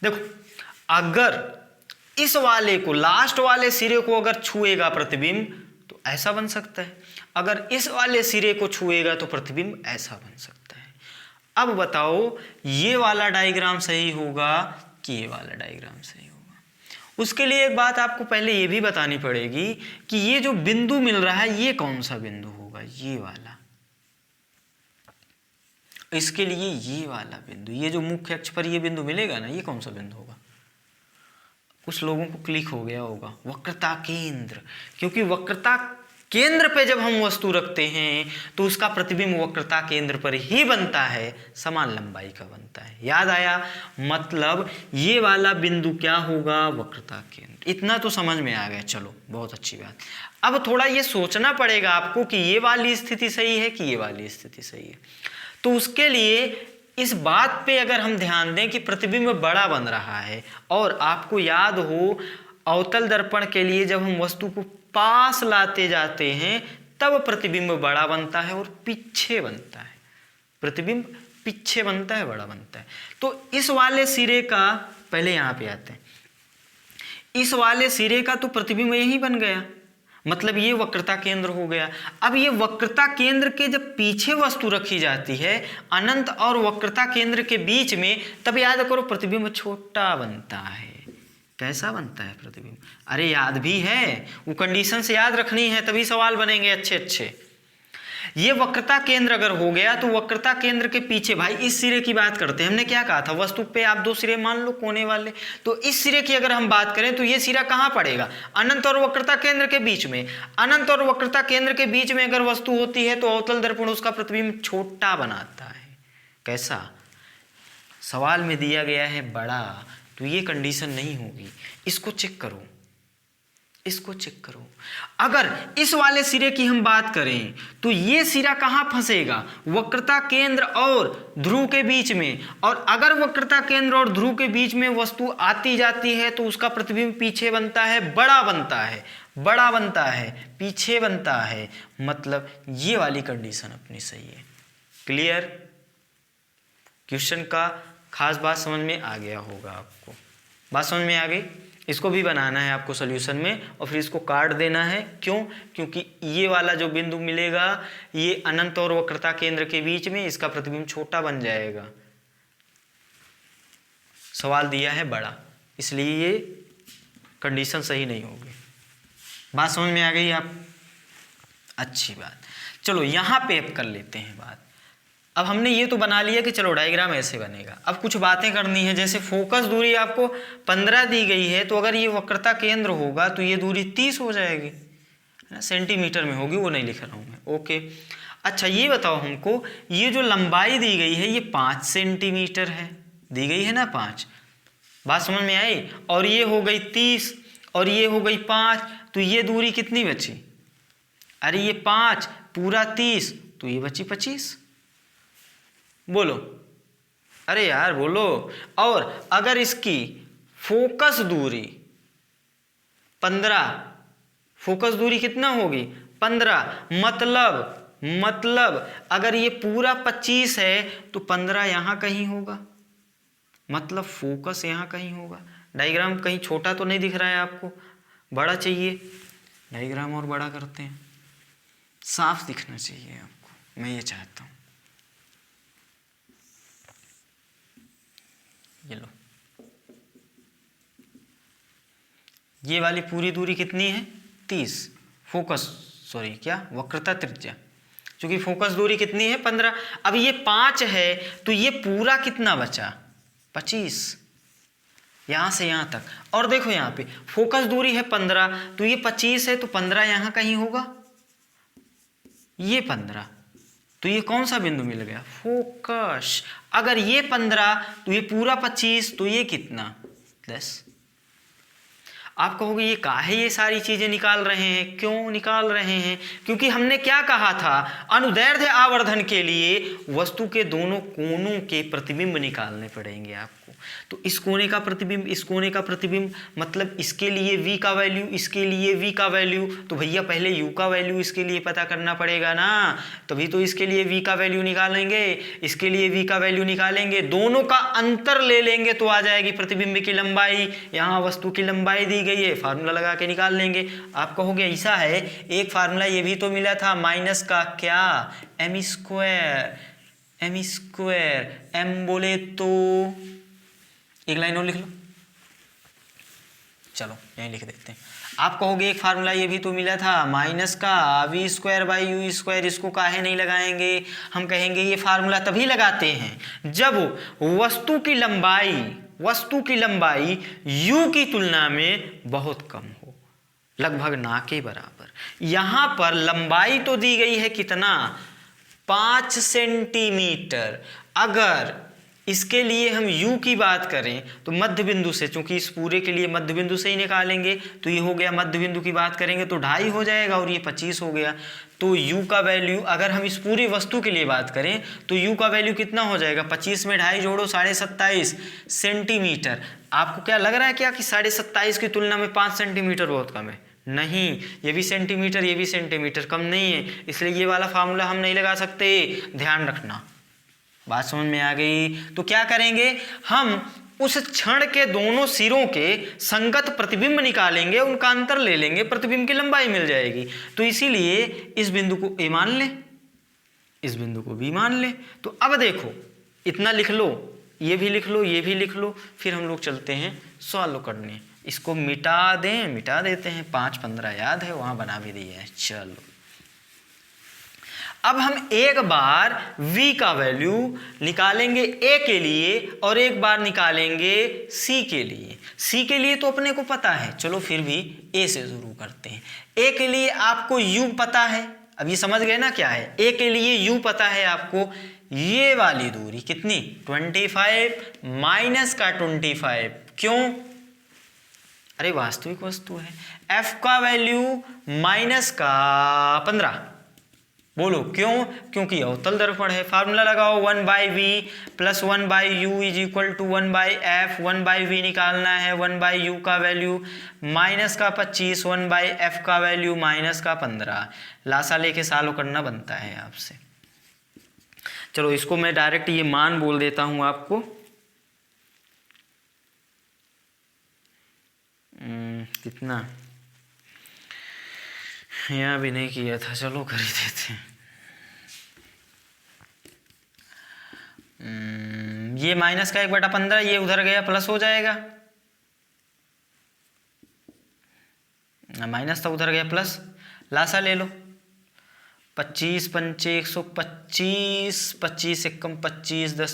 देखो अगर इस वाले को, लास्ट वाले सिरे को अगर छुएगा प्रतिबिंब तो ऐसा बन सकता है, अगर इस वाले सिरे को छुएगा तो प्रतिबिंब ऐसा बन सकता है। अब बताओ ये वाला डायग्राम सही होगा कि ये वाला डायग्राम सही होगा? उसके लिए एक बात आपको पहले ये भी बतानी पड़ेगी कि ये जो बिंदु मिल रहा है ये कौन सा बिंदु होगा? ये वाला। इसके लिए ये वाला बिंदु, ये जो मुख्य अक्ष पर ये बिंदु मिलेगा ना, ये कौन सा बिंदु होगा? कुछ लोगों को क्लिक हो गया होगा, वक्रता केंद्र। क्योंकि वक्रता केंद्र पे जब हम वस्तु रखते हैं तो उसका प्रतिबिंब वक्रता केंद्र पर ही बनता है, समान लंबाई का बनता है। याद आया? मतलब ये वाला बिंदु क्या होगा? वक्रता केंद्र। इतना तो समझ में आ गया, चलो बहुत अच्छी बात। अब थोड़ा ये सोचना पड़ेगा आपको कि ये वाली स्थिति सही है कि ये वाली स्थिति सही है। तो उसके लिए इस बात पे अगर हम ध्यान दें कि प्रतिबिंब बड़ा बन रहा है, और आपको याद हो अवतल दर्पण के लिए जब हम वस्तु को पास लाते जाते हैं तब प्रतिबिंब बड़ा बनता है और पीछे बनता है। प्रतिबिंब पीछे बनता है, बड़ा बनता है। तो इस वाले सिरे का, पहले यहाँ पे आते हैं, इस वाले सिरे का तो प्रतिबिंब यही बन गया, मतलब ये वक्रता केंद्र हो गया। अब ये वक्रता केंद्र के जब पीछे वस्तु रखी जाती है अनंत और वक्रता केंद्र के बीच में, तब याद करो प्रतिबिंब छोटा बनता है। कैसा बनता है प्रतिबिंब? अरे याद भी है, वो कंडीशन से याद रखनी है तभी सवाल बनेंगे अच्छे अच्छे। ये वक्रता केंद्र अगर हो गया तो वक्रता केंद्र के पीछे, भाई इस सिरे की बात करते हैं, हमने क्या कहा था, वस्तु पे आप दो सिरे मान लो कोने वाले, तो इस सिरे की अगर हम बात करें तो ये सिरा कहाँ पड़ेगा, अनंत और वक्रता केंद्र के बीच में। अनंत और वक्रता केंद्र के बीच में अगर वस्तु होती है तो अवतल दर्पण उसका प्रतिबिंब छोटा बनाता है। कैसा, सवाल में दिया गया है बड़ा, तो ये कंडीशन नहीं होगी। इसको चेक करो, इसको चेक करो। अगर इस वाले सिरे की हम बात करें तो ये सिरा कहाँ फंसेगा, वक्रता केंद्र और ध्रुव के बीच में। और अगर वक्रता केंद्र और ध्रुव के बीच में वस्तु आती जाती है तो उसका प्रतिबिंब पीछे बनता है, बड़ा बनता है, बड़ा बनता है, पीछे बनता है। मतलब ये वाली कंडीशन अपनी सही है। क्लियर? क्वेश्चन का खास बात समझ में आ गया होगा आपको, बात समझ में आ गई। इसको भी बनाना है आपको सॉल्यूशन में और फिर इसको काट देना है। क्यों? क्योंकि ये वाला जो बिंदु मिलेगा ये अनंत और वक्रता केंद्र के बीच में, इसका प्रतिबिंब छोटा बन जाएगा। सवाल दिया है बड़ा, इसलिए ये कंडीशन सही नहीं होगी। बात समझ में आ गई आप? अच्छी बात। चलो यहाँ पे अब कर लेते हैं बात। अब हमने ये तो बना लिया कि चलो डायग्राम ऐसे बनेगा। अब कुछ बातें करनी है, जैसे फोकस दूरी आपको 15 दी गई है, तो अगर ये वक्रता केंद्र होगा तो ये दूरी 30 हो जाएगी, है ना, सेंटीमीटर में होगी, वो नहीं लिख रहा हूँ मैं। ओके, अच्छा ये बताओ हमको, ये जो लंबाई दी गई है ये 5 सेंटीमीटर है, दी गई है ना 5। बात समझ में आई? और ये हो गई 30 और ये हो गई 5, तो ये दूरी कितनी बची? अरे ये 5 पूरा 30, तो ये बची 25। बोलो, अरे यार बोलो। और अगर इसकी फोकस दूरी 15, फोकस दूरी कितना होगी 15, मतलब अगर ये पूरा 25 है तो 15 यहाँ कहीं होगा, मतलब फोकस यहाँ कहीं होगा। डायग्राम कहीं छोटा तो नहीं दिख रहा है आपको, बड़ा चाहिए। डायग्राम और बड़ा करते हैं, साफ दिखना चाहिए आपको, मैं ये चाहता हूँ। ये लो, ये वाली पूरी दूरी कितनी है 30, फोकस सॉरी क्या वक्रता त्रिज्या, क्योंकि फोकस दूरी कितनी है 15। अब ये 5 है तो ये पूरा कितना बचा 25, यहाँ से यहाँ तक। और देखो यहाँ पे फोकस दूरी है 15 तो ये 25 है, तो 15 यहाँ कहीं होगा, ये 15, तो ये कौन सा बिंदु मिल गया फोकस। अगर ये 15 तो ये पूरा 25, तो ये कितना 10। आप कहोगे ये काहे ये सारी चीजें निकाल रहे हैं, क्यों निकाल रहे हैं? क्योंकि हमने क्या कहा था, अनुदैर्ध्य आवर्धन के लिए वस्तु के दोनों कोनों के प्रतिबिंब निकालने पड़ेंगे आपको। तो इस कोने का प्रतिबिंब, इस कोने का प्रतिबिंब, मतलब इसके लिए v का वैल्यू, इसके लिए v का वैल्यू, तो भैया पहले u का वैल्यू इसके लिए पता करना पड़ेगा ना, तभी तो इसके लिए v का वैल्यू निकालेंगे, इसके लिए v का वैल्यू निकालेंगे, दोनों का अंतर ले लेंगे तो आ जाएगी प्रतिबिंब की लंबाई। यहाँ वस्तु की लंबाई दी गई है, फार्मूला लगा के निकाल लेंगे। आप कहोगे ऐसा है, एक फार्मूला ये भी तो मिला था माइनस का क्या m स्क्वायर, m बोले तो एक लाइन और लिख लो, चलो यहीं लिख देते हैं। आप कहोगे एक फार्मूला ये भी तो मिला था माइनस का v square by you square, इसको काहे नहीं लगाएंगे? हम कहेंगे ये फार्मूला तभी लगाते हैं जब वस्तु की लंबाई u की तुलना में बहुत कम हो, लगभग ना के बराबर। यहाँ पर लंबाई तो दी गई है कितना 5 सेंटीमीटर। अगर इसके लिए हम u की बात करें तो मध्य बिंदु से, चूंकि इस पूरे के लिए मध्य बिंदु से ही निकालेंगे, तो ये हो गया मध्य बिंदु की बात करेंगे तो 2.5 हो जाएगा और ये 25 हो गया। तो u का वैल्यू, अगर हम इस पूरी वस्तु के लिए बात करें तो u का वैल्यू कितना हो जाएगा, 25 में 2.5 जोड़ो 27.5 सेंटीमीटर। आपको क्या लग रहा है क्या कि 27.5 की तुलना में 5 सेंटीमीटर बहुत कम है? नहीं, ये भी सेंटीमीटर, ये भी सेंटीमीटर, कम नहीं है, इसलिए ये वाला फार्मूला हम नहीं लगा सकते, ध्यान रखना। बात समझ में आ गई? तो क्या करेंगे हम, उस क्षण के दोनों सिरों के संगत प्रतिबिंब निकालेंगे, उनका अंतर ले लेंगे, प्रतिबिंब की लंबाई मिल जाएगी। तो इसीलिए इस बिंदु को ए मान ले, इस बिंदु को बी मान ले। तो अब देखो इतना लिख लो, ये भी लिख लो, ये भी लिख लो, फिर हम लोग चलते हैं सॉल्व करने। इसको मिटा दें, मिटा देते हैं, 5 15 याद है, वहां बना भी दिया है। चलो अब हम एक बार v का वैल्यू निकालेंगे a के लिए और एक बार निकालेंगे c के लिए। c के लिए तो अपने को पता है, चलो फिर भी a से शुरू करते हैं। a के लिए आपको u पता है, अब ये समझ गए ना क्या है। a के लिए u पता है आपको, ये वाली दूरी कितनी 25 माइनस का 25, क्यों? अरे वास्तविक वस्तु है। f का वैल्यू माइनस का 15, बोलो क्यों? क्योंकि अवतल दर्पण है। फार्मूला लगाओ 1/v plus 1/u is equal to 1/f। 1/v निकालना है, 1/u का वैल्यू माइनस का 25, 1/f का वैल्यू माइनस का 15। लासा लेके सालों करना बनता है आपसे। चलो इसको मैं डायरेक्ट ये मान बोल देता हूं आपको। कितना यहाँ भी नहीं किया था, चलो कर ही देते हैं। ये माइनस का 1/15, ये उधर गया प्लस हो जाएगा, माइनस था उधर गया प्लस। लासा ले लो, 25 पंचे 125, 25 एकम 25, 10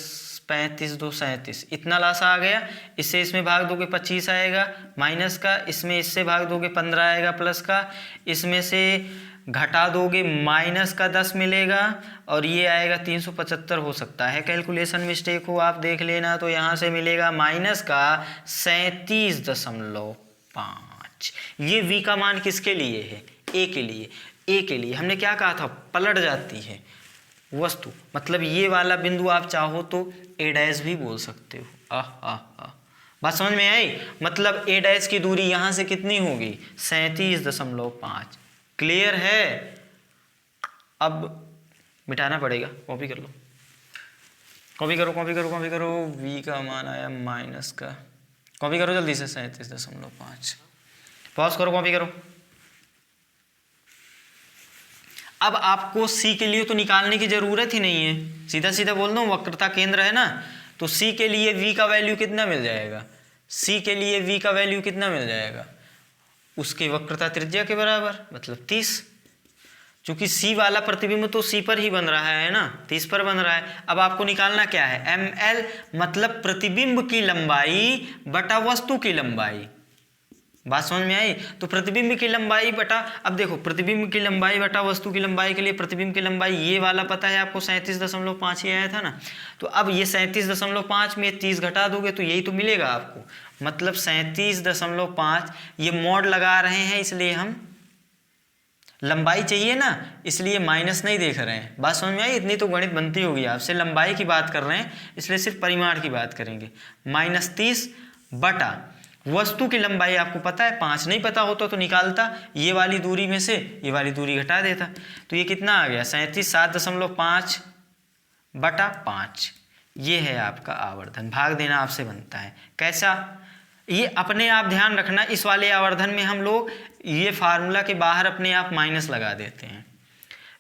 35, 2 37, इतना लासा आ गया। इससे इसमें भाग दोगे 25 आएगा माइनस का, इसमें इससे भाग दोगे 15 आएगा प्लस का, इसमें से घटा दोगे माइनस का 10 मिलेगा और ये आएगा 375। हो सकता है कैलकुलेशन मिस्टेक हो, आप देख लेना। तो यहाँ से मिलेगा माइनस का 37.5। ये v का मान किसके लिए है? a के लिए। a के लिए हमने क्या कहा था, पलट जाती है वस्तु, मतलब ये वाला बिंदु आप चाहो तो a डैश भी बोल सकते हो। बात समझ में आई? मतलब a डैश की दूरी यहाँ से कितनी होगी 37.5। क्लियर है? अब मिटाना पड़ेगा, कॉपी कर लो, कॉपी करो कॉपी करो कॉपी करो। v का मान आया माइनस का, कॉपी करो जल्दी से 37.5। पॉज करो, कॉपी करो। अब आपको c के लिए तो निकालने की जरूरत ही नहीं है, सीधा सीधा बोल दो, वक्रता केंद्र है ना। तो c के लिए v का वैल्यू कितना मिल जाएगा? c के लिए v का वैल्यू कितना मिल जाएगा? उसके वक्रता त्रिज्या के बराबर, मतलब 30। क्योंकि c वाला प्रतिबिंब तो c पर ही बन रहा है ना, 30 पर बन रहा है। अब आपको निकालना क्या है? ml, मतलब प्रतिबिंब की लंबाई बटा वस्तु की लंबाई। बात समझ में आई? तो प्रतिबिंब की लंबाई बटा, अब देखो प्रतिबिंब की लंबाई बटा वस्तु की लंबाई के लिए प्रतिबिंब की लंबाई ये वाला पता है आपको 37.5 ही आया था ना। तो अब ये 37.5 में 30 घटा दोगे तो यही तो मिलेगा आपको, मतलब 37.5। ये मॉड लगा रहे हैं इसलिए हम लंबाई चाहिए ना, इसलिए माइनस नहीं देख रहे हैं। बात समझ में आई? इतनी तो गणित बनती होगी आपसे। लंबाई की बात कर रहे हैं इसलिए सिर्फ परिमाण की बात करेंगे। -30 बटा वस्तु की लंबाई आपको पता है 5, नहीं पता होता तो निकालता, ये वाली दूरी में से ये वाली दूरी घटा देता। तो ये कितना आ गया 37.5 बटा 5। ये है आपका आवर्धन। भाग देना आपसे बनता है। कैसा? ये अपने आप ध्यान रखना, इस वाले आवर्धन में हम लोग ये फार्मूला के बाहर अपने आप माइनस लगा देते हैं।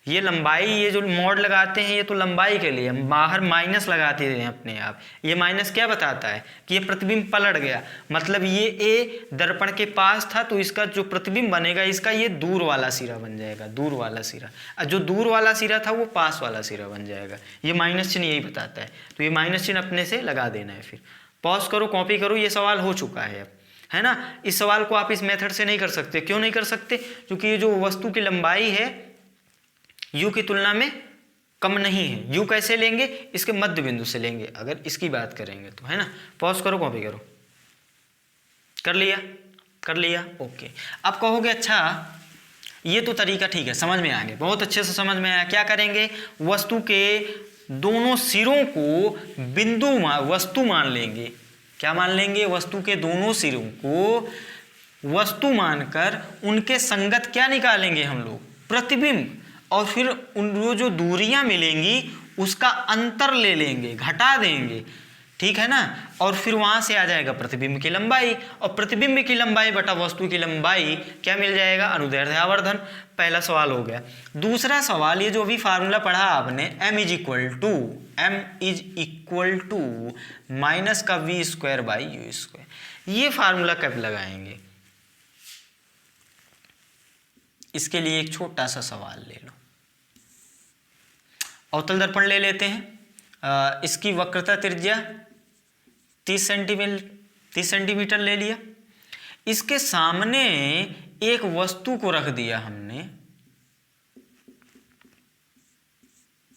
ये लंबाई, ये जो मोड लगाते हैं ये तो लंबाई के लिए, हम बाहर माइनस लगाते हैं अपने आप। ये माइनस क्या बताता है कि ये प्रतिबिंब पलट गया, मतलब ये ए दर्पण के पास था तो इसका जो प्रतिबिंब बनेगा इसका ये दूर वाला सिरा बन जाएगा, दूर वाला सिरा। और जो दूर वाला सिरा था वो पास वाला सिरा बन जाएगा। ये माइनस चिन्ह यही बताता है। तो ये माइनस चिन्ह अपने से लगा देना है। फिर पॉज करो, कॉपी करो। ये सवाल हो चुका है अब, है ना। इस सवाल को आप इस मेथड से नहीं कर सकते। क्यों नहीं कर सकते? क्योंकि ये जो वस्तु की लंबाई है u की तुलना में कम नहीं है। u कैसे लेंगे? इसके मध्य बिंदु से लेंगे अगर इसकी बात करेंगे तो, है ना। पॉज करो, कॉपी करो। कर लिया? कर लिया, ओके। अब कहोगे अच्छा ये तो तरीका ठीक है, समझ में आ गया, बहुत अच्छे से समझ में आया। क्या करेंगे? वस्तु के दोनों सिरों को बिंदु वस्तु मान लेंगे। क्या मान लेंगे? वस्तु के दोनों सिरों को वस्तु मानकर उनके संगत क्या निकालेंगे हम लोग? प्रतिबिंब। और फिर उन जो दूरियां मिलेंगी उसका अंतर ले लेंगे, घटा देंगे, ठीक है ना। और फिर वहां से आ जाएगा प्रतिबिंब की लंबाई, और प्रतिबिंब की लंबाई बटा वस्तु की लंबाई क्या मिल जाएगा? अनुदैर्ध्य आवर्धन। पहला सवाल हो गया। दूसरा सवाल, ये जो भी फार्मूला पढ़ा आपने, m is equal to minus का v²/u², ये फार्मूला कब लगाएंगे? इसके लिए एक छोटा सा सवाल ले लो। अवतल दर्पण ले लेते हैं, इसकी वक्रता त्रिज्या 30 सेंटीमीटर ले लिया। इसके सामने एक वस्तु को रख दिया हमने,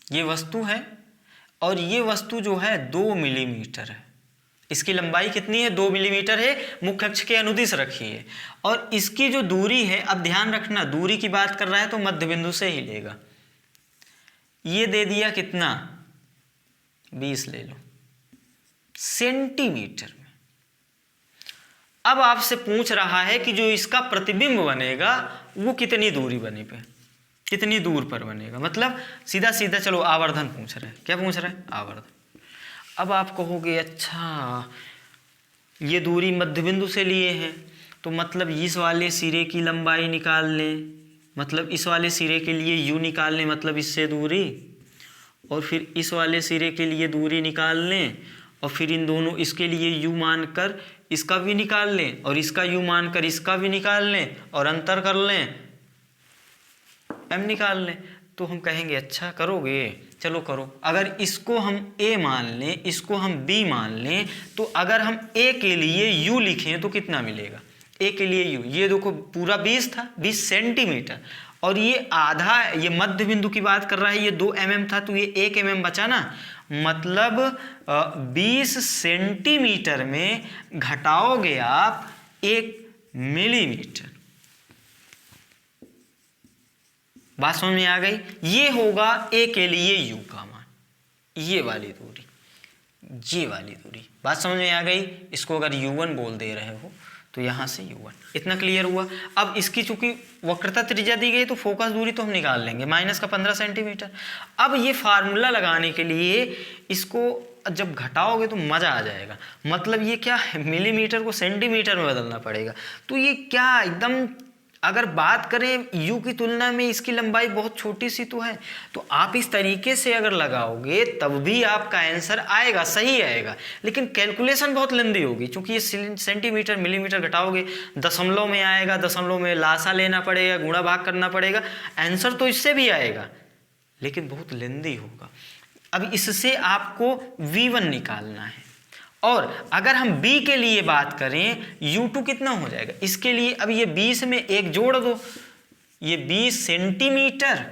ये वस्तु है और ये वस्तु जो है 2 मिलीमीटर है। इसकी लंबाई कितनी है? 2 मिलीमीटर है। मुख्य अक्ष के अनुदिश रखी है और इसकी जो दूरी है, अब ध्यान रखना दूरी की बात कर रहा है तो मध्य बिंदु से ही लेगा। ये दे दिया कितना? 20 ले लो सेंटीमीटर में। अब आपसे पूछ रहा है कि जो इसका प्रतिबिंब बनेगा वो कितनी दूरी बने पे, कितनी दूर पर बनेगा। मतलब सीधा सीधा चलो आवर्धन पूछ रहे हैं। क्या पूछ रहे हैं? आवर्धन। अब आप कहोगे अच्छा ये दूरी मध्य बिंदु से लिए हैं तो मतलब इस वाले सिरे की लंबाई निकाल लें, मतलब इस वाले सिरे के लिए u निकाल लें, मतलब इससे दूरी, और फिर इस वाले सिरे के लिए दूरी निकाल लें और फिर इन दोनों, इसके लिए u मानकर इसका भी निकाल लें और इसका u मानकर इसका भी निकाल लें और अंतर कर लें, m निकाल लें। तो हम कहेंगे अच्छा करोगे, चलो करो। अगर इसको हम a मान लें, इसको हम b मान लें, तो अगर हम a के लिए u लिखें तो कितना मिलेगा? a के लिए u, ये देखो पूरा 20 था, 20 सेंटीमीटर, और ये आधा, ये मध्य बिंदु की बात कर रहा है, ये 2 mm था तो ये 1 mm बचा ना, मतलब 20 सेंटीमीटर में घटाओगे आप 1 मिलीमीटर। बात समझ में आ गई? ये होगा a के लिए u का मान, ये वाली दूरी, ये वाली दूरी। बात समझ में आ गई? इसको अगर u1 बोल दे रहे हो तो यहाँ से u1, इतना क्लियर हुआ। अब इसकी चूंकि वक्रता त्रिज्या दी गई तो फोकस दूरी तो हम निकाल लेंगे, -15 सेंटीमीटर। अब ये फार्मूला लगाने के लिए इसको जब घटाओगे तो मजा आ जाएगा। मतलब ये क्या है, मिलीमीटर को सेंटीमीटर में बदलना पड़ेगा। तो ये क्या एकदम, अगर बात करें u की तुलना में इसकी लंबाई बहुत छोटी सी तो है, तो आप इस तरीके से अगर लगाओगे तब भी आपका आंसर आएगा, सही आएगा, लेकिन कैलकुलेशन बहुत लंबी होगी। क्योंकि ये सेंटीमीटर मिलीमीटर घटाओगे, दशमलव में आएगा, दशमलव में लासा लेना पड़ेगा, गुणा भाग करना पड़ेगा, आंसर तो इससे भी आएगा लेकिन बहुत लेंदी होगा। अब इससे आपको v1 निकालना है, और अगर हम b के लिए बात करें u2 कितना हो जाएगा इसके लिए। अब ये 20 में 1 जोड़ दो, ये 20 सेंटीमीटर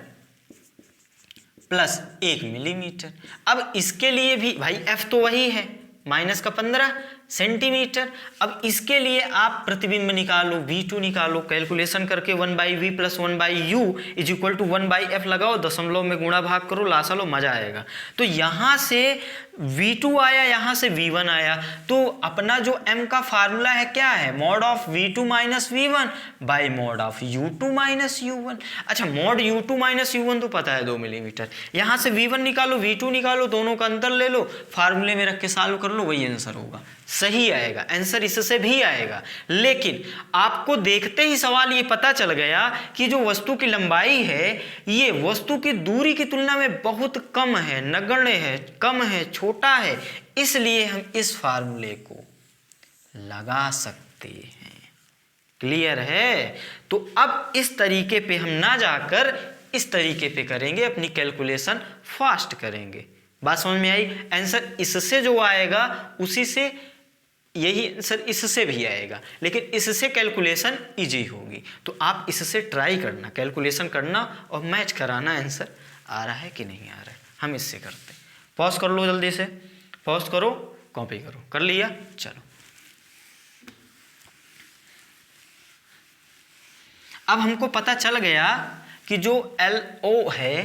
प्लस 1 मिलीमीटर। अब इसके लिए भी भाई f तो वही है, -15 सेंटीमीटर। अब इसके लिए आप प्रतिबिंब निकालो, v2 निकालो, कैलकुलेशन करके 1/v + 1/u = 1/f लगाओ, दशमलव में गुणा भाग करो, लासा लो, मजा आएगा। तो यहाँ से v2 आया, यहाँ से v1 आया, तो अपना जो m का फार्मूला है क्या है? mod of v2 - v1 by mod of u2 - u1। अच्छा, mod u2 - u1 तो पता है 2 मिलीमीटर। यहाँ से v1 निकालो, v2 निकालो, दोनों का अंतर ले लो, फार्मूले में रख के सॉल्व कर लो, वही आंसर होगा, सही आएगा। आंसर इससे भी आएगा, लेकिन आपको देखते ही सवाल ये पता चल गया कि जो वस्तु की लंबाई है ये वस्तु की दूरी की तुलना में बहुत कम है, नगण्य है, कम है, छोटा है, इसलिए हम इस फार्मूले को लगा सकते हैं। क्लियर है? तो अब इस तरीके पे हम ना जाकर इस तरीके पे करेंगे, अपनी कैलकुलेशन फास्ट करेंगे। बात समझ में आई? आंसर इससे जो आएगा उसी से यही आंसर इससे भी आएगा, लेकिन इससे कैलकुलेशन इजी होगी। तो आप इससे ट्राई करना, कैलकुलेशन करना और मैच कराना, आंसर आ रहा है कि नहीं आ रहा है। हम इससे करते हैं। पॉज कर लो, जल्दी से पॉज करो, कॉपी करो। कर लिया? चलो अब हमको पता चल गया कि जो LO है,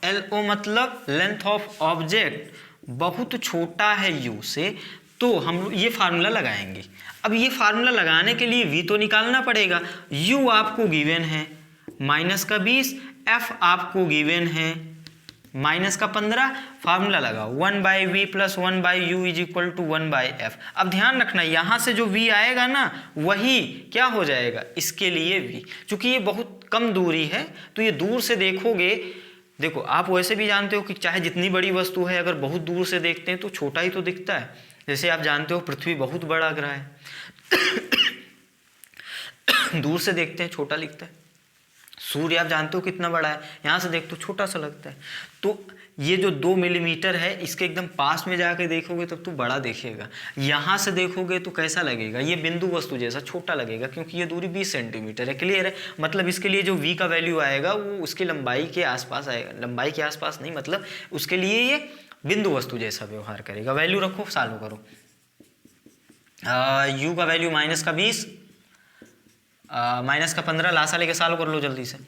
LO मतलब लेंथ ऑफ ऑब्जेक्ट, बहुत छोटा है u से, तो हम ये फार्मूला लगाएंगे। अब ये फार्मूला लगाने के लिए v तो निकालना पड़ेगा। u आपको गिवन है -20, f आपको गिवन है -15, फार्मूला लगाओ 1/v + 1/u = 1/f। अब ध्यान रखना, यहाँ से जो v आएगा ना वही क्या हो जाएगा इसके लिए v। चूंकि ये बहुत कम दूरी है तो ये दूर से देखोगे, देखो आप वैसे भी जानते हो कि चाहे जितनी बड़ी वस्तु है अगर बहुत दूर से देखते हैं तो छोटा ही तो दिखता है। जैसे आप जानते हो पृथ्वी बहुत बड़ा ग्रह है दूर से देखते हैं छोटा दिखता है, सूर्य आप जानते हो कितना बड़ा है, यहाँ से देख तो छोटा सा लगता है। तो ये जो 2 मिलीमीटर है इसके एकदम पास में जाके देखोगे तब तो बड़ा दिखेगा, यहाँ से देखोगे तो कैसा लगेगा, ये बिंदु वस्तु जैसा छोटा लगेगा, क्योंकि ये दूरी 20 सेंटीमीटर है। क्लियर है? मतलब इसके लिए जो v का वैल्यू आएगा वो उसकी लंबाई के आसपास आएगा, लंबाई के आसपास नहीं, मतलब उसके लिए ये बिंदु वस्तु जैसा व्यवहार करेगा। वैल्यू रखो, सॉल्व करो। u का वैल्यू -20, -15, लासा लेके सॉल्व कर लो जल्दी से।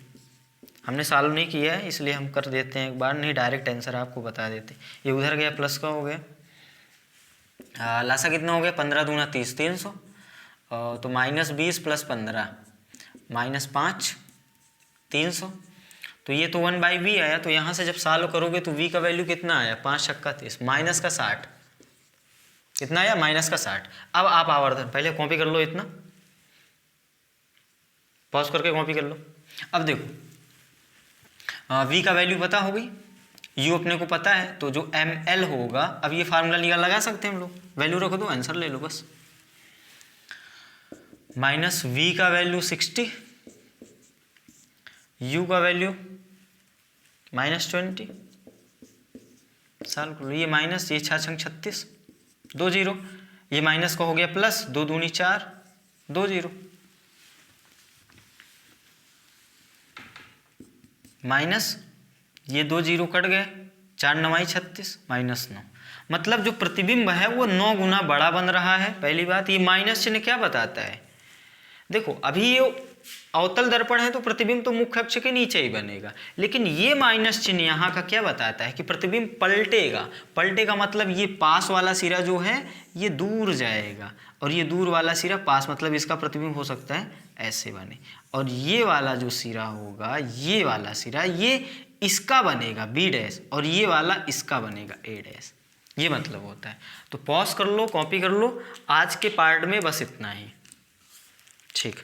हमने सॉल्व नहीं किया है इसलिए हम कर देते हैं एक बार, नहीं डायरेक्ट आंसर आपको बता देते। ये उधर गया प्लस का हो गया, लासा कितना हो गया, 15 दूना 30, 300, तो -20 + 15 -5, 300, तो ये तो 1/v आया। तो यहाँ से जब सॉल्व करोगे तो v का वैल्यू कितना आया, 5 छक्का 30, माइनस का 60, कितना आया, -60। अब आप आवर्धन पहले कॉपी कर लो, इतना पॉज करके कॉपी कर लो। अब देखो v का वैल्यू पता हो गई, u अपने को पता है, तो जो ml होगा, अब ये फार्मूला लगा सकते हैं हम लोग, वैल्यू रख दो, आंसर ले लो बस। -v का वैल्यू 60, u का वैल्यू -20, सॉल्व करो। ये माइनस, ये 6 छंग 36, 2 0, ये माइनस का हो गया प्लस, 2 दूनी 4, 2 0, माइनस, ये 2 0 कट गए, 4 9 36, -9। मतलब जो प्रतिबिंब है वो 9 गुना बड़ा बन रहा है। पहली बात, ये माइनस चिन्ह क्या बताता है, देखो अभी ये अवतल दर्पण है तो प्रतिबिंब तो मुख्य अक्ष के नीचे ही बनेगा, लेकिन ये माइनस चिन्ह यहाँ का क्या बताता है कि प्रतिबिंब पलटेगा। पलटेगा मतलब ये पास वाला सिरा जो है ये दूर जाएगा, और ये दूर वाला सिरा पास, मतलब इसका प्रतिबिंब हो सकता है ऐसे बने, और ये वाला जो सिरा होगा, ये वाला सिरा ये इसका बनेगा b', और ये वाला इसका बनेगा a', ये मतलब होता है। तो पॉज कर लो, कॉपी कर लो, आज के पार्ट में बस इतना ही। ठीक।